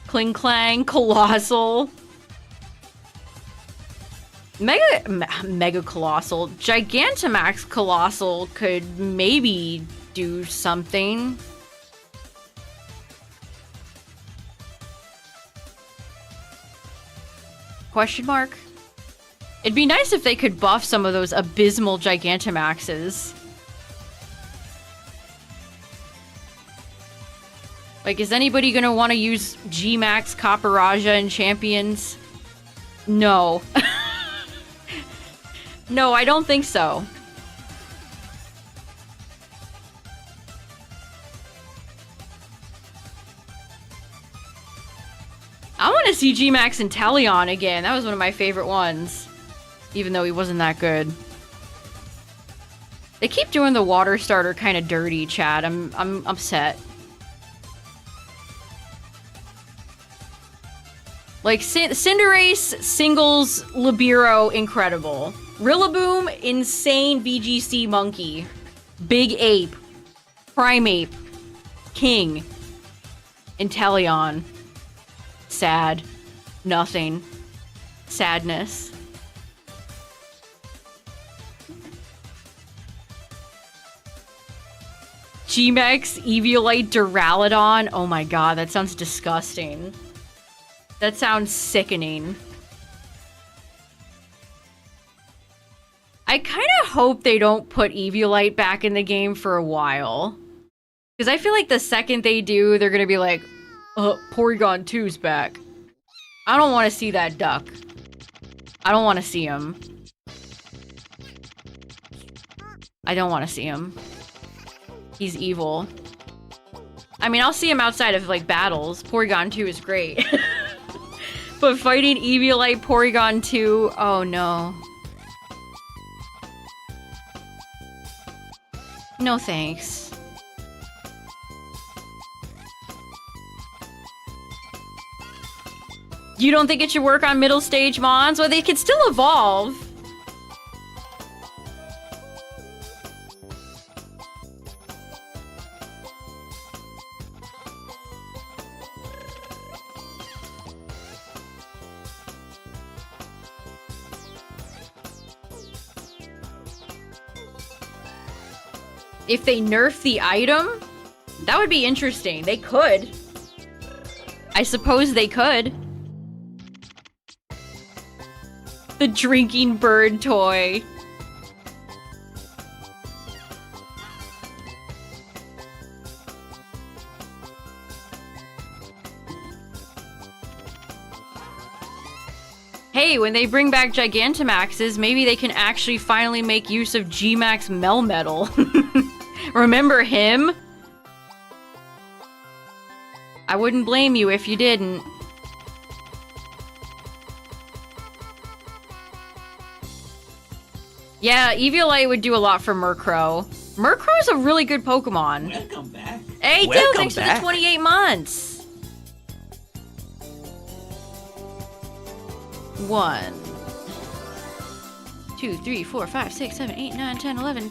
Kling Clang, Colossal. Mega Colossal. Gigantamax Colossal could maybe do something. Question mark? It'd be nice if they could buff some of those abysmal Gigantamaxes. Like, is anybody gonna want to use G-Max Copperajah in Champions? No. No, I don't think so. to see G-Max and Teleon again. That was one of my favorite ones. Even though he wasn't that good. They keep doing the water starter kind of dirty, Chad. I'm upset. Like, Cinderace, Singles, Libero, incredible. Rillaboom, insane VGC monkey. Big Ape. Primeape. King. Inteleon. Sad. Nothing. Sadness. G-Max, Eviolite, Duraludon. Oh my god, that sounds disgusting. That sounds sickening. I kind of hope they don't put Eviolite back in the game for a while. Because I feel like the second they do, they're going to be like, Porygon 2's back. I don't want to see that duck. I don't want to see him. I don't want to see him. He's evil. I mean, I'll see him outside of, like, battles. Porygon 2 is great. But fighting Eviolite Porygon 2, oh no. No thanks. You don't think it should work on middle stage Mons? Well, they can still evolve. If they nerf the item, that would be interesting. They could. I suppose they could. The drinking bird toy. Hey, when they bring back Gigantamaxes, maybe they can actually finally make use of G-Max Melmetal. Remember him? I wouldn't blame you if you didn't. Yeah, Eviolite would do a lot for Murkrow. Murkrow is a really good Pokemon. Welcome back. Hey, dude, thanks for the 28 months. 1, 2, 3, 4, 5, 6, 7, 8, 9, 10, 11,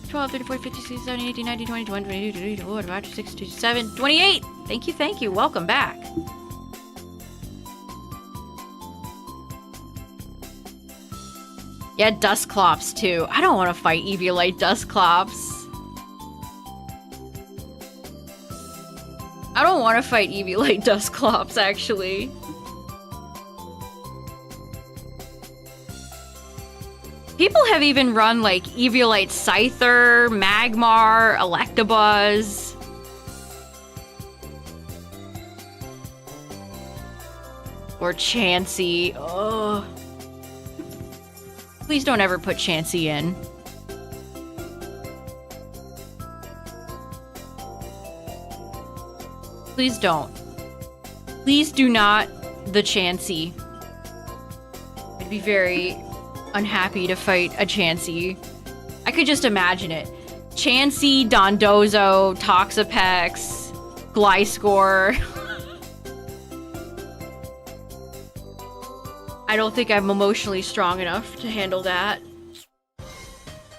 12, 13, 14, 15, 16, 17, 18, 19, 20, 21, 22, 23, 24, 25, 26, 27, 28! Thank you, thank you. Welcome back. Yeah, Dusclops too. I don't want to fight Eviolite Dusclops. I don't want to fight Eviolite Dusclops, actually. People have even run, like, Eviolite Scyther, Magmar, Electabuzz. Or Chansey. Ugh. Please don't ever put Chansey in. Please don't. Please do not the Chansey. I'd be very unhappy to fight a Chansey. I could just imagine it. Chansey, Dondozo, Toxapex, Gliscor. I don't think I'm emotionally strong enough to handle that.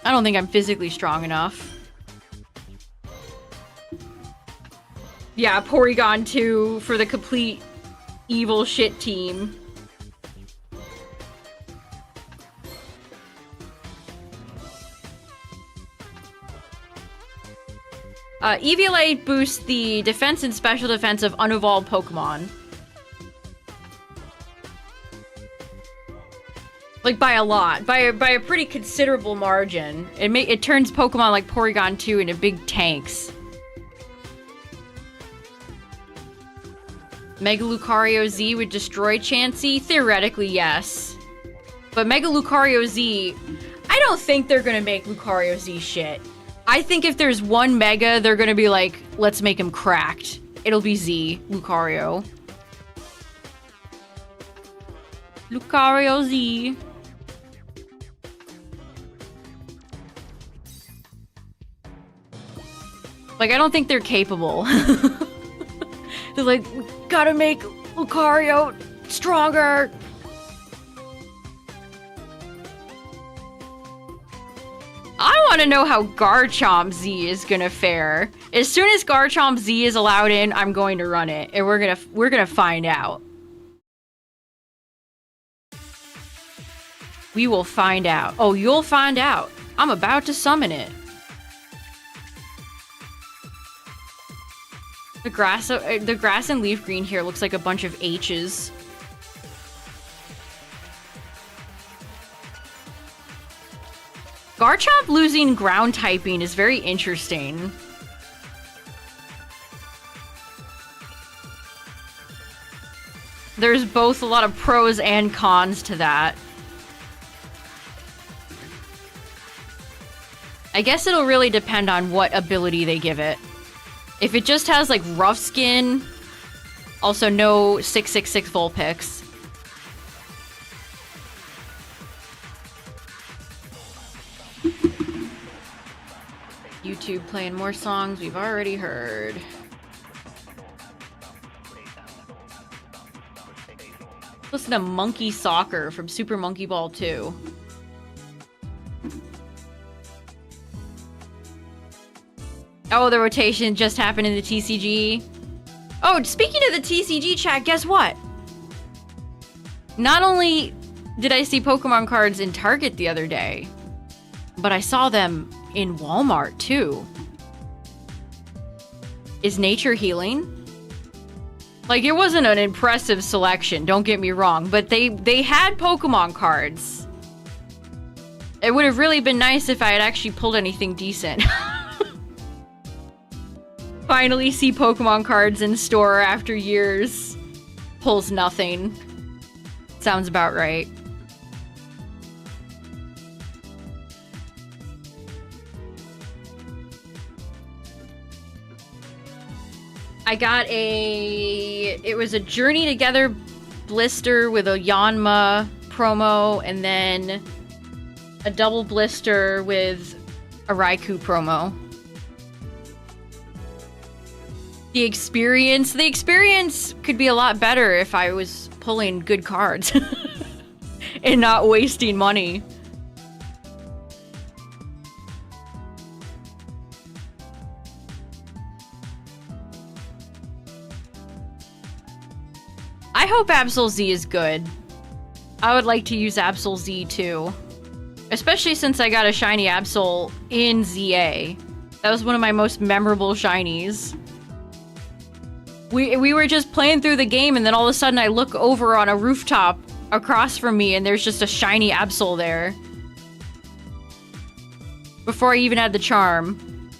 I don't think I'm physically strong enough. Yeah, Porygon 2 for the complete evil shit team. Eviolite boosts the defense and special defense of unevolved Pokemon. Like, by a lot. By a pretty considerable margin. It turns Pokemon like Porygon 2 into big tanks. Mega Lucario Z would destroy Chansey? Theoretically, yes. But Mega Lucario Z... I don't think they're gonna make Lucario Z shit. I think if there's one Mega, they're gonna be like, let's make him cracked. It'll be Z, Lucario. Lucario Z. Like, I don't think they're capable. They're like, we gotta make Lucario stronger. I want to know how Garchomp Z is gonna fare. As soon as Garchomp Z is allowed in, I'm going to run it, and we're gonna find out. We will find out. Oh, you'll find out. I'm about to summon it. The grass and leaf green here looks like a bunch of H's. Garchomp losing ground typing is very interesting. There's both a lot of pros and cons to that. I guess it'll really depend on what ability they give it. If it just has, like, rough skin, also no 666 Vulpix. YouTube playing more songs we've already heard. Listen to Monkey Soccer from Super Monkey Ball 2. Oh, the rotation just happened in the TCG. Oh, speaking of the TCG chat, guess what? Not only did I see Pokemon cards in Target the other day, but I saw them in Walmart too. Is nature healing? Like, it wasn't an impressive selection, don't get me wrong, but they had Pokemon cards. It would have really been nice if I had actually pulled anything decent. Finally see Pokemon cards in store after years. Pulls nothing. Sounds about right. I got it was a Journey Together blister with a Yanma promo, and then a double blister with a Raikou promo. The experience could be a lot better if I was pulling good cards and not wasting money. I hope Absol Z is good. I would like to use Absol Z too. Especially since I got a shiny Absol in ZA. That was one of my most memorable shinies. We were just playing through the game, and then all of a sudden I look over on a rooftop across from me and there's just a shiny Absol there. Before I even had the charm.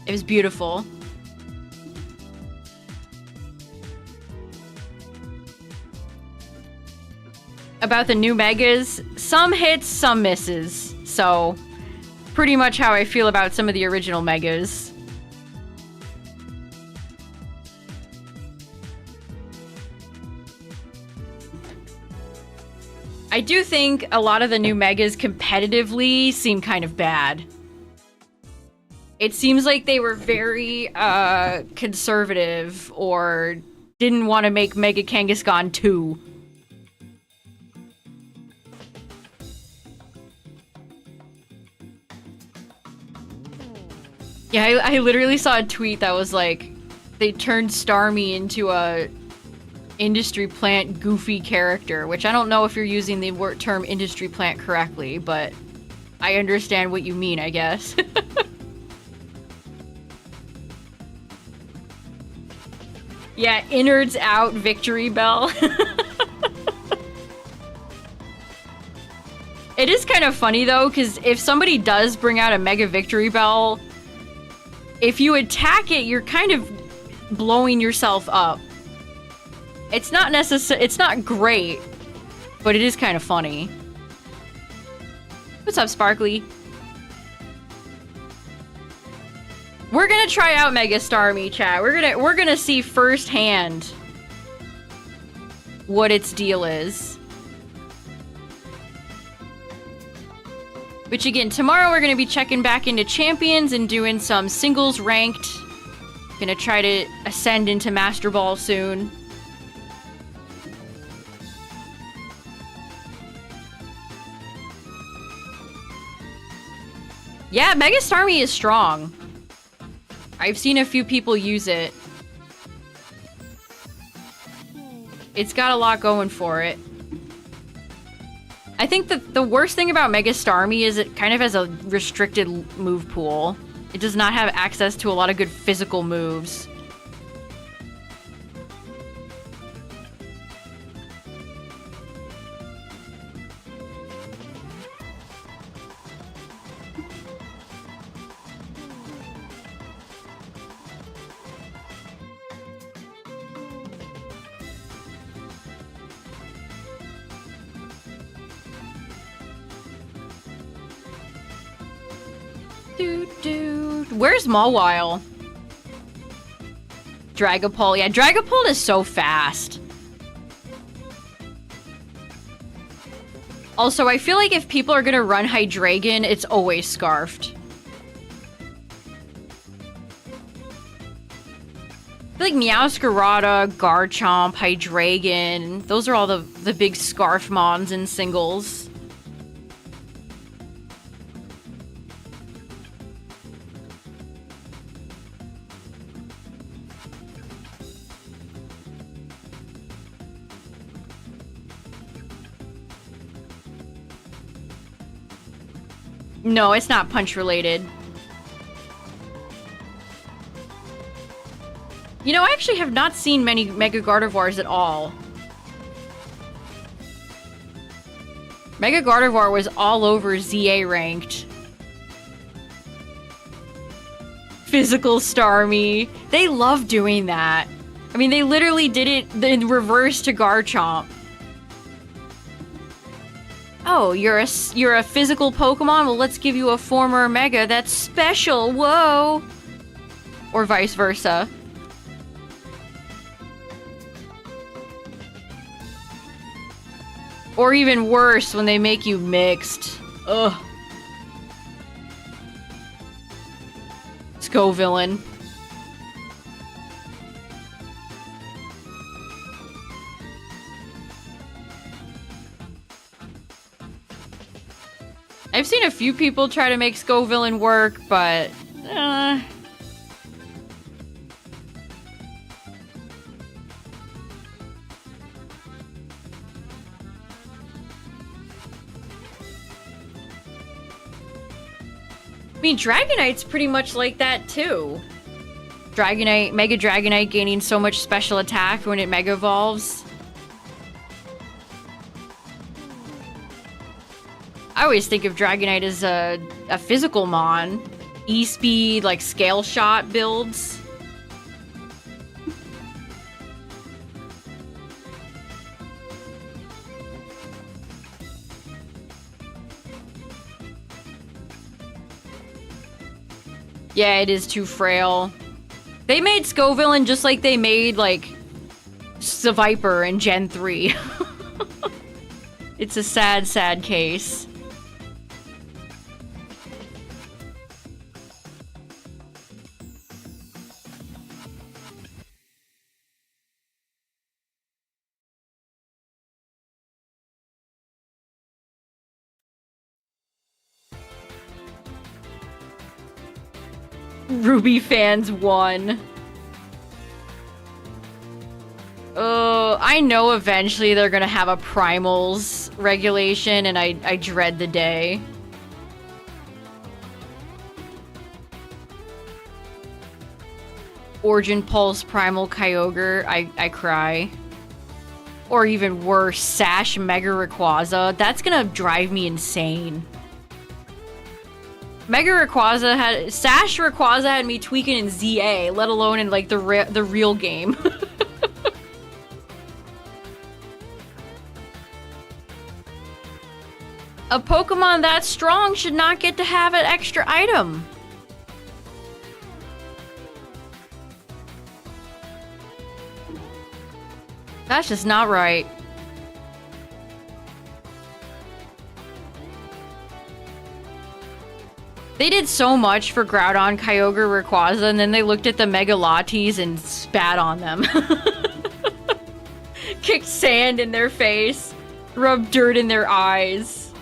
It was beautiful. About the new megas, some hits, some misses. So, pretty much how I feel about some of the original megas. I do think a lot of the new megas competitively seem kind of bad. It seems like they were very conservative or didn't want to make Mega Kangaskhan 2. Yeah, I literally saw a tweet that was like, they turned Starmie into a industry plant goofy character, which I don't know if you're using the term industry plant correctly, but I understand what you mean, I guess. Yeah, innards out Victory Bell. It is kind of funny though, because if somebody does bring out a Mega Victory Bell, if you attack it, you're kind of blowing yourself up. It's not it's not great, but it is kind of funny. What's up, Sparkly? We're gonna try out Mega Starmie, chat. We're gonna see firsthand what its deal is. Which again, tomorrow we're gonna be checking back into champions and doing some singles ranked. Gonna try to ascend into Master Ball soon. Yeah, Mega Starmie is strong. I've seen a few people use it. It's got a lot going for it. I think that the worst thing about Mega Starmie is it kind of has a restricted move pool. It does not have access to a lot of good physical moves. Where's Mawile? Dragapult. Yeah, Dragapult is so fast. Also, I feel like if people are gonna run Hydreigon, it's always Scarfed. I feel like Meowscarada, Garchomp, Hydreigon, those are all the big Scarf mons in singles. No, it's not punch related. You know, I actually have not seen many Mega Gardevoirs at all. Mega Gardevoir was all over ZA ranked. Physical Starmie. They love doing that. I mean, they literally did it in reverse to Garchomp. Oh, you're a physical Pokemon? Well, let's give you a former Mega that's special. Whoa! Or vice versa. Or even worse, when they make you mixed. Ugh. Scovillain. I've seen a few people try to make Scovillain work, but... I mean, Dragonite's pretty much like that, too. Dragonite, Mega Dragonite gaining so much special attack when it Mega Evolves. I always think of Dragonite as a physical mon. E-speed, like scale shot builds. Yeah, it is too frail. They made Scovillain just like they made, like, Seviper in Gen 3. It's a sad, sad case. Ruby fans won. I know eventually they're gonna have a primals regulation, and I dread the day. Origin Pulse Primal Kyogre, I cry. Or even worse, Sash Mega Rayquaza. That's gonna drive me insane. Sash Rayquaza had me tweaking in ZA, let alone in like the real game. A Pokemon that strong should not get to have an extra item. That's just not right. They did so much for Groudon, Kyogre, Rayquaza, and then they looked at the Megalates and spat on them. Kicked sand in their face, rubbed dirt in their eyes.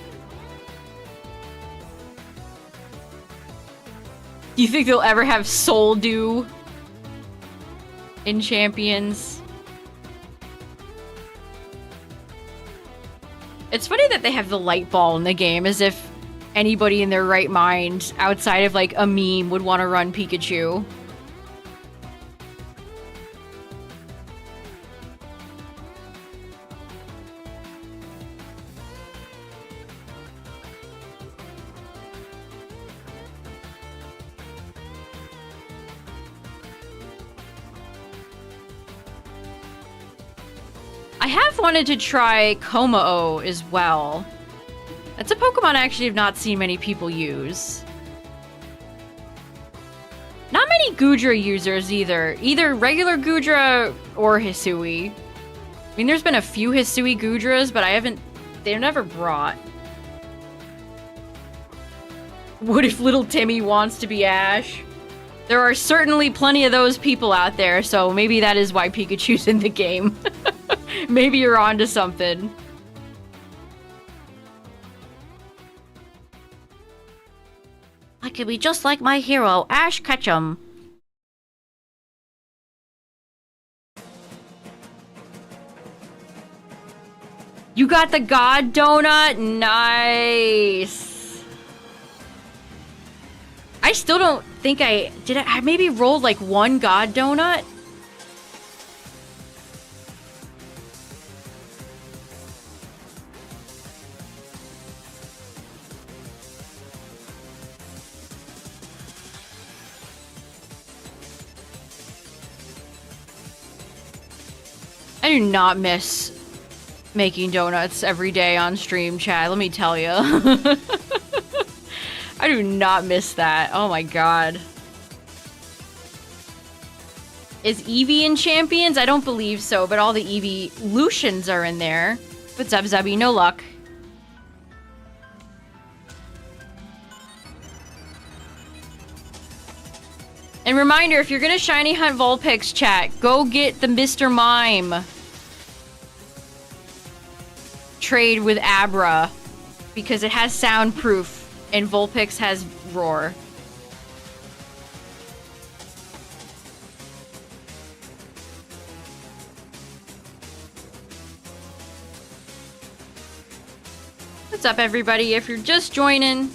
Do you think they'll ever have Soul Dew in Champions? It's funny that they have the light ball in the game, as if anybody in their right mind, outside of like a meme, would want to run Pikachu. I have wanted to try Komao as well. That's a Pokemon I actually have not seen many people use. Not many Goodra users either. Either regular Goodra or Hisui. I mean, there's been a few Hisui Goodras, but they're never brought. What if little Timmy wants to be Ash? There are certainly plenty of those people out there, so maybe that is why Pikachu's in the game. Maybe you're onto something. I could be just like my hero, Ash Ketchum. You got the God Donut? Nice. I still don't think I maybe rolled like one God Donut? I do not miss making donuts every day on stream, chat. Let me tell you. I do not miss that. Oh my god. Is Eevee in Champions? I don't believe so, but all the Eeveelutions are in there. What's up, Zubby? No luck. And reminder, if you're gonna shiny hunt Vulpix, chat, go get the Mr. Mime trade with Abra, because it has soundproof and Vulpix has roar. What's up, everybody? If you're just joining,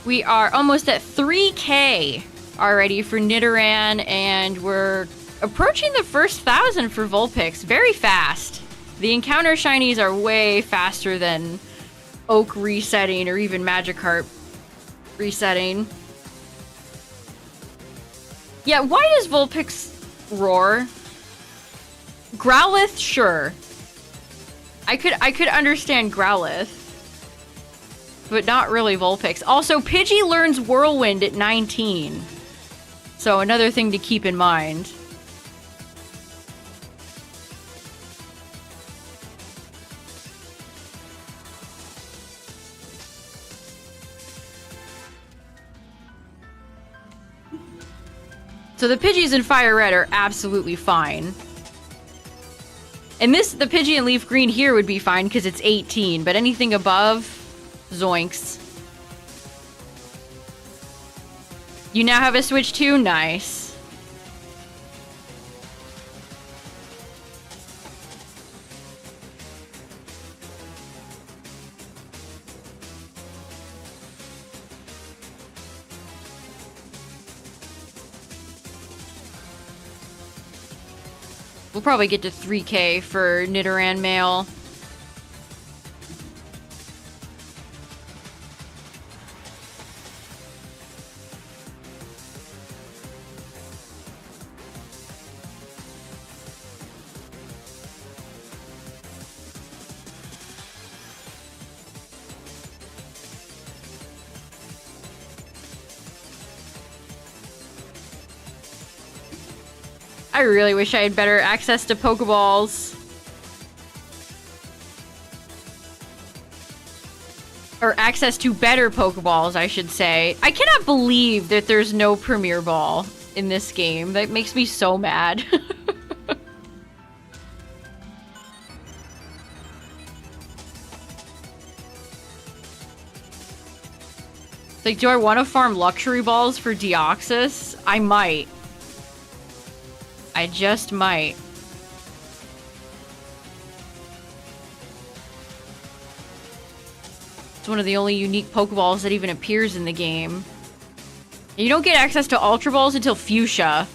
we are almost at 3K already for Nidoran, and we're approaching the first 1,000 for Vulpix. Very fast. The encounter shinies are way faster than Oak resetting or even Magikarp resetting. Yeah, why does Vulpix roar? Growlithe, sure. I could understand Growlithe, but not really Vulpix. Also, Pidgey learns Whirlwind at 19. So another thing to keep in mind. So the Pidgeys in FireRed are absolutely fine. And the Pidgey and LeafGreen here would be fine because it's 18, but anything above, zoinks. You now have a Switch too? Nice. We'll probably get to 3K for Nidoran male. I really wish I had better access to Pokeballs. Or access to better Pokeballs, I should say. I cannot believe that there's no Premier Ball in this game. That makes me so mad. Like, do I want to farm luxury balls for Deoxys? I might. I just might. It's one of the only unique Pokeballs that even appears in the game. You don't get access to Ultra Balls until Fuchsia.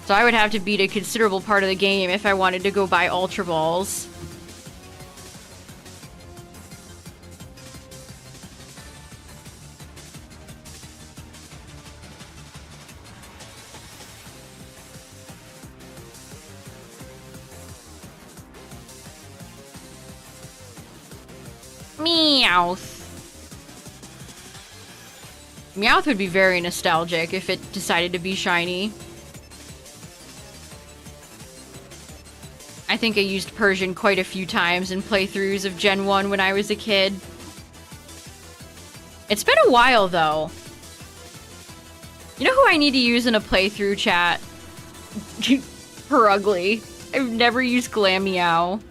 So I would have to beat a considerable part of the game if I wanted to go buy Ultra Balls. Meowth. Meowth would be very nostalgic if it decided to be shiny. I think I used Persian quite a few times in playthroughs of Gen 1 when I was a kid. It's been a while, though. You know who I need to use in a playthrough, chat? Perugly. I've never used Glameow.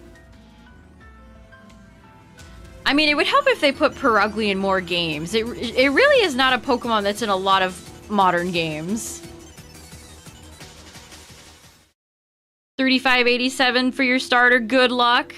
I mean, it would help if they put Perugly in more games. It really is not a Pokemon that's in a lot of modern games. 3587 for your starter. Good luck.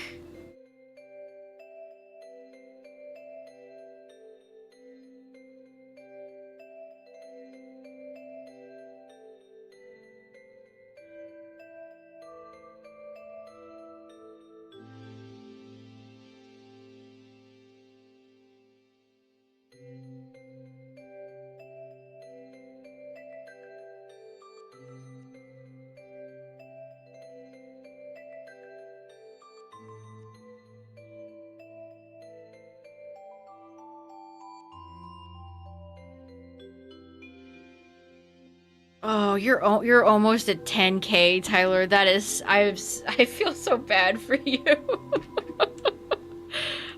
Oh, you're almost at 10K, Tyler. That is, I feel so bad for you.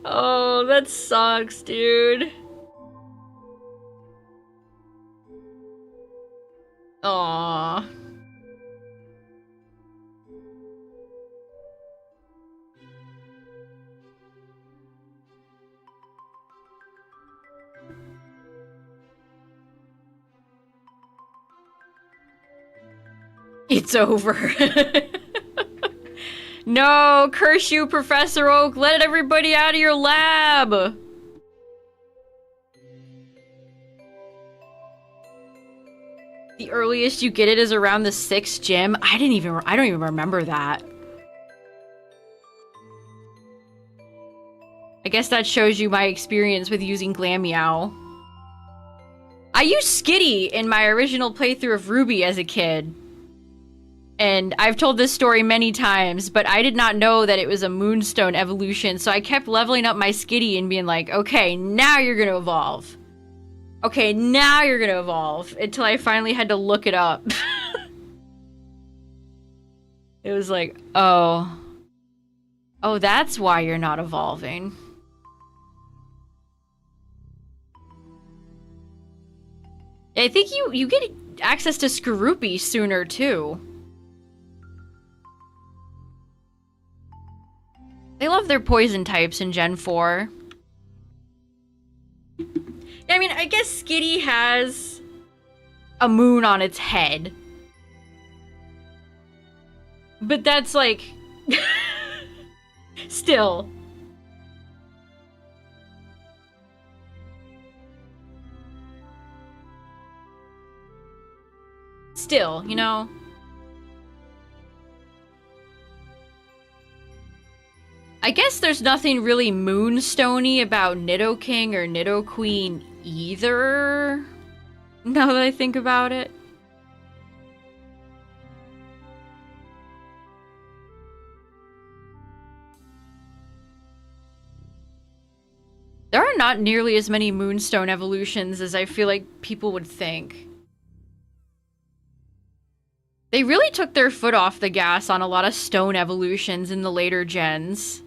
Oh, that sucks, dude. Aww. It's over. No, curse you, Professor Oak. Let everybody out of your lab. The earliest you get it is around the 6th gym. I don't even remember that. I guess that shows you my experience with using Glameow. I used Skitty in my original playthrough of Ruby as a kid. And I've told this story many times, but I did not know that it was a Moonstone evolution, so I kept leveling up my Skitty and being like, okay, now you're gonna evolve. Okay, now you're gonna evolve. Until I finally had to look it up. It was like, oh. Oh, that's why you're not evolving. I think you get access to Skorupi sooner, too. They love their poison types in Gen 4. I mean, I guess Skitty has a moon on its head. But that's like... Still. Still, you know? I guess there's nothing really Moonstone-y about Nidoking or Nidoqueen either, now that I think about it. There are not nearly as many Moonstone evolutions as I feel like people would think. They really took their foot off the gas on a lot of stone evolutions in the later gens.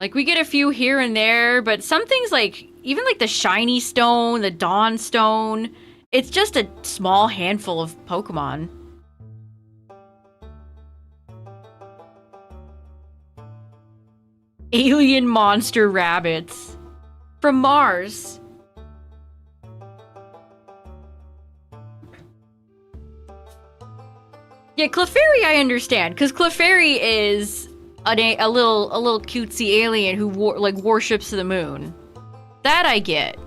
Like, we get a few here and there, but some things like, even like the shiny stone, the dawn stone, it's just a small handful of Pokemon. Alien monster rabbits. From Mars. Yeah, Clefairy I understand, because Clefairy is a little cutesy alien who worships the moon. That I get.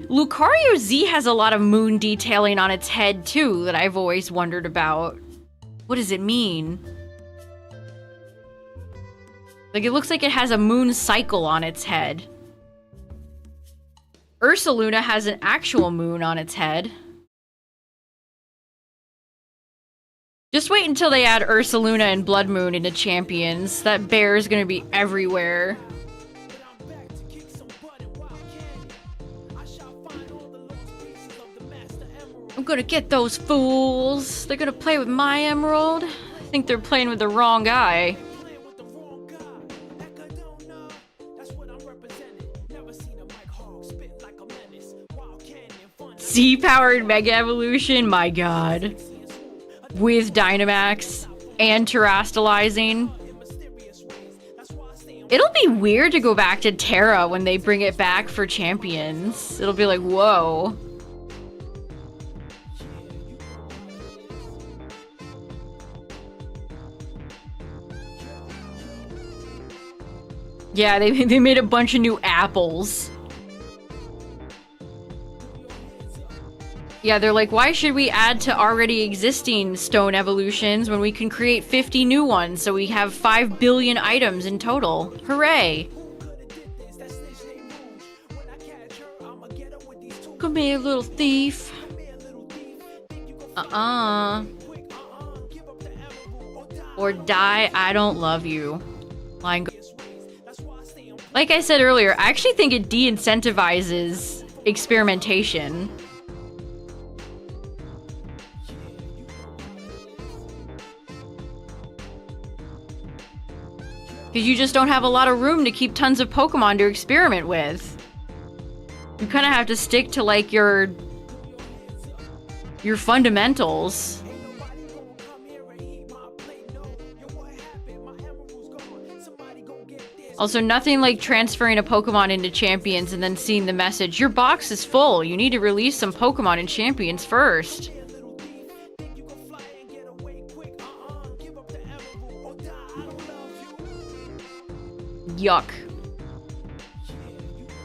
Lucario Z has a lot of moon detailing on its head too that I've always wondered about. What does it mean? Like, it looks like it has a moon cycle on its head. Ursaluna has an actual moon on its head. Just wait until they add Ursaluna and Blood Moon into Champions. That bear is gonna be everywhere. I'm gonna get those fools. They're gonna play with my emerald. I think they're playing with the wrong guy. Z-powered Mega Evolution, my god. With Dynamax and Terastallizing. It'll be weird to go back to Terra when they bring it back for Champions. It'll be like, whoa. Yeah, they made a bunch of new apples. Yeah, they're like, why should we add to already existing stone evolutions when we can create 50 new ones so we have 5 billion items in total? Hooray! Come here, little thief. Or die, I don't love you. Line go. Like I said earlier, I actually think it de-incentivizes experimentation. Because you just don't have a lot of room to keep tons of Pokemon to experiment with. You kind of have to stick to, like, your fundamentals. Also, nothing like transferring a Pokemon into Champions and then seeing the message, your box is full, you need to release some Pokemon in Champions first. Yuck.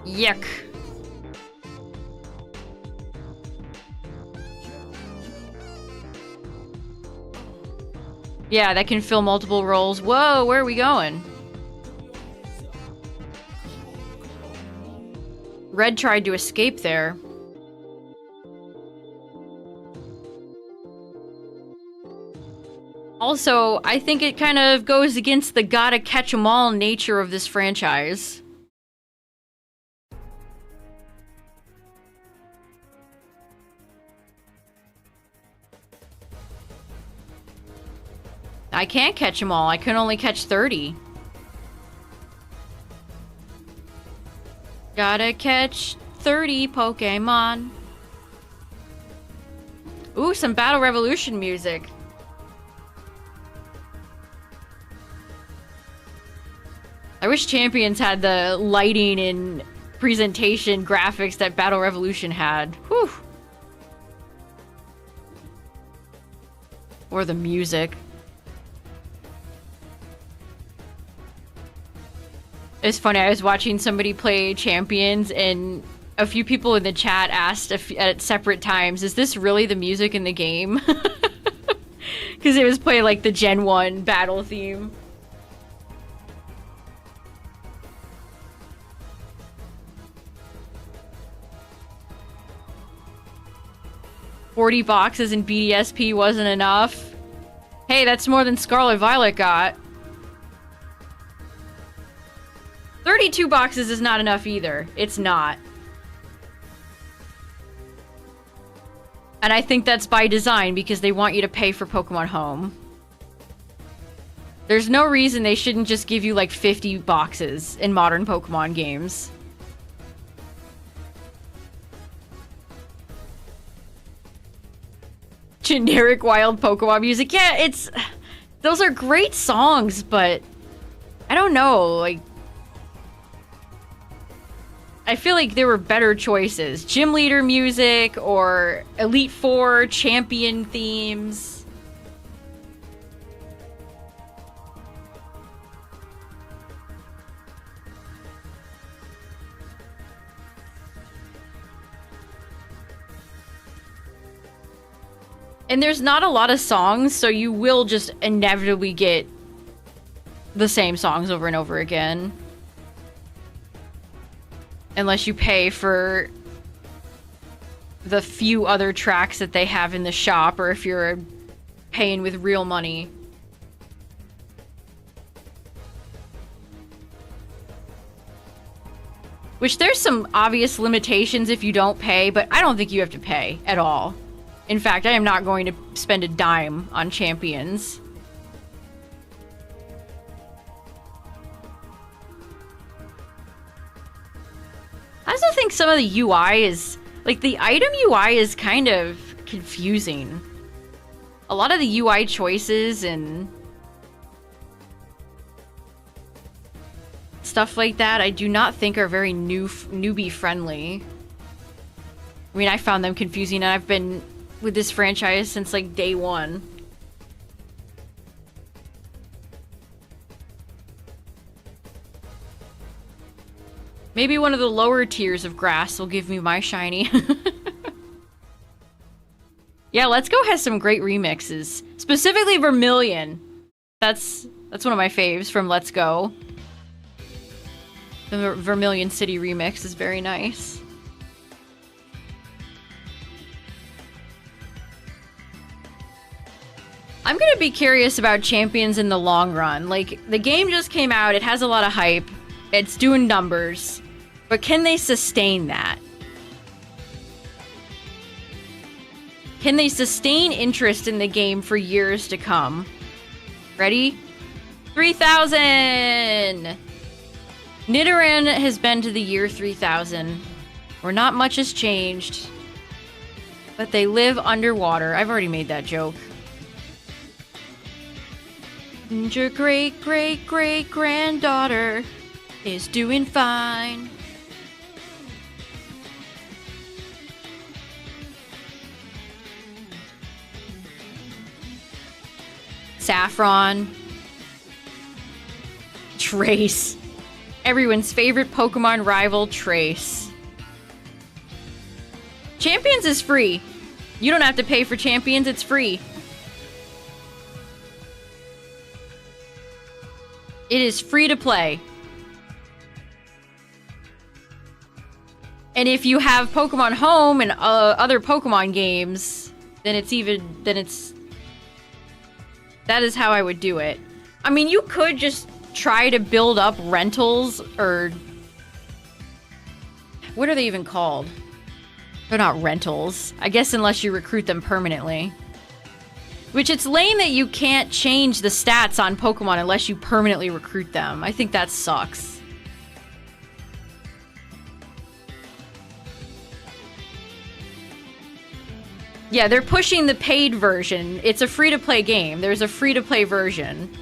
Yuck. Yeah, that can fill multiple roles. Whoa, where are we going? Red tried to escape there. Also, I think it kind of goes against the gotta catch 'em all nature of this franchise. I can't catch 'em all. I can only catch 30. Gotta catch 30 Pokemon. Ooh, some Battle Revolution music. I wish Champions had the lighting and presentation graphics that Battle Revolution had. Whew. Or the music. It's funny, I was watching somebody play Champions and a few people in the chat asked at separate times, is this really the music in the game? Because it was playing like the Gen 1 battle theme. $40 boxes in BDSP wasn't enough. Hey, that's more than Scarlet Violet got. 32 boxes is not enough either. It's not. And I think that's by design because they want you to pay for Pokemon Home. There's no reason they shouldn't just give you like 50 boxes in modern Pokemon games. Generic wild Pokemon music. Yeah, it's... Those are great songs, but... I don't know, like... I feel like there were better choices. Gym leader music or Elite Four champion themes. And there's not a lot of songs, so you will just inevitably get the same songs over and over again. Unless you pay for the few other tracks that they have in the shop, or if you're paying with real money. Which there's some obvious limitations if you don't pay, but I don't think you have to pay at all. In fact, I am not going to spend a dime on champions. I also think some of the UI is... Like, the item UI is kind of confusing. A lot of the UI choices and... stuff like that, I do not think are very newbie friendly. I mean, I found them confusing, and I've been with this franchise since, like, day one. Maybe one of the lower tiers of grass will give me my shiny. Yeah, Let's Go has some great remixes. Specifically Vermilion. That's one of my faves from Let's Go. The Vermilion City remix is very nice. I'm gonna be curious about champions in the long run. Like, the game just came out, it has a lot of hype, it's doing numbers, but can they sustain that? Can they sustain interest in the game for years to come? Ready? 3,000! Nidoran has been to the year 3,000, where not much has changed, but they live underwater. I've already made that joke. And your great-great-great-granddaughter is doing fine. Saffron. Trace. Everyone's favorite Pokemon rival, Trace. Champions is free. You don't have to pay for Champions, it's free. It is free to play. And if you have Pokemon Home and other Pokemon games, then that is how I would do it. I mean, you could just try to build up rentals, or what are they even called? They're not rentals. I guess unless you recruit them permanently. Which, it's lame that you can't change the stats on Pokemon unless you permanently recruit them. I think that sucks. Yeah, they're pushing the paid version. It's a free-to-play game. There's a free-to-play version.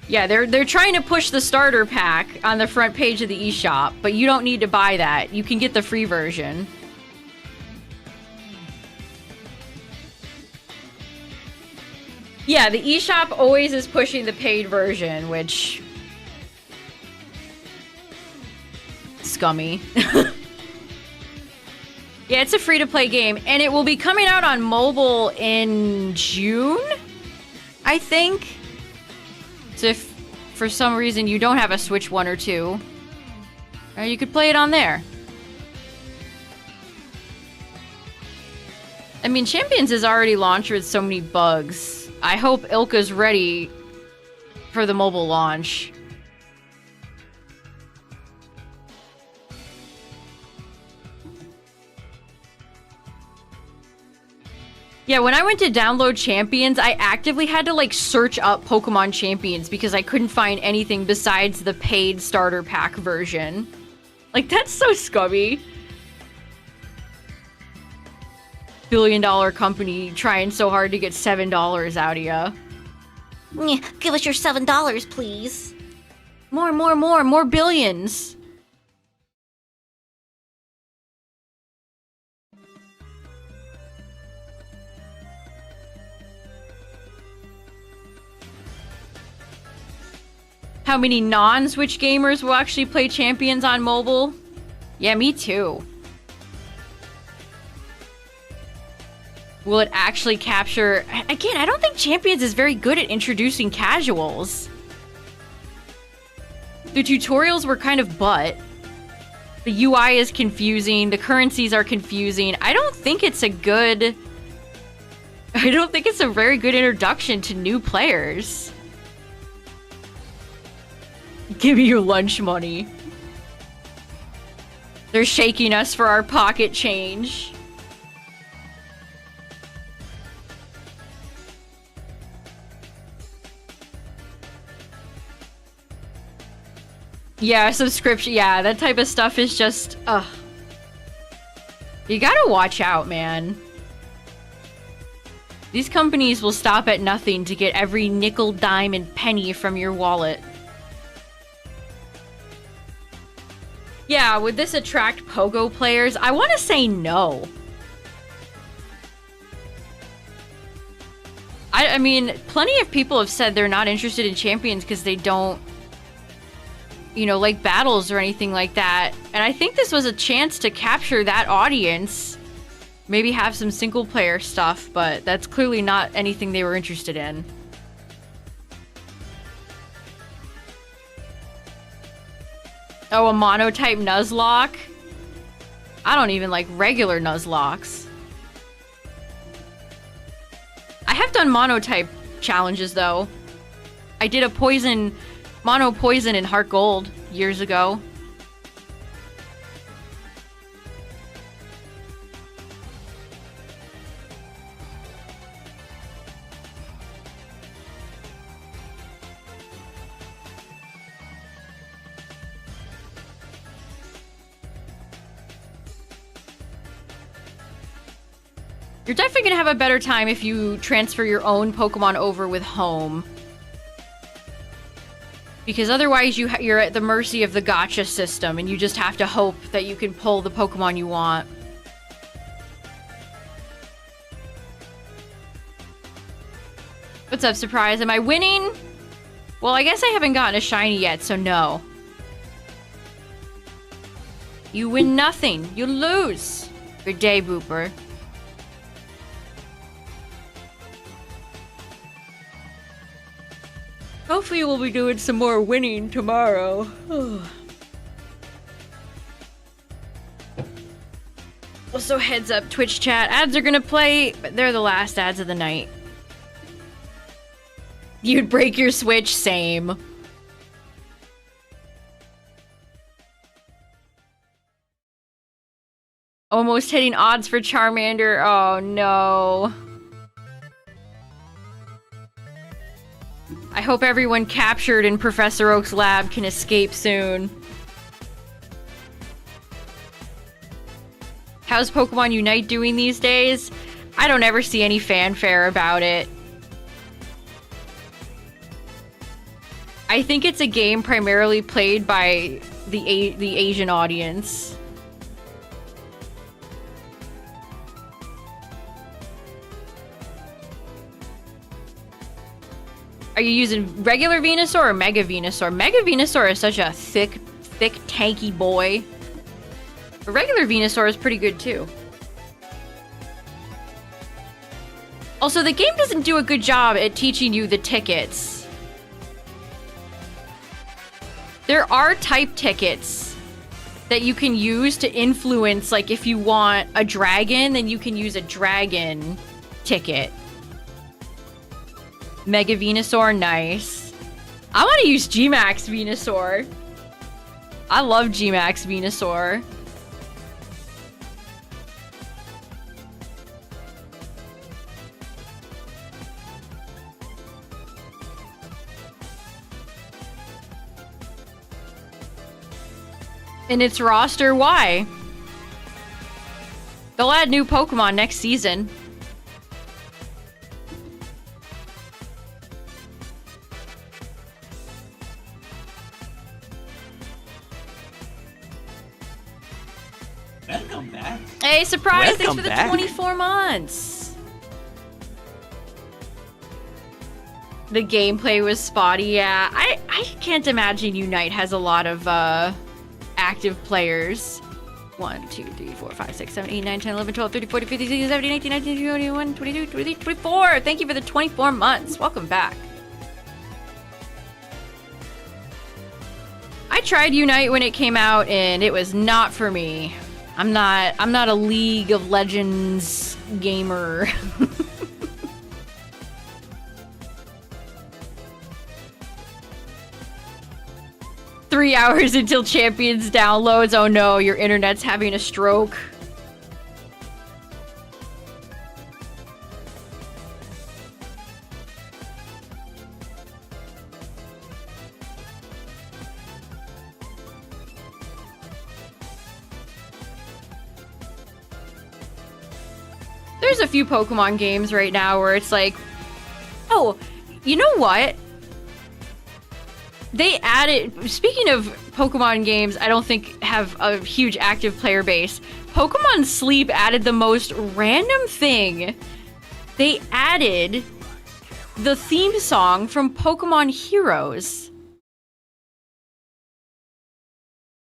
Yeah, they're trying to push the starter pack on the front page of the eShop, but you don't need to buy that. You can get the free version. Yeah, the eShop always is pushing the paid version, which... scummy. Yeah, it's a free-to-play game, and it will be coming out on mobile in June, I think. So if for some reason you don't have a Switch 1 or 2, you could play it on there. I mean, Champions is already launched with so many bugs. I hope Ilka's ready for the mobile launch. Yeah, when I went to download champions, I actively had to like search up Pokemon champions because I couldn't find anything besides the paid starter pack version. Like, that's so scummy. Billion-dollar company trying so hard to get $7 out of ya. Give us your $7, please. More billions. How many non-Switch gamers will actually play Champions on mobile? Yeah, me too. Will it actually capture... Again, I don't think Champions is very good at introducing casuals. The tutorials were kind of butt. The UI is confusing. The currencies are confusing. I don't think it's a good... I don't think it's a very good introduction to new players. Give me your lunch money. They're shaking us for our pocket change. Yeah, subscription. Yeah, that type of stuff is just, ugh. You gotta watch out, man. These companies will stop at nothing to get every nickel, dime, and penny from your wallet. Yeah, would this attract Pogo players? I want to say no. I mean, plenty of people have said they're not interested in Champions because they don't, you know, like battles or anything like that. And I think this was a chance to capture that audience. Maybe have some single player stuff, but that's clearly not anything they were interested in. Oh, a monotype Nuzlocke? I don't even like regular Nuzlocks. I have done monotype challenges though. I did a mono poison in Heart Gold years ago. You're definitely gonna have a better time if you transfer your own Pokemon over with Home. Because otherwise you're at the mercy of the gacha system and you just have to hope that you can pull the Pokemon you want. What's up, Surprise? Am I winning? Well, I guess I haven't gotten a shiny yet, so no. You win nothing. You lose. Good day, Booper. Hopefully we'll be doing some more winning tomorrow. Also, heads up, Twitch chat. Ads are gonna play, but they're the last ads of the night. You'd break your Switch, same. Almost hitting odds for Charmander. Oh no. I hope everyone captured in Professor Oak's lab can escape soon. How's Pokemon Unite doing these days? I don't ever see any fanfare about it. I think it's a game primarily played by the Asian audience. Are you using regular Venusaur or Mega Venusaur? Mega Venusaur is such a thick, tanky boy. But regular Venusaur is pretty good too. Also, the game doesn't do a good job at teaching you the tickets. There are type tickets that you can use to influence, like if you want a dragon, then you can use a dragon ticket. Mega Venusaur, nice. I want to use G-Max Venusaur. I love G-Max Venusaur. in its roster. Why? They'll add new Pokemon next season. Welcome back. Hey, surprise! Thanks Welcome for the back. 24 months. The gameplay was spotty, yeah. I can't imagine Unite has a lot of active players. 1, 2, 3, 4, 5, 6, 7, 8, 9, 10, 11, 12, 13, 14, 15, 16, 17, 18, 19, 20, 21, 22, 23, 24. Thank you for the 24 months. Welcome back. I tried Unite when it came out and it was not for me. I'm not a League of Legends gamer. Three hours until Champions downloads. Oh no, your internet's having a stroke. There's a few Pokemon games right now where it's like, oh, you know what? They added, speaking of Pokemon games, I don't think have a huge active player base. Pokemon Sleep added the most random thing. They added the theme song from Pokemon Heroes.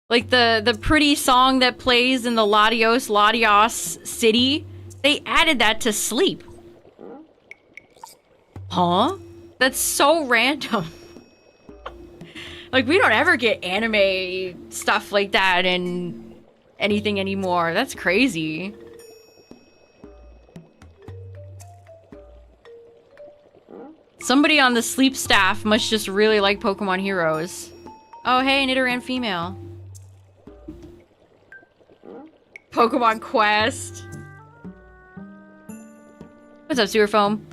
Like the pretty song that plays in the Latios city. They added that to Sleep. Huh? That's so random. Like, we don't ever get anime stuff like that in anything anymore. That's crazy. Somebody on the Sleep staff must just really like Pokemon Heroes. Oh, hey, Nidoran female. Pokemon Quest. What's up, Sewer Foam?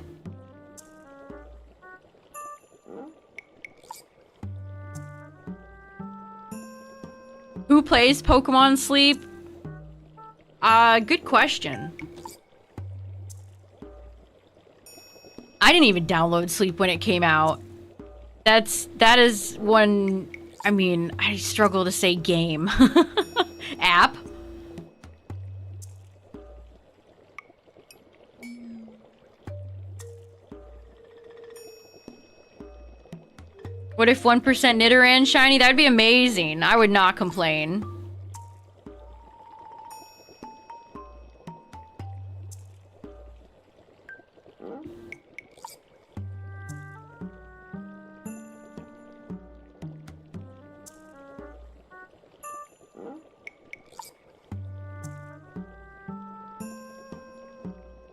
Who plays Pokemon Sleep? Good question. I didn't even download Sleep when it came out. That is one, I mean, I struggle to say game. App. What if 1% Nidoran shiny? That'd be amazing. I would not complain.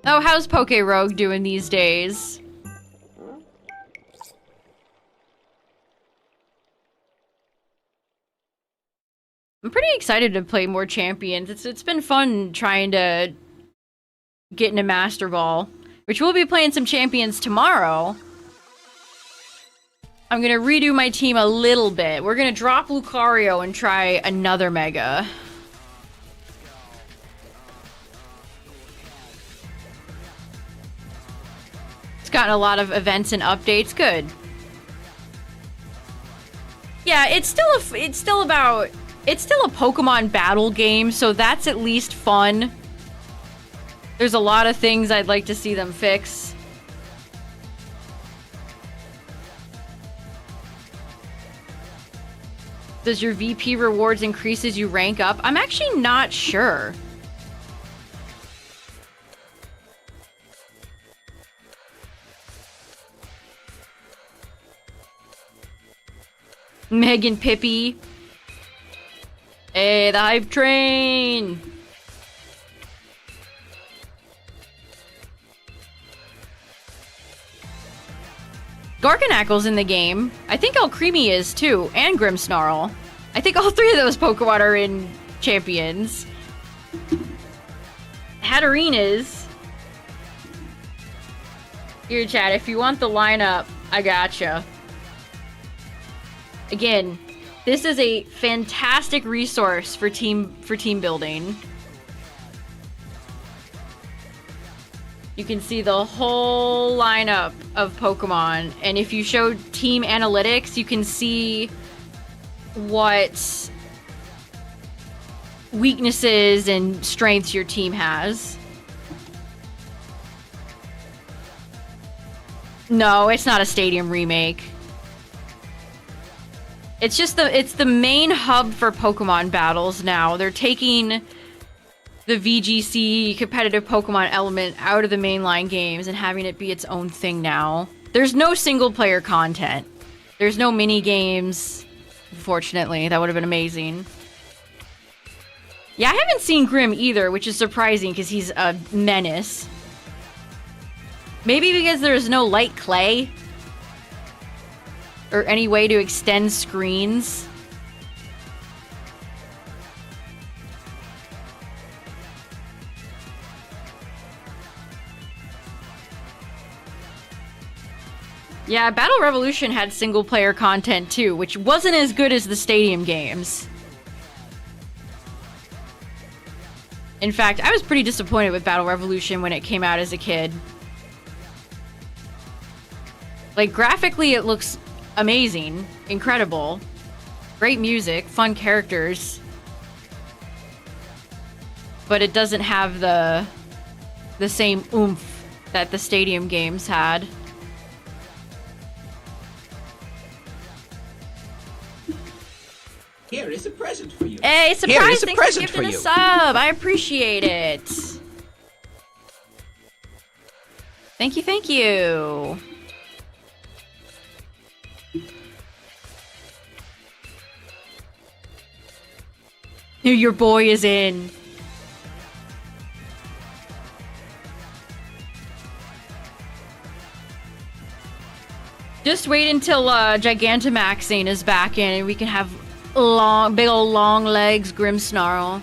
Oh, how's Pokerogue doing these days? I'm pretty excited to play more champions. It's been fun trying to get into Master Ball, which we'll be playing some champions tomorrow. I'm gonna redo my team a little bit. We're gonna drop Lucario and try another Mega. It's gotten a lot of events and updates. Good. Yeah, it's still a Pokemon battle game, so that's at least fun. There's a lot of things I'd like to see them fix. Does your VP rewards increase as you rank up? I'm actually not sure. Megan Pippi. Hey, the hype train! Garganacl's in the game. I think Alcremie is too, and Grimmsnarl. I think all three of those Pokemon are in Champions. Hatterene is. Here, chat, if you want the lineup, I gotcha. Again, This is a fantastic resource for team building. You can see the whole lineup of Pokemon, and if you show team analytics, you can see what weaknesses and strengths your team has. No, it's not a stadium remake. It's just it's the main hub for Pokemon battles now. They're taking the VGC competitive Pokemon element out of the mainline games and having it be its own thing now. There's no single player content. There's no mini games. Unfortunately, that would have been amazing. Yeah, I haven't seen Grim either, which is surprising because he's a menace. Maybe because there's no light clay or any way to extend screens. Yeah, Battle Revolution had single-player content too, which wasn't as good as the Stadium games. In fact, I was pretty disappointed with Battle Revolution when it came out as a kid. Like, graphically, it looks amazing, incredible, great music, fun characters, but it doesn't have the same oomph that the Stadium games had. Here is a present for you. Hey, surprise! Here is a Thanks present for gifting for a you. sub. I appreciate it. Thank you, thank you. Your boy is in. Just wait until Gigantamaxing is back in and we can have big old long legs Grimmsnarl.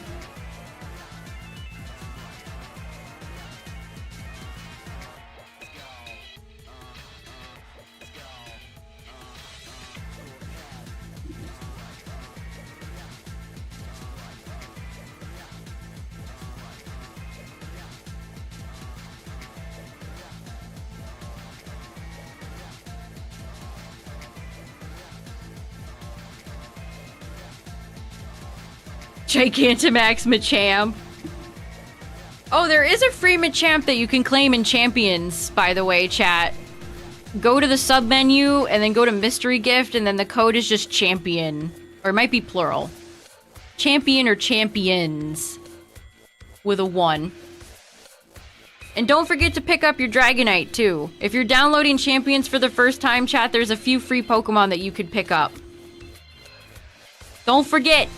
Gigantamax Machamp. Oh, there is a free Machamp that you can claim in Champions, by the way, chat. Go to the sub menu and then go to Mystery Gift, and then the code is just Champion. Or it might be plural. Champion or Champions. With a 1. And don't forget to pick up your Dragonite, too. If you're downloading Champions for the first time, chat, there's a few free Pokemon that you could pick up. Don't forget!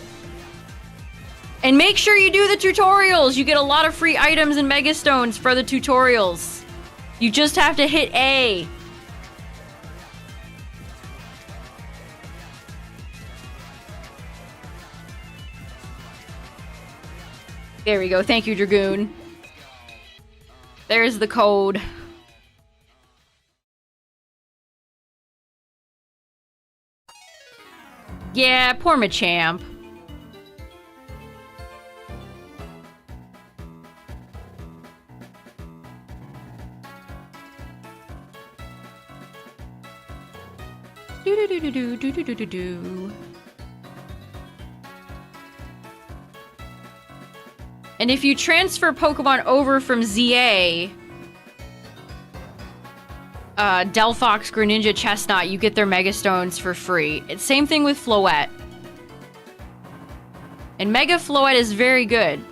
And make sure you do the tutorials! You get a lot of free items and Megastones for the tutorials. You just have to hit A. There we go. Thank you, Dragoon. There's the code. Yeah, poor Machamp. Do-do-do-do-do-do-do-do-do. And if you transfer Pokemon over from ZA, Delphox, Greninja, Chestnut, you get their Megastones for free. It's same thing with Floette. And Mega Floette is very good.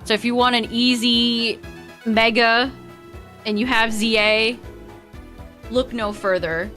So if you want an easy Mega and you have ZA, look no further.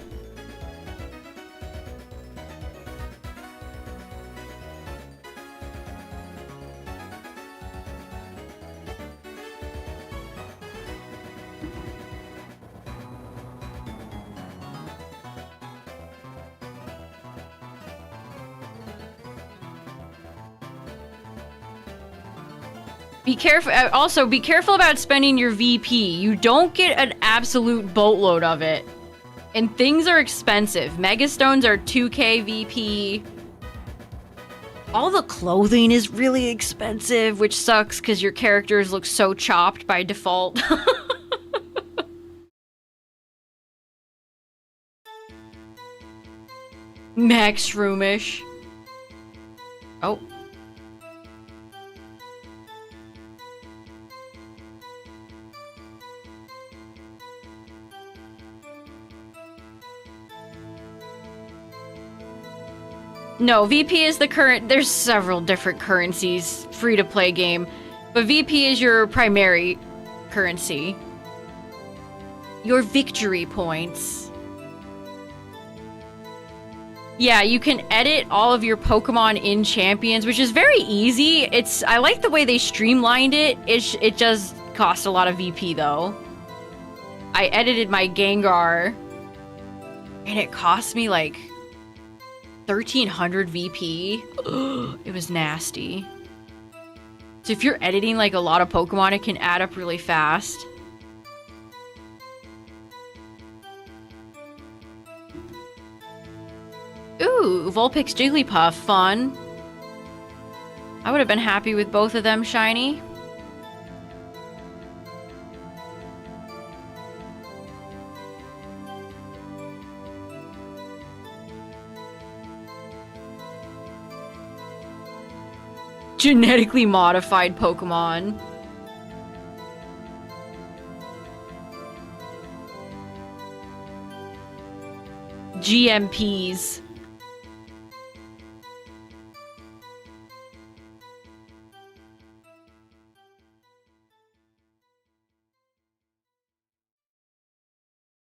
Be careful. Also, be careful about spending your VP. You don't get an absolute boatload of it. And things are expensive. Megastones are 2k VP. All the clothing is really expensive, which sucks because your characters look so chopped by default. Max Shroomish. Oh. No, VP is the current... There's several different currencies, free-to-play game. But VP is your primary currency. Your victory points. Yeah, you can edit all of your Pokemon in Champions, which is very easy. I like the way they streamlined it. It does cost a lot of VP, though. I edited my Gengar, and it cost me, like... 1,300 VP. It was nasty. So if you're editing like a lot of Pokemon, it can add up really fast. Ooh, Vulpix Jigglypuff, fun. I would have been happy with both of them shiny. Genetically modified Pokemon. GMPs.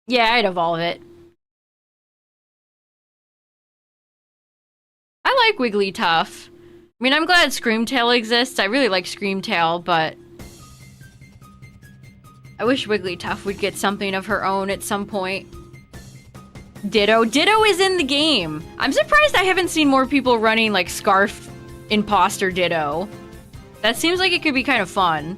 Yeah, I'd evolve it. I like Wigglytuff. I mean, I'm glad Screamtail exists. I really like Screamtail, but... I wish Wigglytuff would get something of her own at some point. Ditto. Ditto is in the game. I'm surprised I haven't seen more people running, like, Scarf Imposter Ditto. That seems like it could be kind of fun.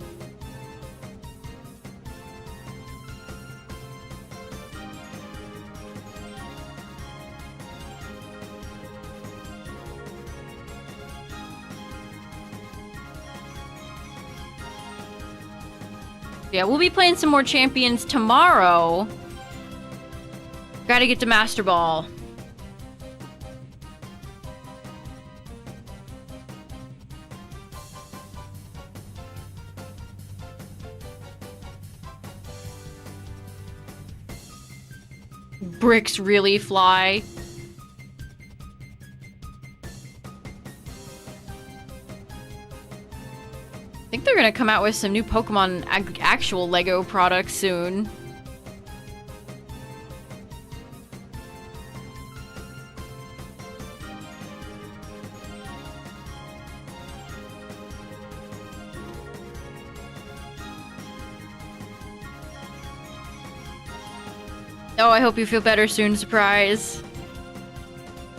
Yeah, we'll be playing some more Champions tomorrow. Gotta get to Master Ball. Bricks really fly. I think they're gonna come out with some new Pokemon actual Lego products soon. Oh, I hope you feel better soon, Surprise.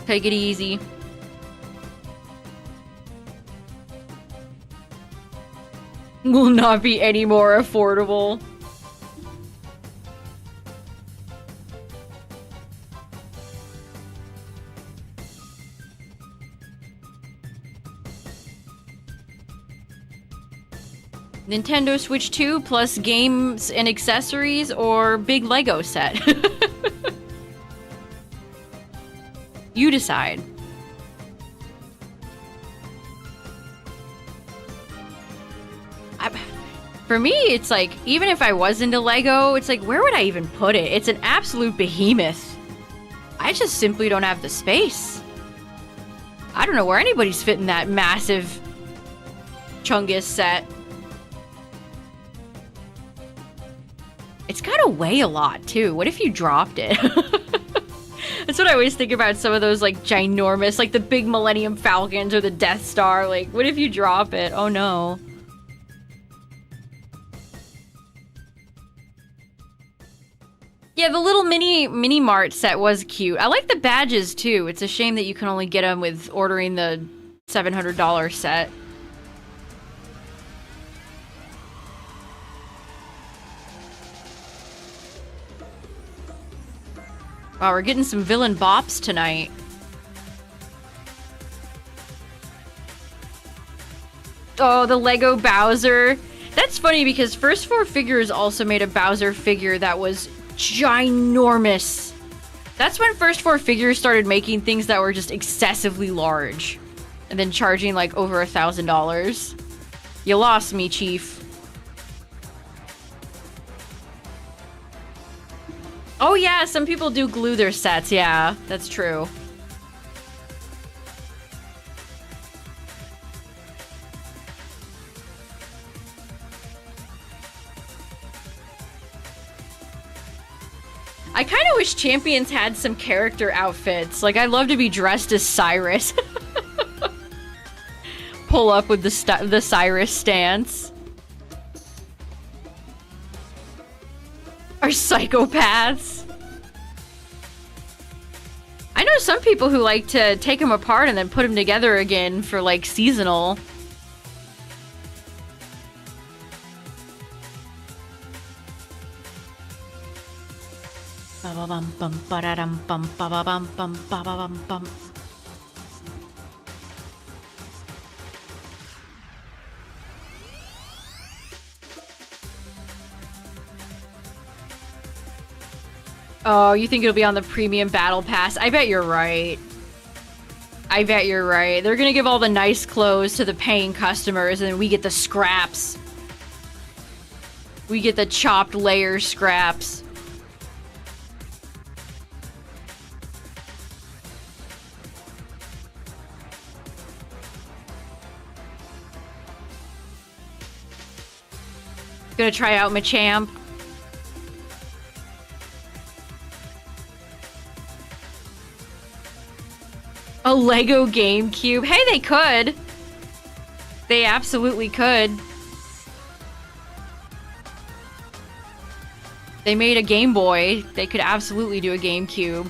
Take it easy. Will not be any more affordable. Nintendo Switch 2 plus games and accessories or big Lego set? You decide. For me, it's like, even if I was into Lego, it's like, where would I even put it? It's an absolute behemoth. I just simply don't have the space. I don't know where anybody's fitting that massive Chungus set. It's gotta weigh a lot, too. What if you dropped it? That's what I always think about some of those, like, ginormous, like the big Millennium Falcons or the Death Star. Like, what if you drop it? Oh, no. Yeah, the little mini mart set was cute. I like the badges, too. It's a shame that you can only get them with ordering the $700 set. Wow, we're getting some villain bops tonight. Oh, the Lego Bowser. That's funny because First 4 Figures also made a Bowser figure that was ginormous. That's when First 4 Figures started making things that were just excessively large. And then charging like over $1,000. You lost me, Chief. Oh yeah, some people do glue their sets. Yeah, that's true. I kind of wish Champions had some character outfits. Like, I'd love to be dressed as Cyrus. Pull up with the Cyrus stance. Are psychopaths. I know some people who like to take them apart and then put them together again for, like, seasonal. Oh, you think it'll be on the premium battle pass? I bet you're right. I bet you're right. They're gonna give all the nice clothes to the paying customers and then we get the scraps. We get the chopped layer scraps. Gonna try out Machamp. A Lego GameCube. Hey, they could. They absolutely could. They made a Game Boy. They could absolutely do a GameCube.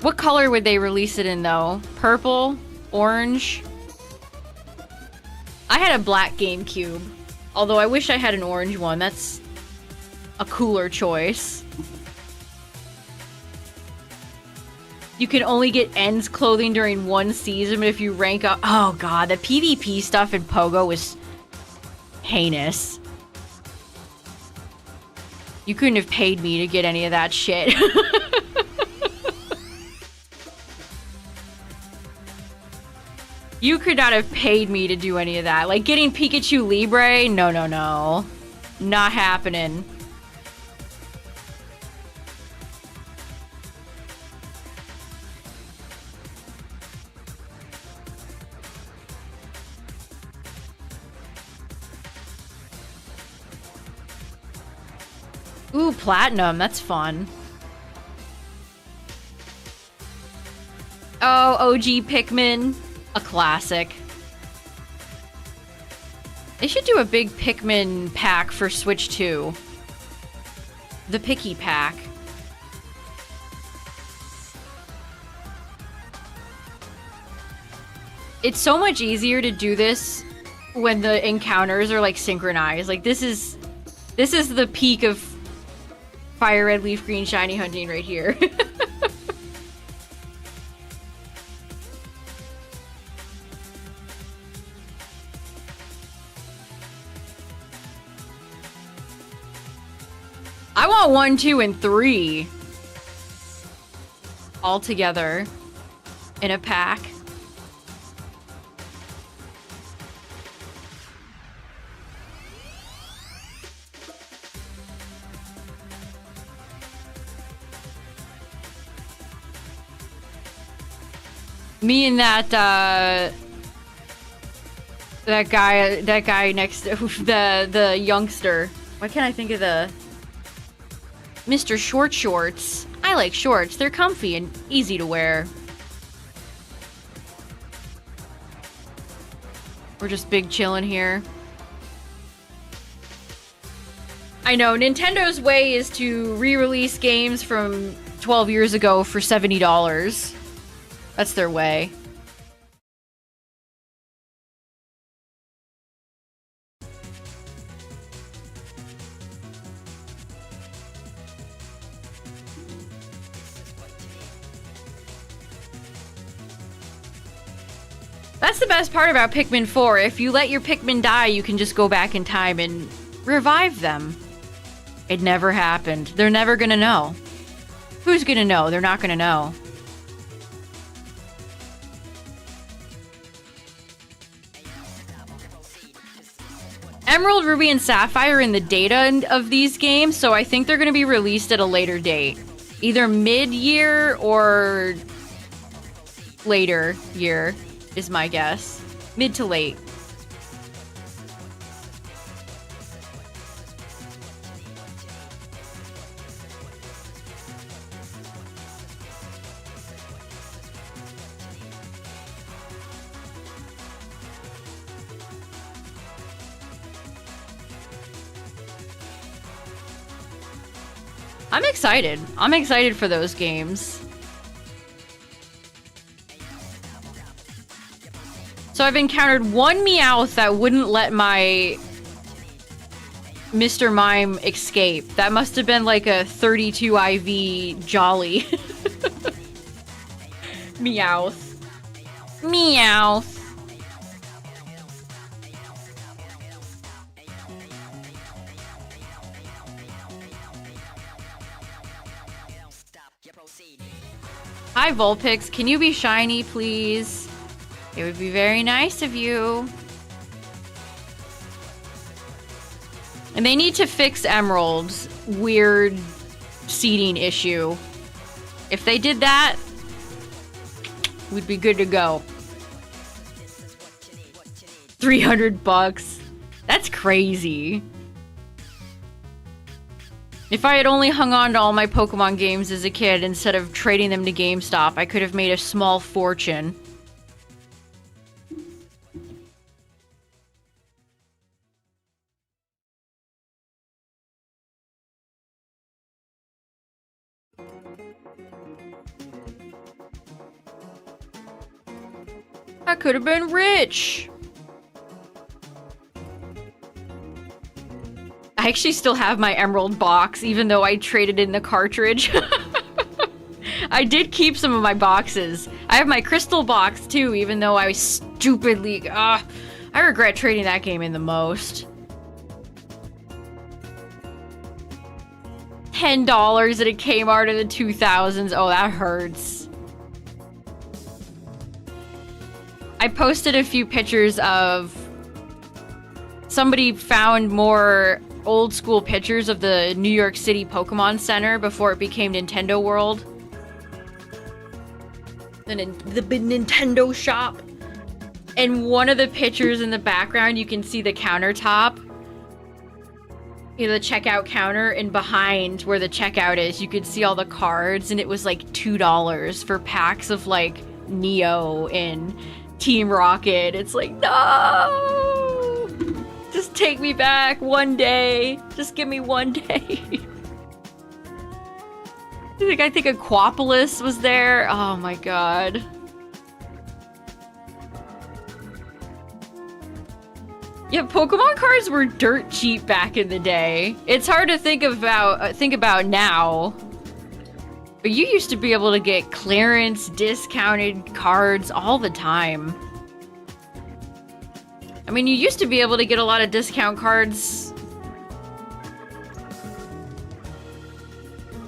What color would they release it in, though? Purple? Orange? I had a black GameCube. Although I wish I had an orange one. That's a cooler choice. You can only get Ends clothing during one season, but if you rank up... Oh god, the PvP stuff in Pogo was heinous. You couldn't have paid me to get any of that shit. You could not have paid me to do any of that. Like, getting Pikachu Libre? No, no, no. Not happening. Ooh, Platinum. That's fun. Oh, OG Pikmin. A classic. They should do a big Pikmin pack for Switch 2. The Picky Pack. It's so much easier to do this when the encounters are like synchronized. Like this is the peak of FireRed LeafGreen shiny hunting right here. I want 1, 2, and 3 all together in a pack. Me and that guy next to the youngster. Why can't I think of the Mr. Short Shorts? I like shorts. They're comfy and easy to wear. We're just big chillin' here. I know, Nintendo's way is to re-release games from 12 years ago for $70. That's their way. That's the best part about Pikmin 4. If you let your Pikmin die, you can just go back in time and revive them. It never happened. They're never gonna know. Who's gonna know? They're not gonna know. Emerald, Ruby, and Sapphire are in the data of these games, so I think they're gonna be released at a later date. Either mid-year or later year is my guess. Mid to late. I'm excited. I'm excited for those games. So I've encountered one Meowth that wouldn't let my Mr. Mime escape. That must have been like a 32 IV Jolly. Meowth. Meowth. Hi, Vulpix. Can you be shiny, please? It would be very nice of you. And they need to fix Emerald's weird seeding issue. If they did that, we'd be good to go. 300 bucks. That's crazy. If I had only hung on to all my Pokemon games as a kid instead of trading them to GameStop, I could have made a small fortune. I could have been rich. I actually still have my Emerald box, even though I traded in the cartridge. I did keep some of my boxes. I have my Crystal box, too, even though I stupidly... I regret trading that game in the most. $10 at a Kmart in the 2000s. Oh, that hurts. I posted a few pictures of... Somebody found more old school pictures of the New York City Pokemon Center before it became Nintendo World. The Nintendo shop. And one of the pictures in the background, you can see the countertop. You know, the checkout counter, and behind where the checkout is, you could see all the cards, and it was like $2 for packs of like Neo and Team Rocket. It's like, no! Just take me back one day. Just give me one day. I think Aquapolis was there. Oh my god. Yeah, Pokemon cards were dirt cheap back in the day. It's hard to think about now. But you used to be able to get clearance, discounted cards all the time. I mean, you used to be able to get a lot of discount cards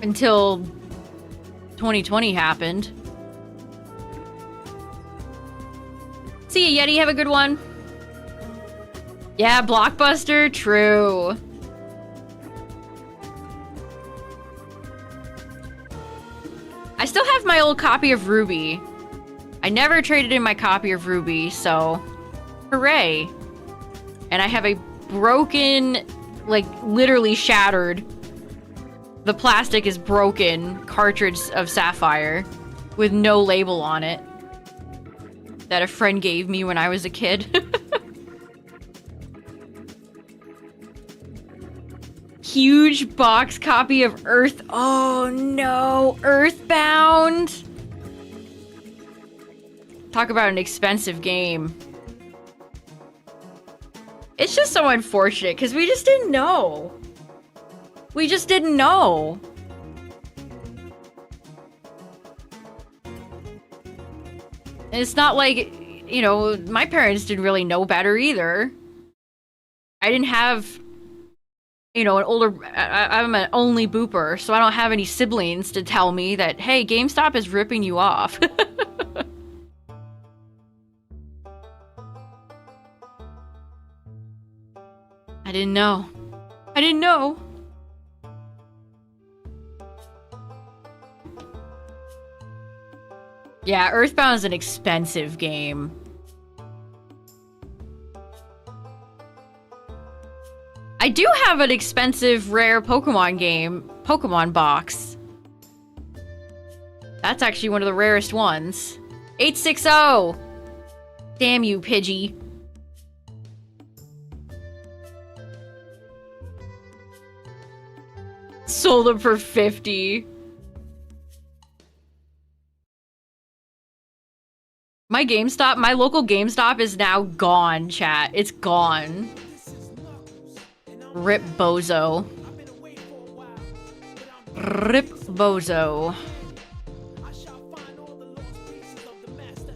until 2020 happened. See ya, Yeti. Have a good one. Yeah, Blockbuster. True. I still have my old copy of Ruby. I never traded in my copy of Ruby, so... Hooray. And I have a broken, like, literally shattered. The plastic is broken cartridge of Sapphire with no label on it that a friend gave me when I was a kid. Huge box copy of Earth. Oh no, Earthbound. Talk about an expensive game. It's just so unfortunate because we just didn't know. We just didn't know. It's not like you know, my parents didn't really know better either. I didn't have, you know, an older... I'm an only booper, so I don't have any siblings to tell me that, hey, GameStop is ripping you off. I didn't know. I didn't know. Yeah, Earthbound is an expensive game. I do have an expensive rare Pokemon game, Pokemon box. That's actually one of the rarest ones. 860! Damn you, Pidgey. Sold them for 50. My GameStop, my local GameStop is now gone, chat. It's gone. Rip Bozo. Rip Bozo.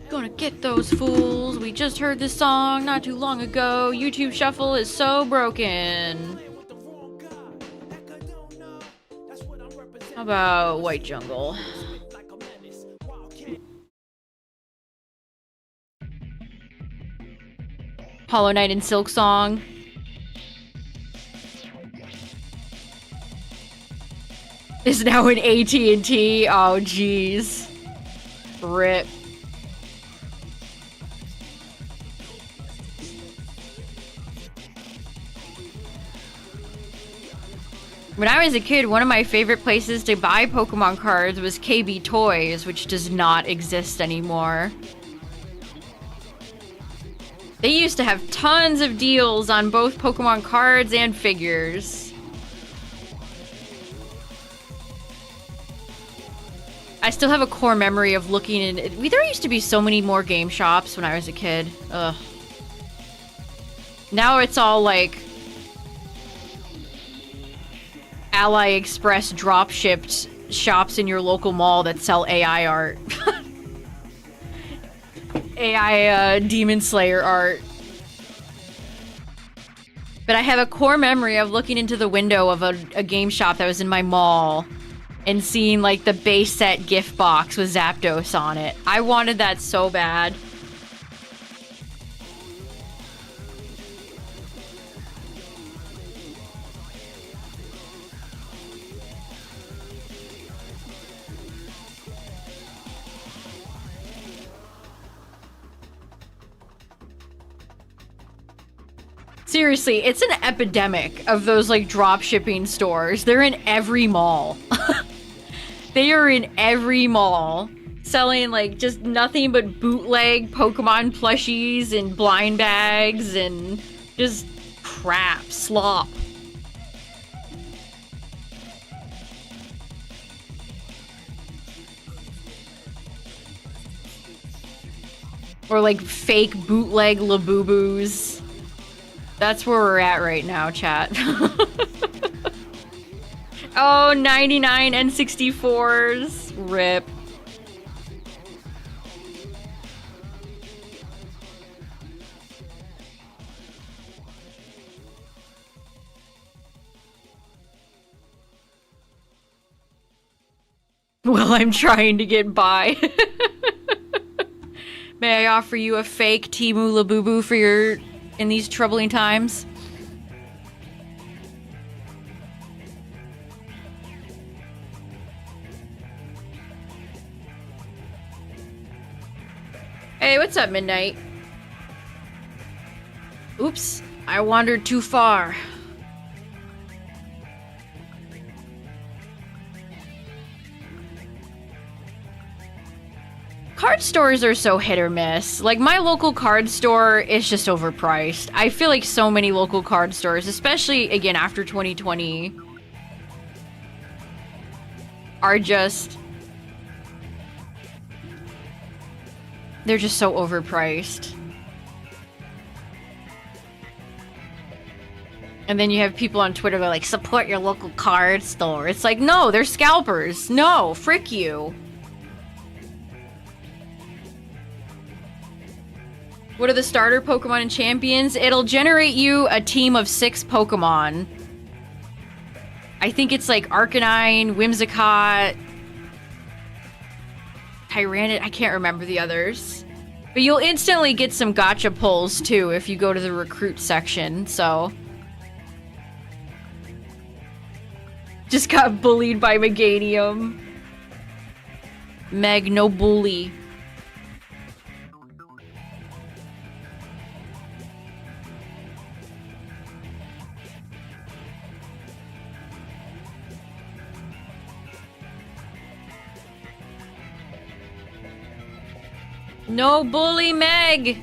Gonna get those fools. We just heard this song not too long ago. YouTube Shuffle is so broken. How about White Jungle? Hollow Knight and Silk Song. Is now in AT&T. Oh, jeez. Rip. When I was a kid, one of my favorite places to buy Pokemon cards was KB Toys, which does not exist anymore. They used to have tons of deals on both Pokemon cards and figures. I still have a core memory of looking in... There used to be so many more game shops when I was a kid. Ugh. Now it's all like... AliExpress drop-shipped shops in your local mall that sell AI art. AI Demon Slayer art. But I have a core memory of looking into the window of a game shop that was in my mall and seeing like the base set gift box with Zapdos on it. I wanted that so bad. Seriously, it's an epidemic of those, like, drop-shipping stores. They're in every mall. They are in every mall. Selling, like, just nothing but bootleg Pokemon plushies and blind bags and just crap, slop. Or, like, fake bootleg Labubus. That's where we're at right now, chat. Oh, 99 N64s. Rip. Well, I'm trying to get by. May I offer you a fake Timu Labubu for your... in these troubling times? Hey, what's up, Midnight? Oops, I wandered too far. Card stores are so hit or miss. Like, my local card store is just overpriced. I feel like so many local card stores, especially, again, after 2020, are just... they're just so overpriced. And then you have people on Twitter that are like, support your local card store. It's like, no, they're scalpers. No, frick you. What are the starter Pokemon and champions? It'll generate you a team of 6 Pokemon. I think it's like Arcanine, Whimsicott, Tyranitar. I can't remember the others. But you'll instantly get some gacha pulls too if you go to the recruit section, so. Just got bullied by Meganium. Meg, no bully. No bully, Meg!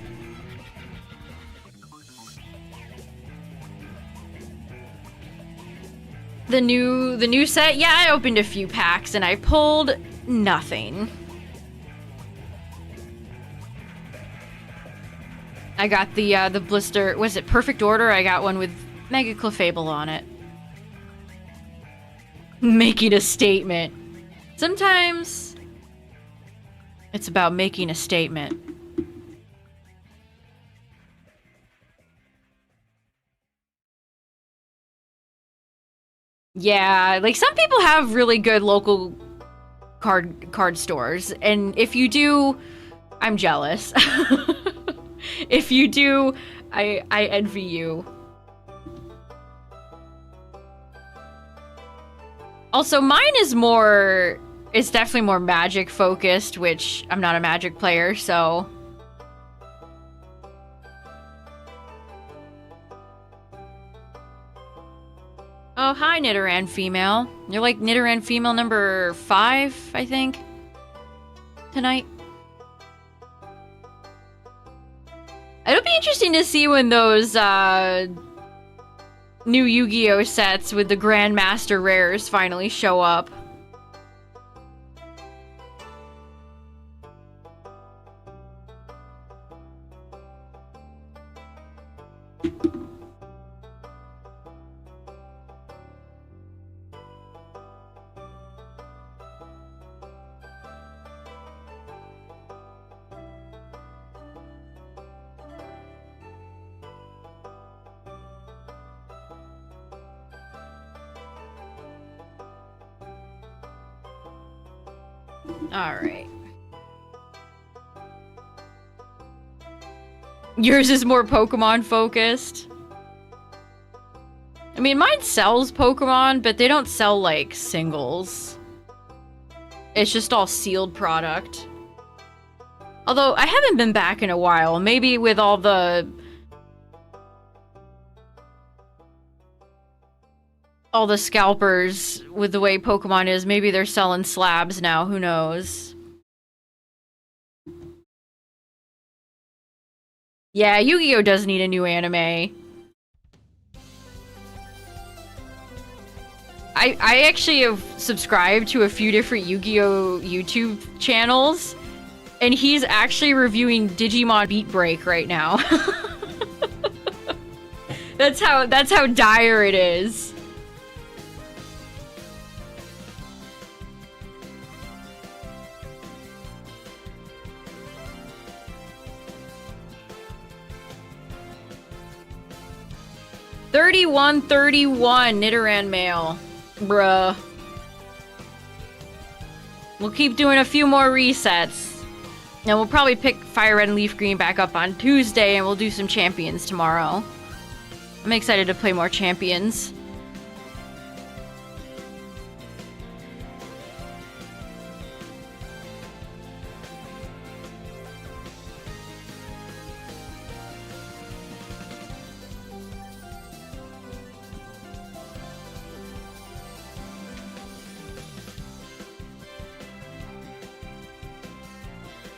The new set? Yeah, I opened a few packs and I pulled nothing. I got the blister, was it Perfect Order? I got one with Mega Clefable on it. Making a statement. Sometimes it's about making a statement. Yeah, like some people have really good local card stores, and if you do, I'm jealous. If you do, I envy you. Also, mine is more, it's definitely more Magic focused, which I'm not a Magic player, so. Oh, hi, Nidoran female. You're like Nidoran female number 5, I think, tonight. It'll be interesting to see when those new Yu-Gi-Oh sets with the Grandmaster rares finally show up. Alright. Yours is more Pokemon focused. I mean, mine sells Pokemon, but they don't sell, like, singles. It's just all sealed product. Although, I haven't been back in a while. Maybe with all the scalpers, with the way Pokemon is, maybe they're selling slabs now, who knows? Yeah, Yu-Gi-Oh! Does need a new anime. I actually have subscribed to a few different Yu-Gi-Oh! YouTube channels, and he's actually reviewing Digimon Beat Break right now. That's how dire it is. $31.31 Nidoran male. Bruh. We'll keep doing a few more resets. And we'll probably pick FireRed and LeafGreen back up on Tuesday, and we'll do some champions tomorrow. I'm excited to play more champions.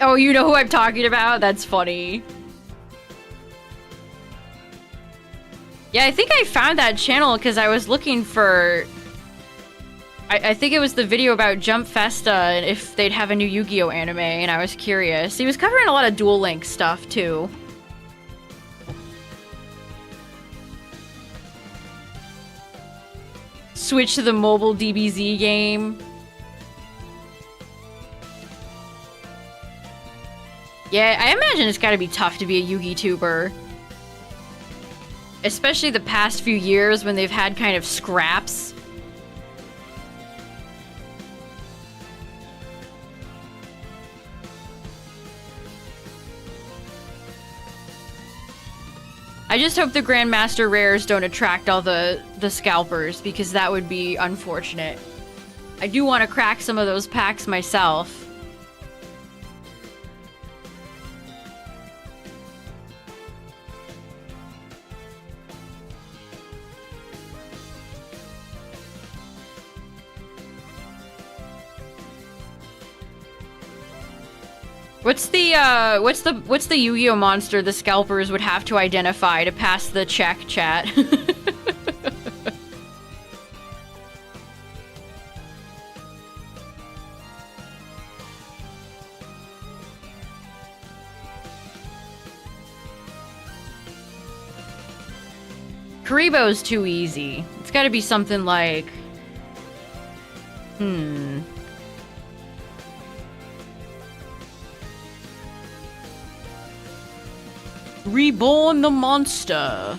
Oh, you know who I'm talking about? That's funny. Yeah, I think I found that channel because I was looking for... I think it was the video about Jump Festa and if they'd have a new Yu-Gi-Oh! Anime, and I was curious. He was covering a lot of Duel Link stuff, too. Switch to the mobile DBZ game. Yeah, I imagine it's gotta be tough to be a Yugi tuber. Especially the past few years when they've had kind of scraps. I just hope the Grandmaster Rares don't attract all the scalpers, because that would be unfortunate. I do want to crack some of those packs myself. What's the Yu-Gi-Oh monster the scalpers would have to identify to pass the check, chat? Karibo's too easy. It's gotta be something like... Reborn the monster.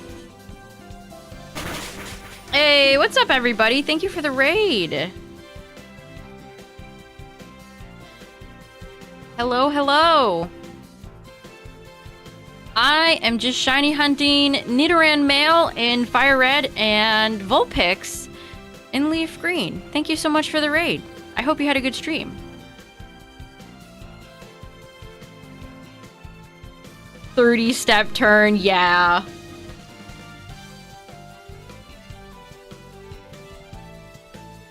Hey, what's up, everybody? Thank you for the raid. Hello, hello. I am just shiny hunting Nidoran male in FireRed and Vulpix in LeafGreen. Thank you so much for the raid. I hope you had a good stream. 30-step turn, yeah.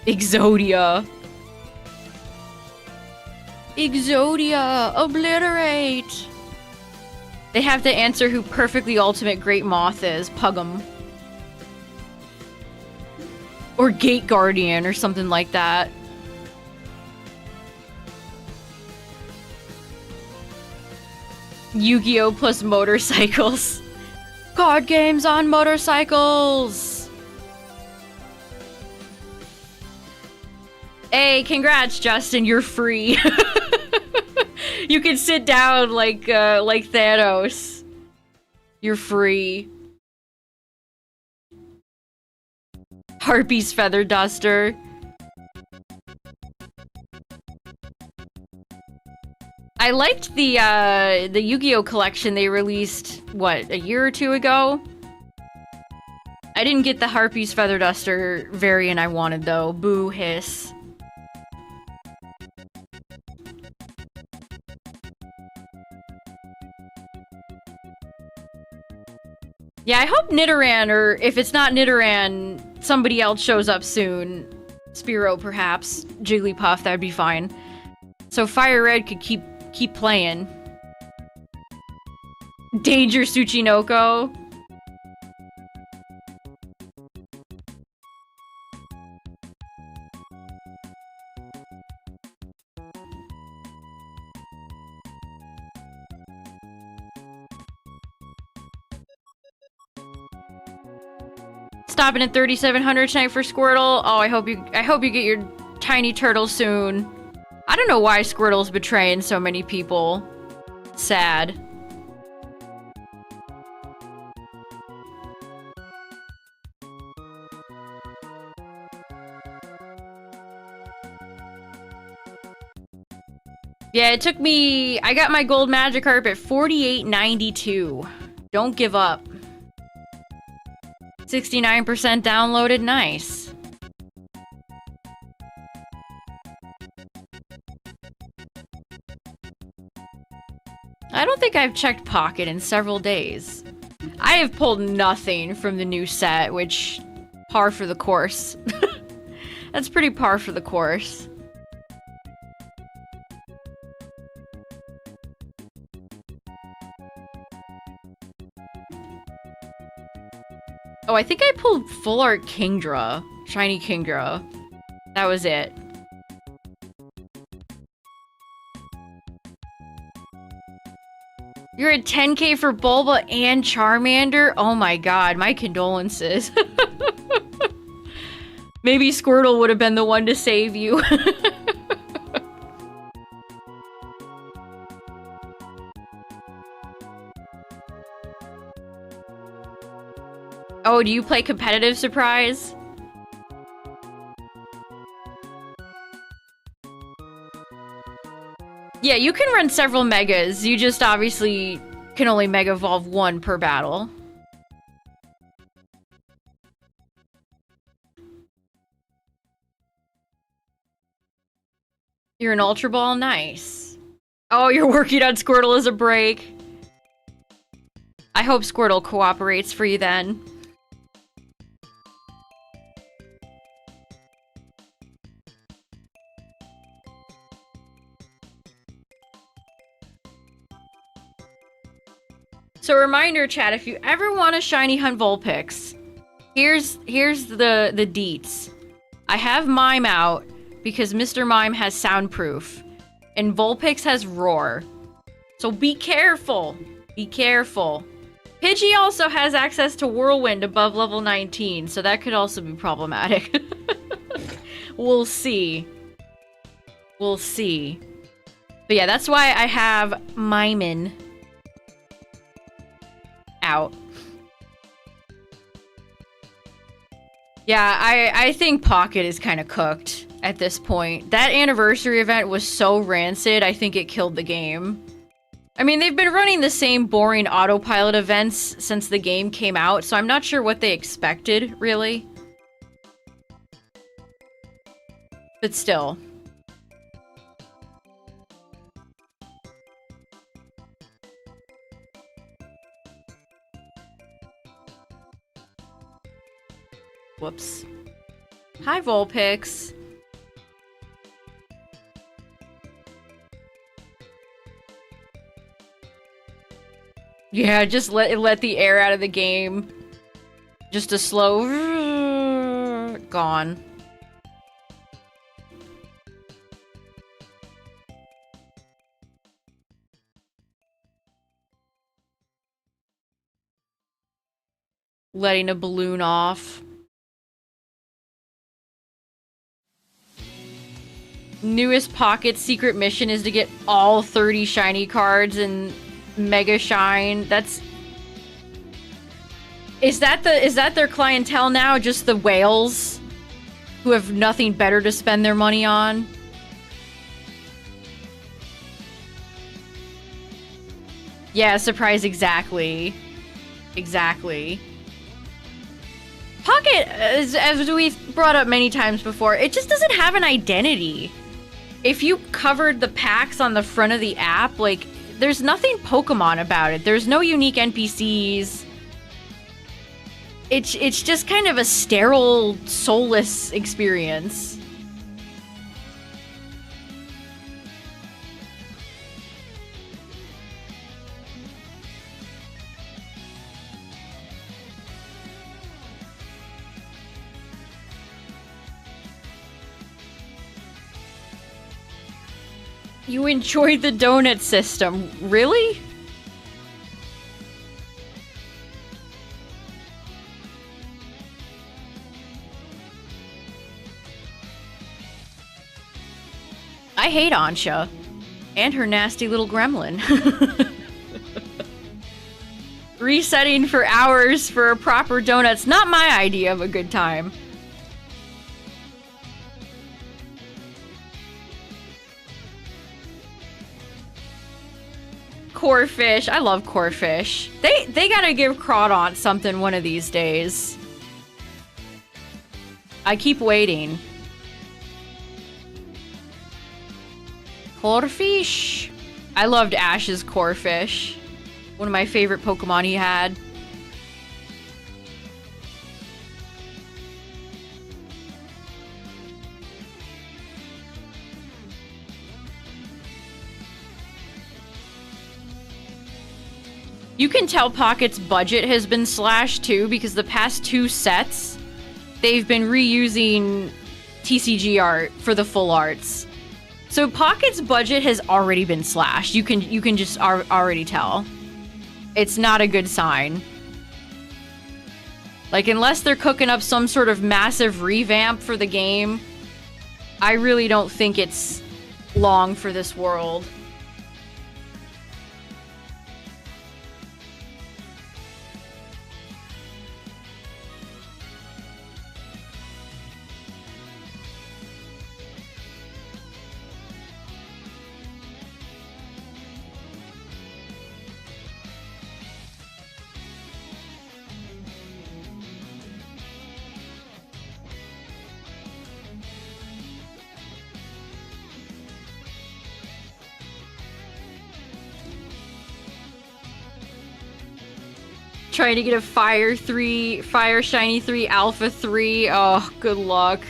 Exodia. Exodia, obliterate. They have to answer who perfectly ultimate Great Moth is. Pug'em. Or Gate Guardian or something like that. Yu-Gi-Oh! Plus motorcycles. Card games on motorcycles! Hey, congrats, Justin, you're free. You can sit down like Thanos. You're free. Harpy's Feather Duster. I liked the Yu-Gi-Oh! Collection they released, what, a year or two ago? I didn't get the Harpy's Feather Duster variant I wanted, though. Boo hiss. Yeah, I hope Nidoran, or if it's not Nidoran, somebody else shows up soon. Spearow, perhaps. Jigglypuff, that'd be fine. So FireRed could keep playing. Danger Tsuchinoko. Stopping at 3,700 tonight for Squirtle. Oh, I hope you get your tiny turtle soon. I don't know why Squirtle's betraying so many people. Sad. Yeah, it took me... I got my gold Magikarp at 48.92. Don't give up. 69% downloaded, nice. I don't think I've checked Pocket in several days. I have pulled nothing from the new set, which... par for the course. That's pretty par for the course. Oh, I think I pulled Full Art Kingdra. Shiny Kingdra. That was it. You're at 10k for Bulba and Charmander? Oh my god, my condolences. Maybe Squirtle would have been the one to save you. Oh, do you play competitive Surprise? Yeah, you can run several megas. You just obviously can only mega evolve one per battle. You're an Ultra Ball? Nice. Oh, you're working on Squirtle as a break. I hope Squirtle cooperates for you then. So reminder, chat, if you ever want a shiny hunt Vulpix, here's the deets. I have Mime out because Mr. Mime has soundproof, and Vulpix has roar. So be careful. Be careful. Pidgey also has access to Whirlwind above level 19, so that could also be problematic. We'll see. We'll see. But yeah, that's why I have Mimin out. Yeah, I think Pocket is kind of cooked at this point. That anniversary event was so rancid, I think it killed the game. I mean, they've been running the same boring autopilot events since the game came out, so I'm not sure what they expected, really. But still. Whoops. Hi, Vulpix. Yeah, just let the air out of the game. Just a slow... gone. Letting a balloon off. Newest Pocket secret mission is to get all 30 shiny cards and Mega Shine. That's... Is that their clientele now? Just the whales who have nothing better to spend their money on? Yeah, surprise, exactly. Exactly. Pocket, as we've brought up many times before, it just doesn't have an identity. If you covered the packs on the front of the app, like, there's nothing Pokemon about it. There's no unique NPCs. It's just kind of a sterile, soulless experience. You enjoyed the donut system. Really? I hate Ansha. And her nasty little gremlin. Resetting for hours for a proper donut's not my idea of a good time. Corefish. I love Corefish. They gotta give Crawdaunt something one of these days. I keep waiting. Corefish. I loved Ash's Corefish. One of my favorite Pokemon he had. You can tell Pocket's budget has been slashed too, because the past 2 sets, they've been reusing TCG art for the full arts. So Pocket's budget has already been slashed. You can just already tell. It's not a good sign. Like, unless they're cooking up some sort of massive revamp for the game, I really don't think it's long for this world. Trying to get a Fire 3, Fire Shiny 3, Alpha 3. Oh, good luck.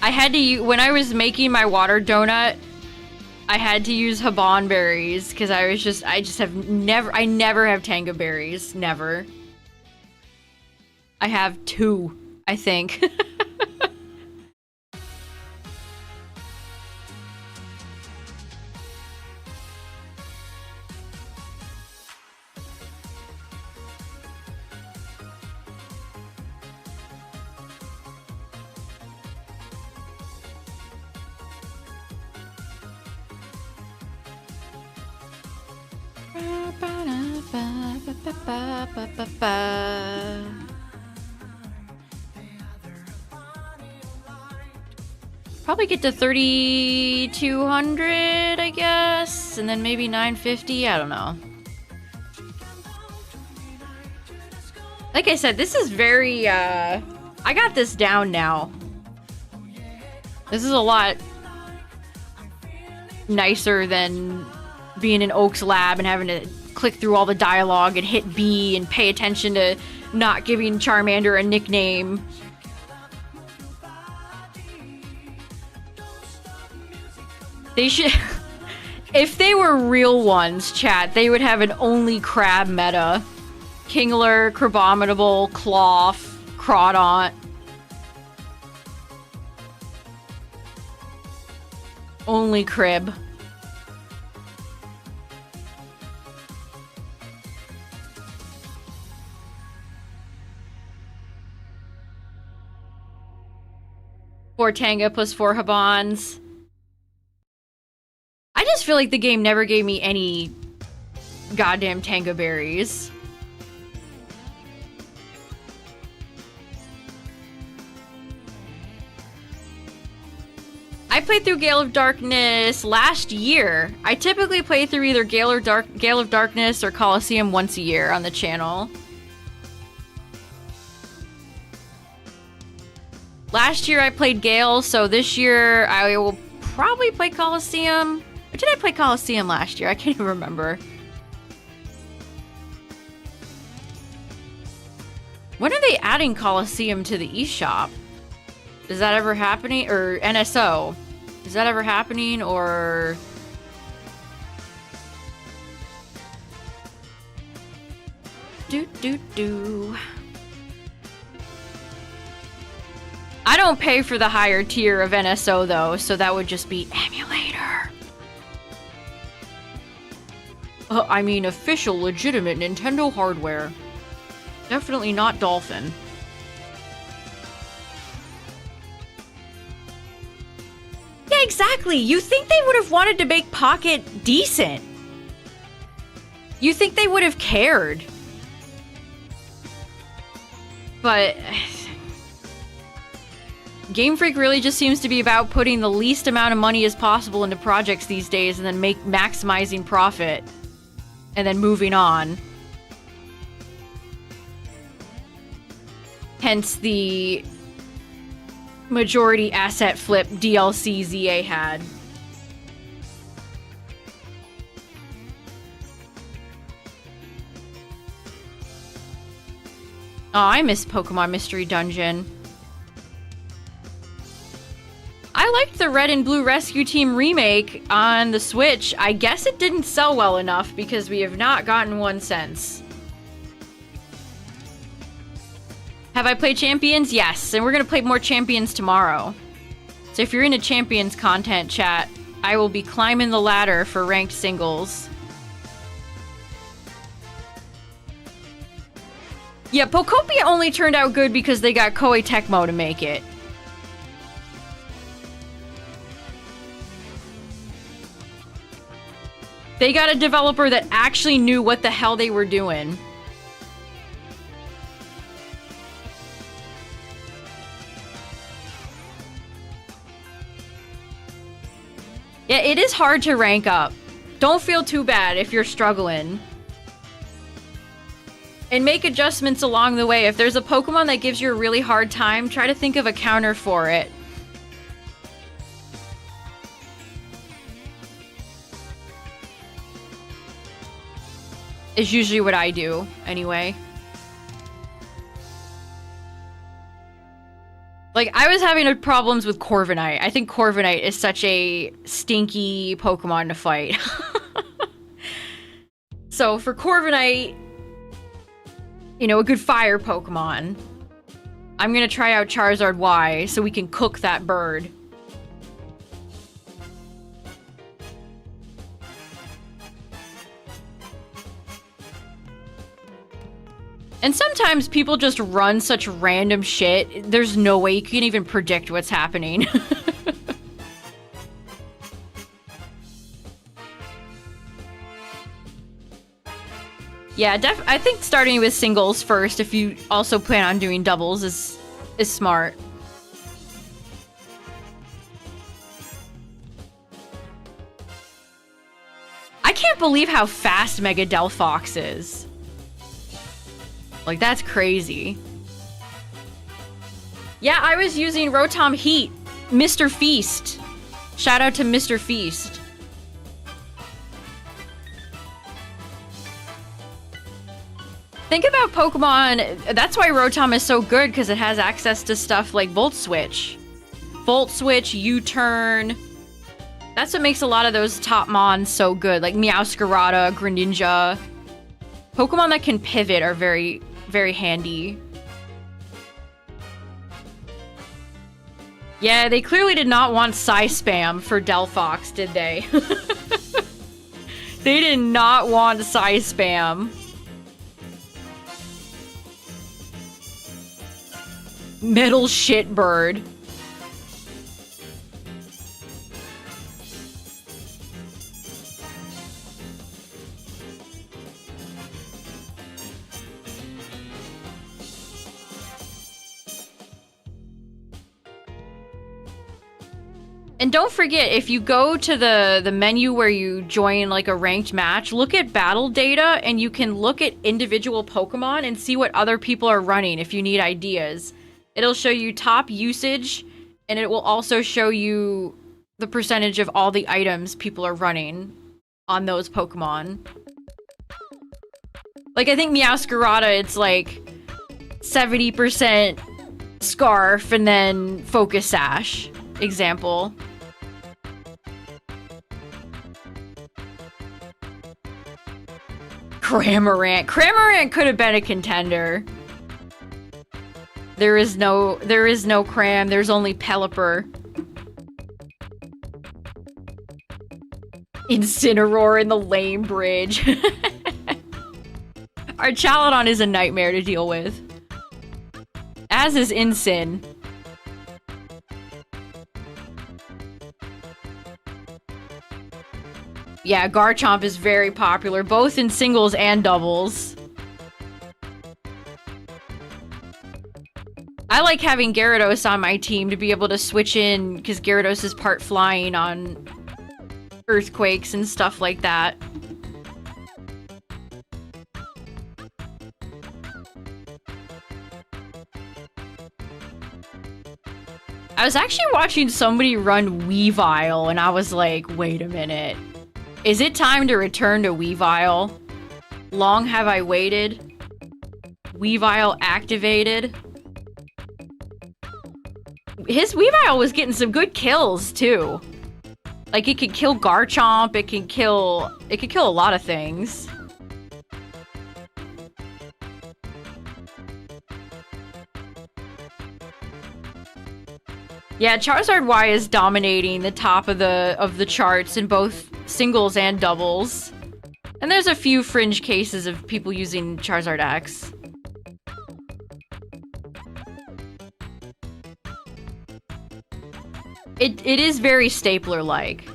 I had to use, when I was making my water donut, I had to use Haban berries because I never have Tango berries. Never. I have 2, I think. Probably get to 3,200, I guess, and then maybe 950. I don't know. Like I said, this is very, I got this down now. This is a lot nicer than being in Oak's lab and having to click through all the dialogue and hit B and pay attention to not giving Charmander a nickname. They should... If they were real ones, chat, they would have an only crab meta. Kingler, Crabominable, Cloth, Crawdaunt. Only crib. Four Tanga plus 4 Habans. I just feel like the game never gave me any goddamn Tanga berries. I played through Gale of Darkness last year. I typically play through either Gale of Darkness or Coliseum once a year on the channel. Last year I played Gale, so this year I will probably play Coliseum. Or did I play Coliseum last year? I can't even remember. When are they adding Coliseum to the eShop? Is that ever happening? Or NSO? Is that ever happening? Or... Do. I don't pay for the higher tier of NSO though, so that would just be emulator. I mean official, legitimate Nintendo hardware. Definitely not Dolphin. Yeah, exactly. You think they would have wanted to make Pocket decent. You think they would have cared. But... Game Freak really just seems to be about putting the least amount of money as possible into projects these days and then maximizing profit. And then moving on. Hence the majority asset flip DLC ZA had. Oh, I miss Pokemon Mystery Dungeon. I liked the Red and Blue Rescue Team remake on the Switch. I guess it didn't sell well enough because we have not gotten one since. Have I played Champions? Yes, and we're gonna play more Champions tomorrow. So if you're into Champions content, chat, I will be climbing the ladder for ranked singles. Yeah, Pokopia only turned out good because they got Koei Tecmo to make it. They got a developer that actually knew what the hell they were doing. Yeah, it is hard to rank up. Don't feel too bad if you're struggling. And make adjustments along the way. If there's a Pokemon that gives you a really hard time, try to think of a counter for it. is usually what I do, anyway. Like, I was having problems with Corviknight. I think Corviknight is such a stinky Pokemon to fight. So for Corviknight, you know, a good fire Pokemon, I'm gonna try out Charizard Y so we can cook that bird. And sometimes people just run such random shit, there's no way you can even predict what's happening. Yeah, I think starting with singles first, if you also plan on doing doubles, is smart. I can't believe how fast Mega Delphox is. Like, that's crazy. Yeah, I was using Rotom Heat. Mr. Feast. Shout out to Mr. Feast. Think about Pokemon. That's why Rotom is so good, because it has access to stuff like Volt Switch. Volt Switch, U-Turn. That's what makes a lot of those top mons so good. Like Meowscarada, Greninja. Pokemon that can pivot are very, very handy. Yeah, they clearly did not want Psy Spam for Delphox, did they? They did not want Psy Spam. Metal Shitbird. And don't forget, if you go to the menu where you join like a ranked match, look at battle data and you can look at individual Pokemon and see what other people are running if you need ideas. It'll show you top usage, and it will also show you the percentage of all the items people are running on those Pokemon. Like, I think Meowscarada, it's like 70% Scarf and then Focus Sash. Example. Cramorant. Cramorant could have been a contender. There is no Cram, there's only Pelipper. Incineroar in the Lame Bridge. Our Chaladon is a nightmare to deal with. As is Incin. Yeah, Garchomp is very popular, both in singles and doubles. I like having Gyarados on my team to be able to switch in, because Gyarados is part flying on earthquakes and stuff like that. I was actually watching somebody run Weavile, and I was like, wait a minute. Is it time to return to Weavile? Long have I waited. Weavile activated. His Weavile was getting some good kills, too. Like, it could kill Garchomp, it can kill a lot of things. Yeah, Charizard Y is dominating the top of the charts in both singles and doubles. And there's a few fringe cases of people using Charizard X. It is very Stapler-like.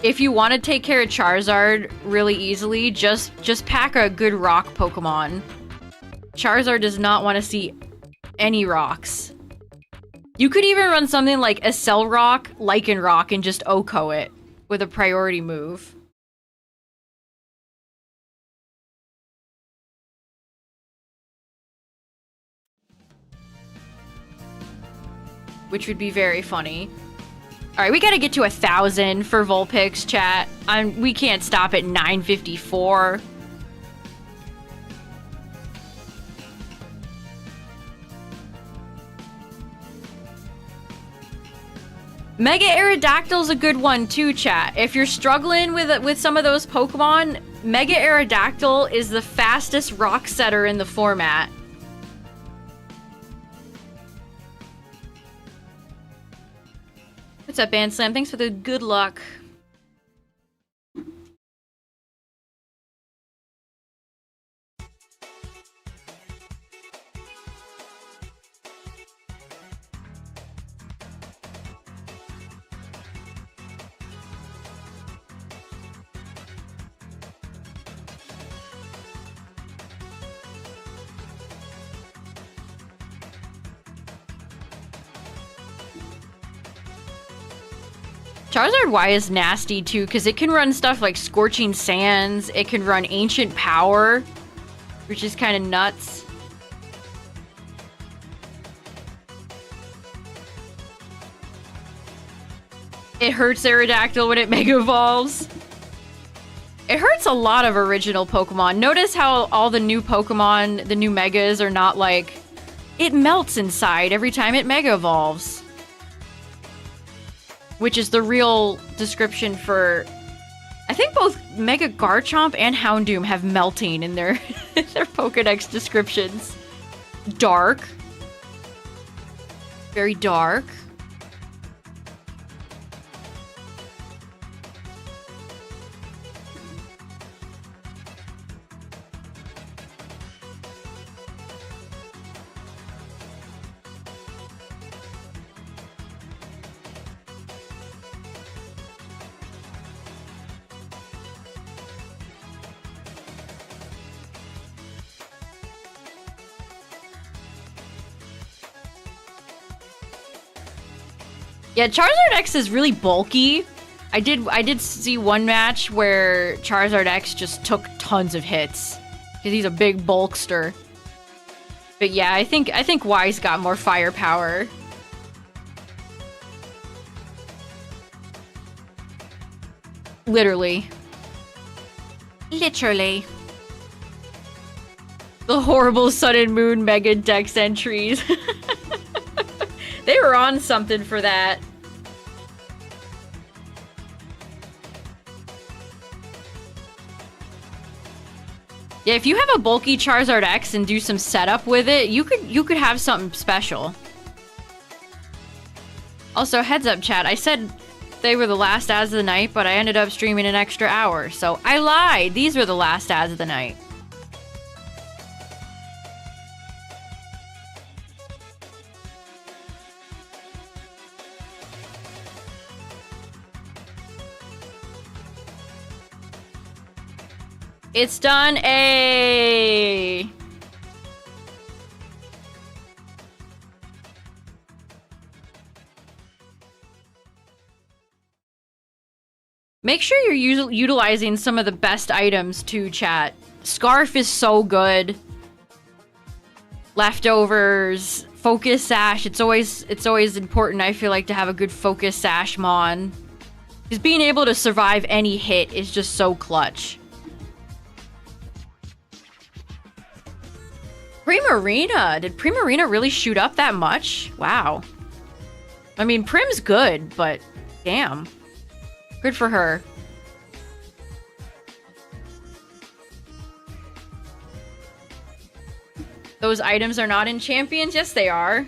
If you want to take care of Charizard really easily, just pack a good rock Pokemon. Charizard does not want to see any rocks. You could even run something like Accelerock, Lycanroc, and just OHKO it with a priority move. which would be very funny. Alright, we gotta get to 1,000 for Vulpix, chat. We can't stop at 954. Mega Aerodactyl's a good one too, chat. If you're struggling with some of those Pokemon, Mega Aerodactyl is the fastest rock setter in the format. What's up, Band Slam? Thanks for the good luck. Charizard Y is nasty too, because it can run stuff like Scorching Sands, it can run Ancient Power, which is kind of nuts. It hurts Aerodactyl when it Mega Evolves. It hurts a lot of original Pokemon. Notice how all the new Pokemon, the new Megas, are not like... It melts inside every time it Mega Evolves. Which is the real description for... I think both Mega Garchomp and Houndoom have melting in their, their Pokedex descriptions. Dark. Very dark. Yeah, Charizard X is really bulky. I did see one match where Charizard X just took tons of hits because he's a big bulkster. But yeah, I think Y's got more firepower. Literally. Literally. The horrible Sun and Moon Mega Dex entries. They were on something for that. Yeah, if you have a bulky Charizard X and do some setup with it, you could have something special. Also, heads up, chat. I said they were the last ads of the night, but I ended up streaming an extra hour, so I lied. These were the last ads of the night. It's done. A. Make sure you're utilizing some of the best items too, chat. Scarf is so good. Leftovers, Focus Sash. It's always important, I feel like, to have a good Focus Sash mon. Because being able to survive any hit is just so clutch. Primarina! Did Primarina really shoot up that much? Wow. I mean, Prim's good, but damn. Good for her. Those items are not in Champions? Yes, they are.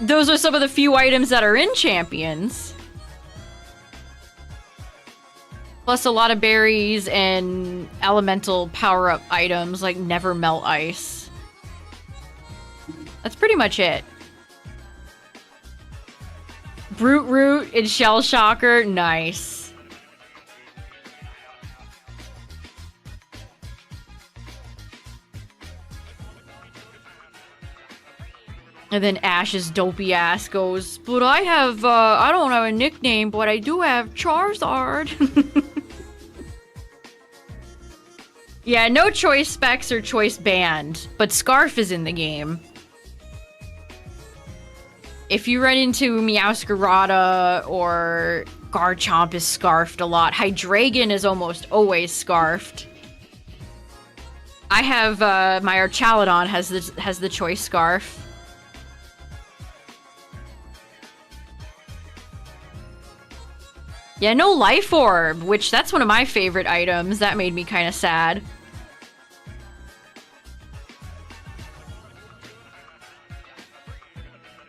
Those are some of the few items that are in Champions. Plus a lot of berries and elemental power-up items like Never Melt Ice. That's pretty much it. Brute Root and Shell Shocker, nice. And then Ash's dopey ass goes, but I have, I don't have a nickname, but I do have Charizard. Yeah, no choice specs or choice banned, but Scarf is in the game. If you run into Meowscarada or Garchomp is scarfed a lot. Hydreigon is almost always scarfed. I have my Archaludon has the choice scarf. Yeah, no Life Orb, which that's one of my favorite items. That made me kind of sad.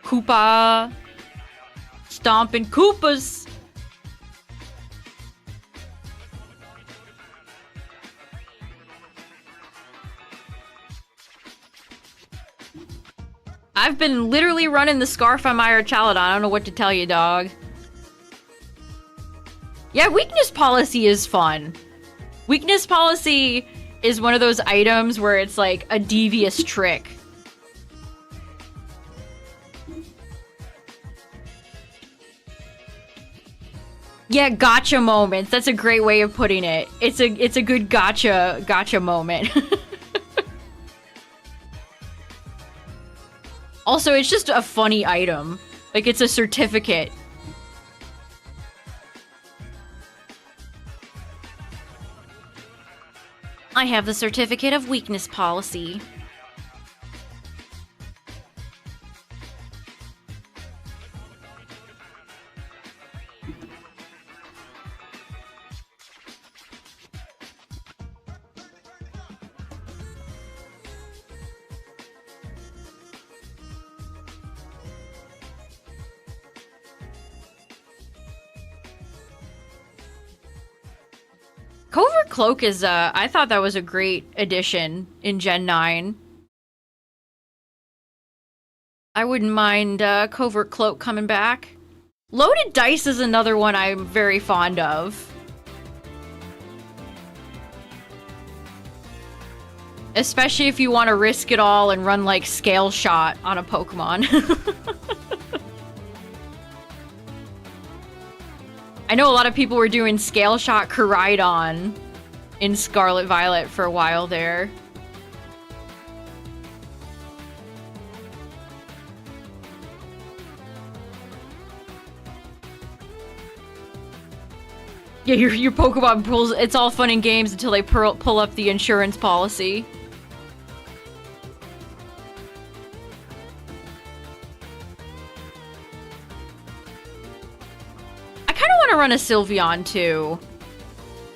Koopa. Stomping Koopas. I've been literally running the scarf on my Archaludon. I don't know what to tell you, dog. Yeah, weakness policy is fun. Weakness policy is one of those items where it's like a devious trick. Yeah, gotcha moments. That's a great way of putting it. It's a good gotcha moment. Also, it's just a funny item. Like, it's a certificate. I have the certificate of weakness policy. Covert Cloak is, I thought that was a great addition in Gen 9. I wouldn't mind, Covert Cloak coming back. Loaded Dice is another one I'm very fond of. Especially if you want to risk it all and run, like, Scale Shot on a Pokemon. I know a lot of people were doing Scale Shot Koraidon in Scarlet Violet for a while there. Yeah, your Pokemon pulls, it's all fun and games until they pull up the insurance policy. I run a Sylveon too.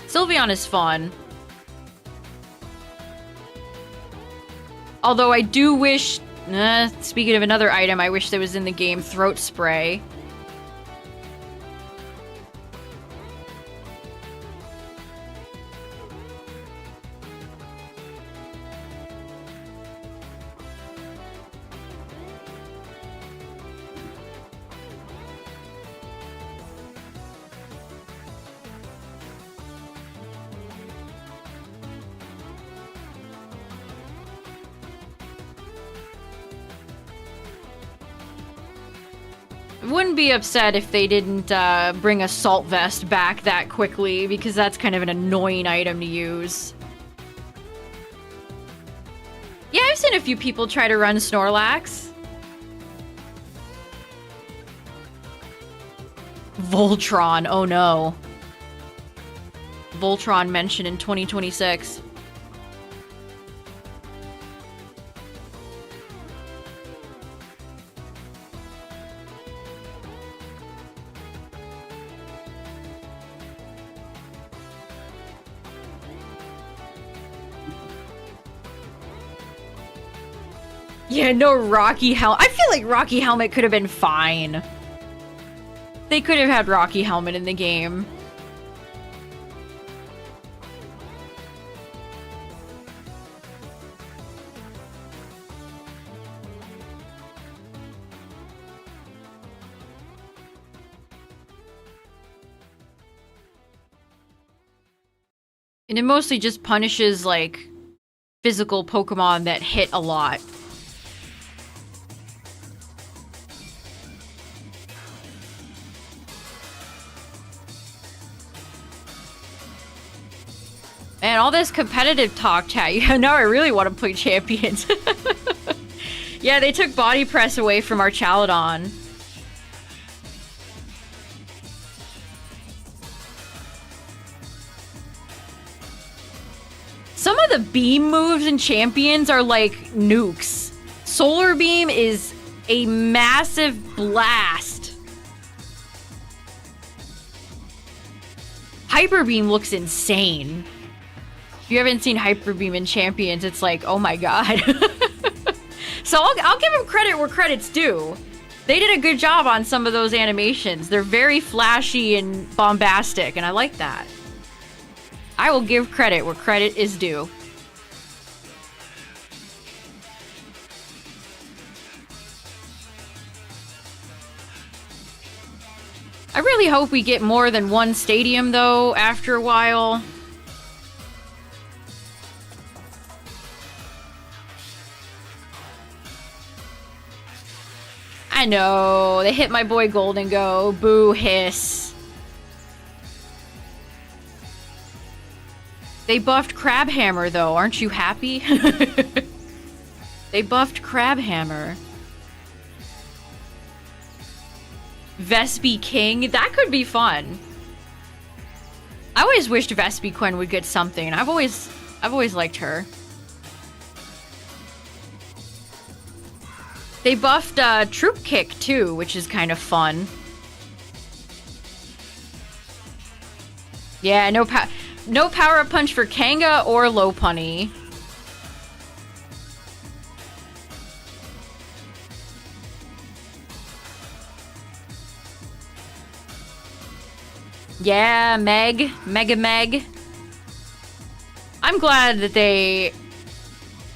Sylveon is fun. Although I do wish, speaking of another item, I wish that was in the game, Throat Spray. Wouldn't be upset if they didn't bring Assault Vest back that quickly, because that's kind of an annoying item to use. Yeah, I've seen a few people try to run Snorlax. Voltron, oh no. Voltron mentioned in 2026. Yeah, no Rocky Helmet. I feel like Rocky Helmet could have been fine. They could have had Rocky Helmet in the game. And it mostly just punishes, like, physical Pokemon that hit a lot. Man, all this competitive talk, chat. Yeah, now I really want to play Champions. Yeah, they took Body Press away from Archaludon. Some of the beam moves in Champions are like nukes. Solar Beam is a massive blast. Hyper Beam looks insane. If you haven't seen Hyper Beam in Champions, it's like, oh my god. So I'll give them credit where credit's due. They did a good job on some of those animations. They're very flashy and bombastic, and I like that. I will give credit where credit is due. I really hope we get more than one stadium, though, after a while. I know, they hit my boy Golden Go. Boo hiss. They buffed Crabhammer, though. Aren't you happy? They buffed Crabhammer. Vespi King. That could be fun. I always wished Vespi Quinn would get something. I've always liked her. They buffed Troop Kick too, which is kind of fun. Yeah, no power up punch for Kanga or Lopunny. Yeah, Mega Meg. I'm glad that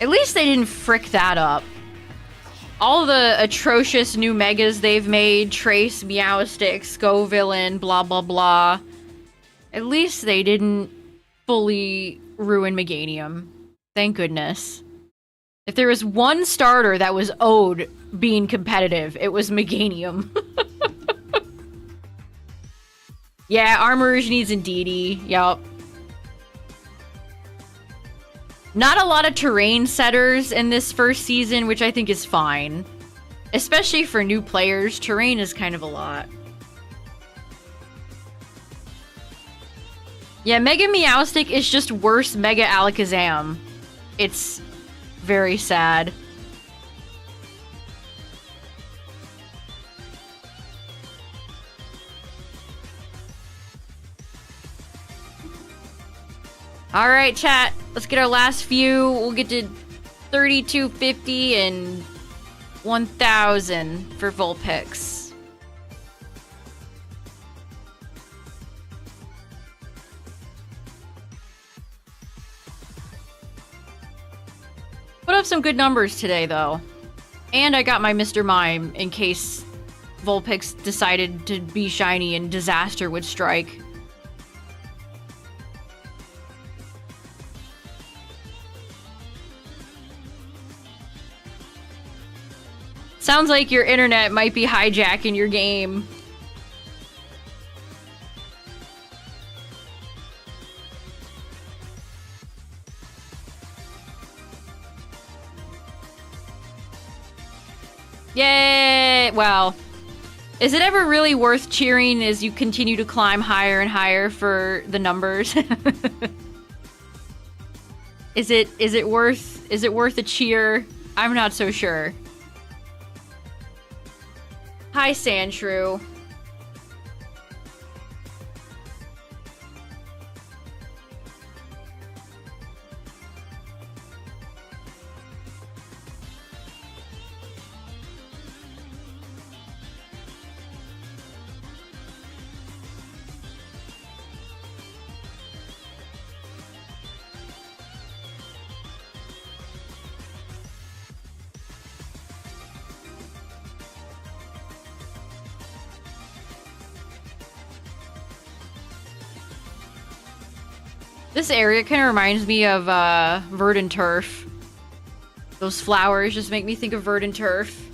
at least they didn't frick that up. All the atrocious new megas they've made, Trace, Meowstic, Scovillain, blah blah blah. At least they didn't fully ruin Meganium. Thank goodness. If there was one starter that was owed being competitive, it was Meganium. Yeah, Armourouge needs Indeedee. Yup. Not a lot of terrain setters in this first season, which I think is fine. Especially for new players, terrain is kind of a lot. Yeah, Mega Meowstic is just worse Mega Alakazam. It's very sad. Alright, chat. Let's get our last few. We'll get to 3250 and 1000 for Vulpix. Put up some good numbers today, though. And I got my Mr. Mime in case Vulpix decided to be shiny and disaster would strike. Sounds like your internet might be hijacking your game. Yay! Well, is it ever really worth cheering as you continue to climb higher and higher for the numbers? Is it worth a cheer? I'm not so sure. Hi, Sandshrew. This area kind of reminds me of Verdant Turf. Those flowers just make me think of Verdant Turf.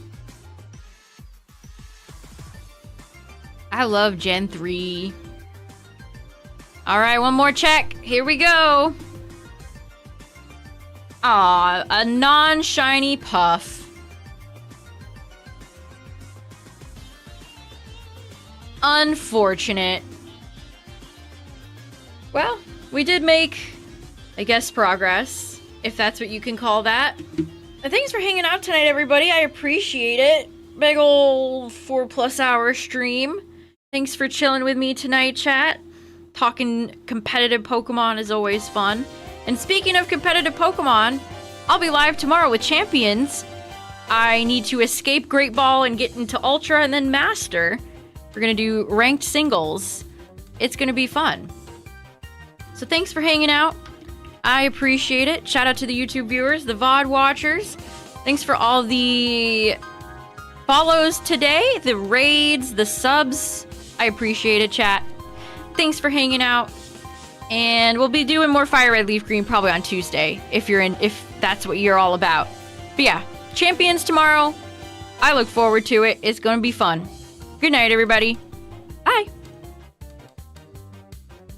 I love Gen 3. Alright, one more check. Here we go. Aw, a non-shiny Puff. Unfortunate. Well, we did make I guess progress, if that's what you can call that. And thanks for hanging out tonight, everybody. I appreciate it. Big ol' 4+ hour stream. Thanks for chilling with me tonight, chat. Talking competitive Pokemon is always fun. And speaking of competitive Pokemon, I'll be live tomorrow with Champions. I need to escape Great Ball and get into Ultra and then Master. We're gonna do ranked singles. It's gonna be fun. So thanks for hanging out. I appreciate it. Shout out to the YouTube viewers, the VOD watchers. Thanks for all the follows today, the raids, the subs. I appreciate it, chat. Thanks for hanging out. And we'll be doing more FireRed LeafGreen probably on Tuesday, if that's what you're all about. But yeah, Champions tomorrow. I look forward to it. It's gonna be fun. Good night, everybody. Bye.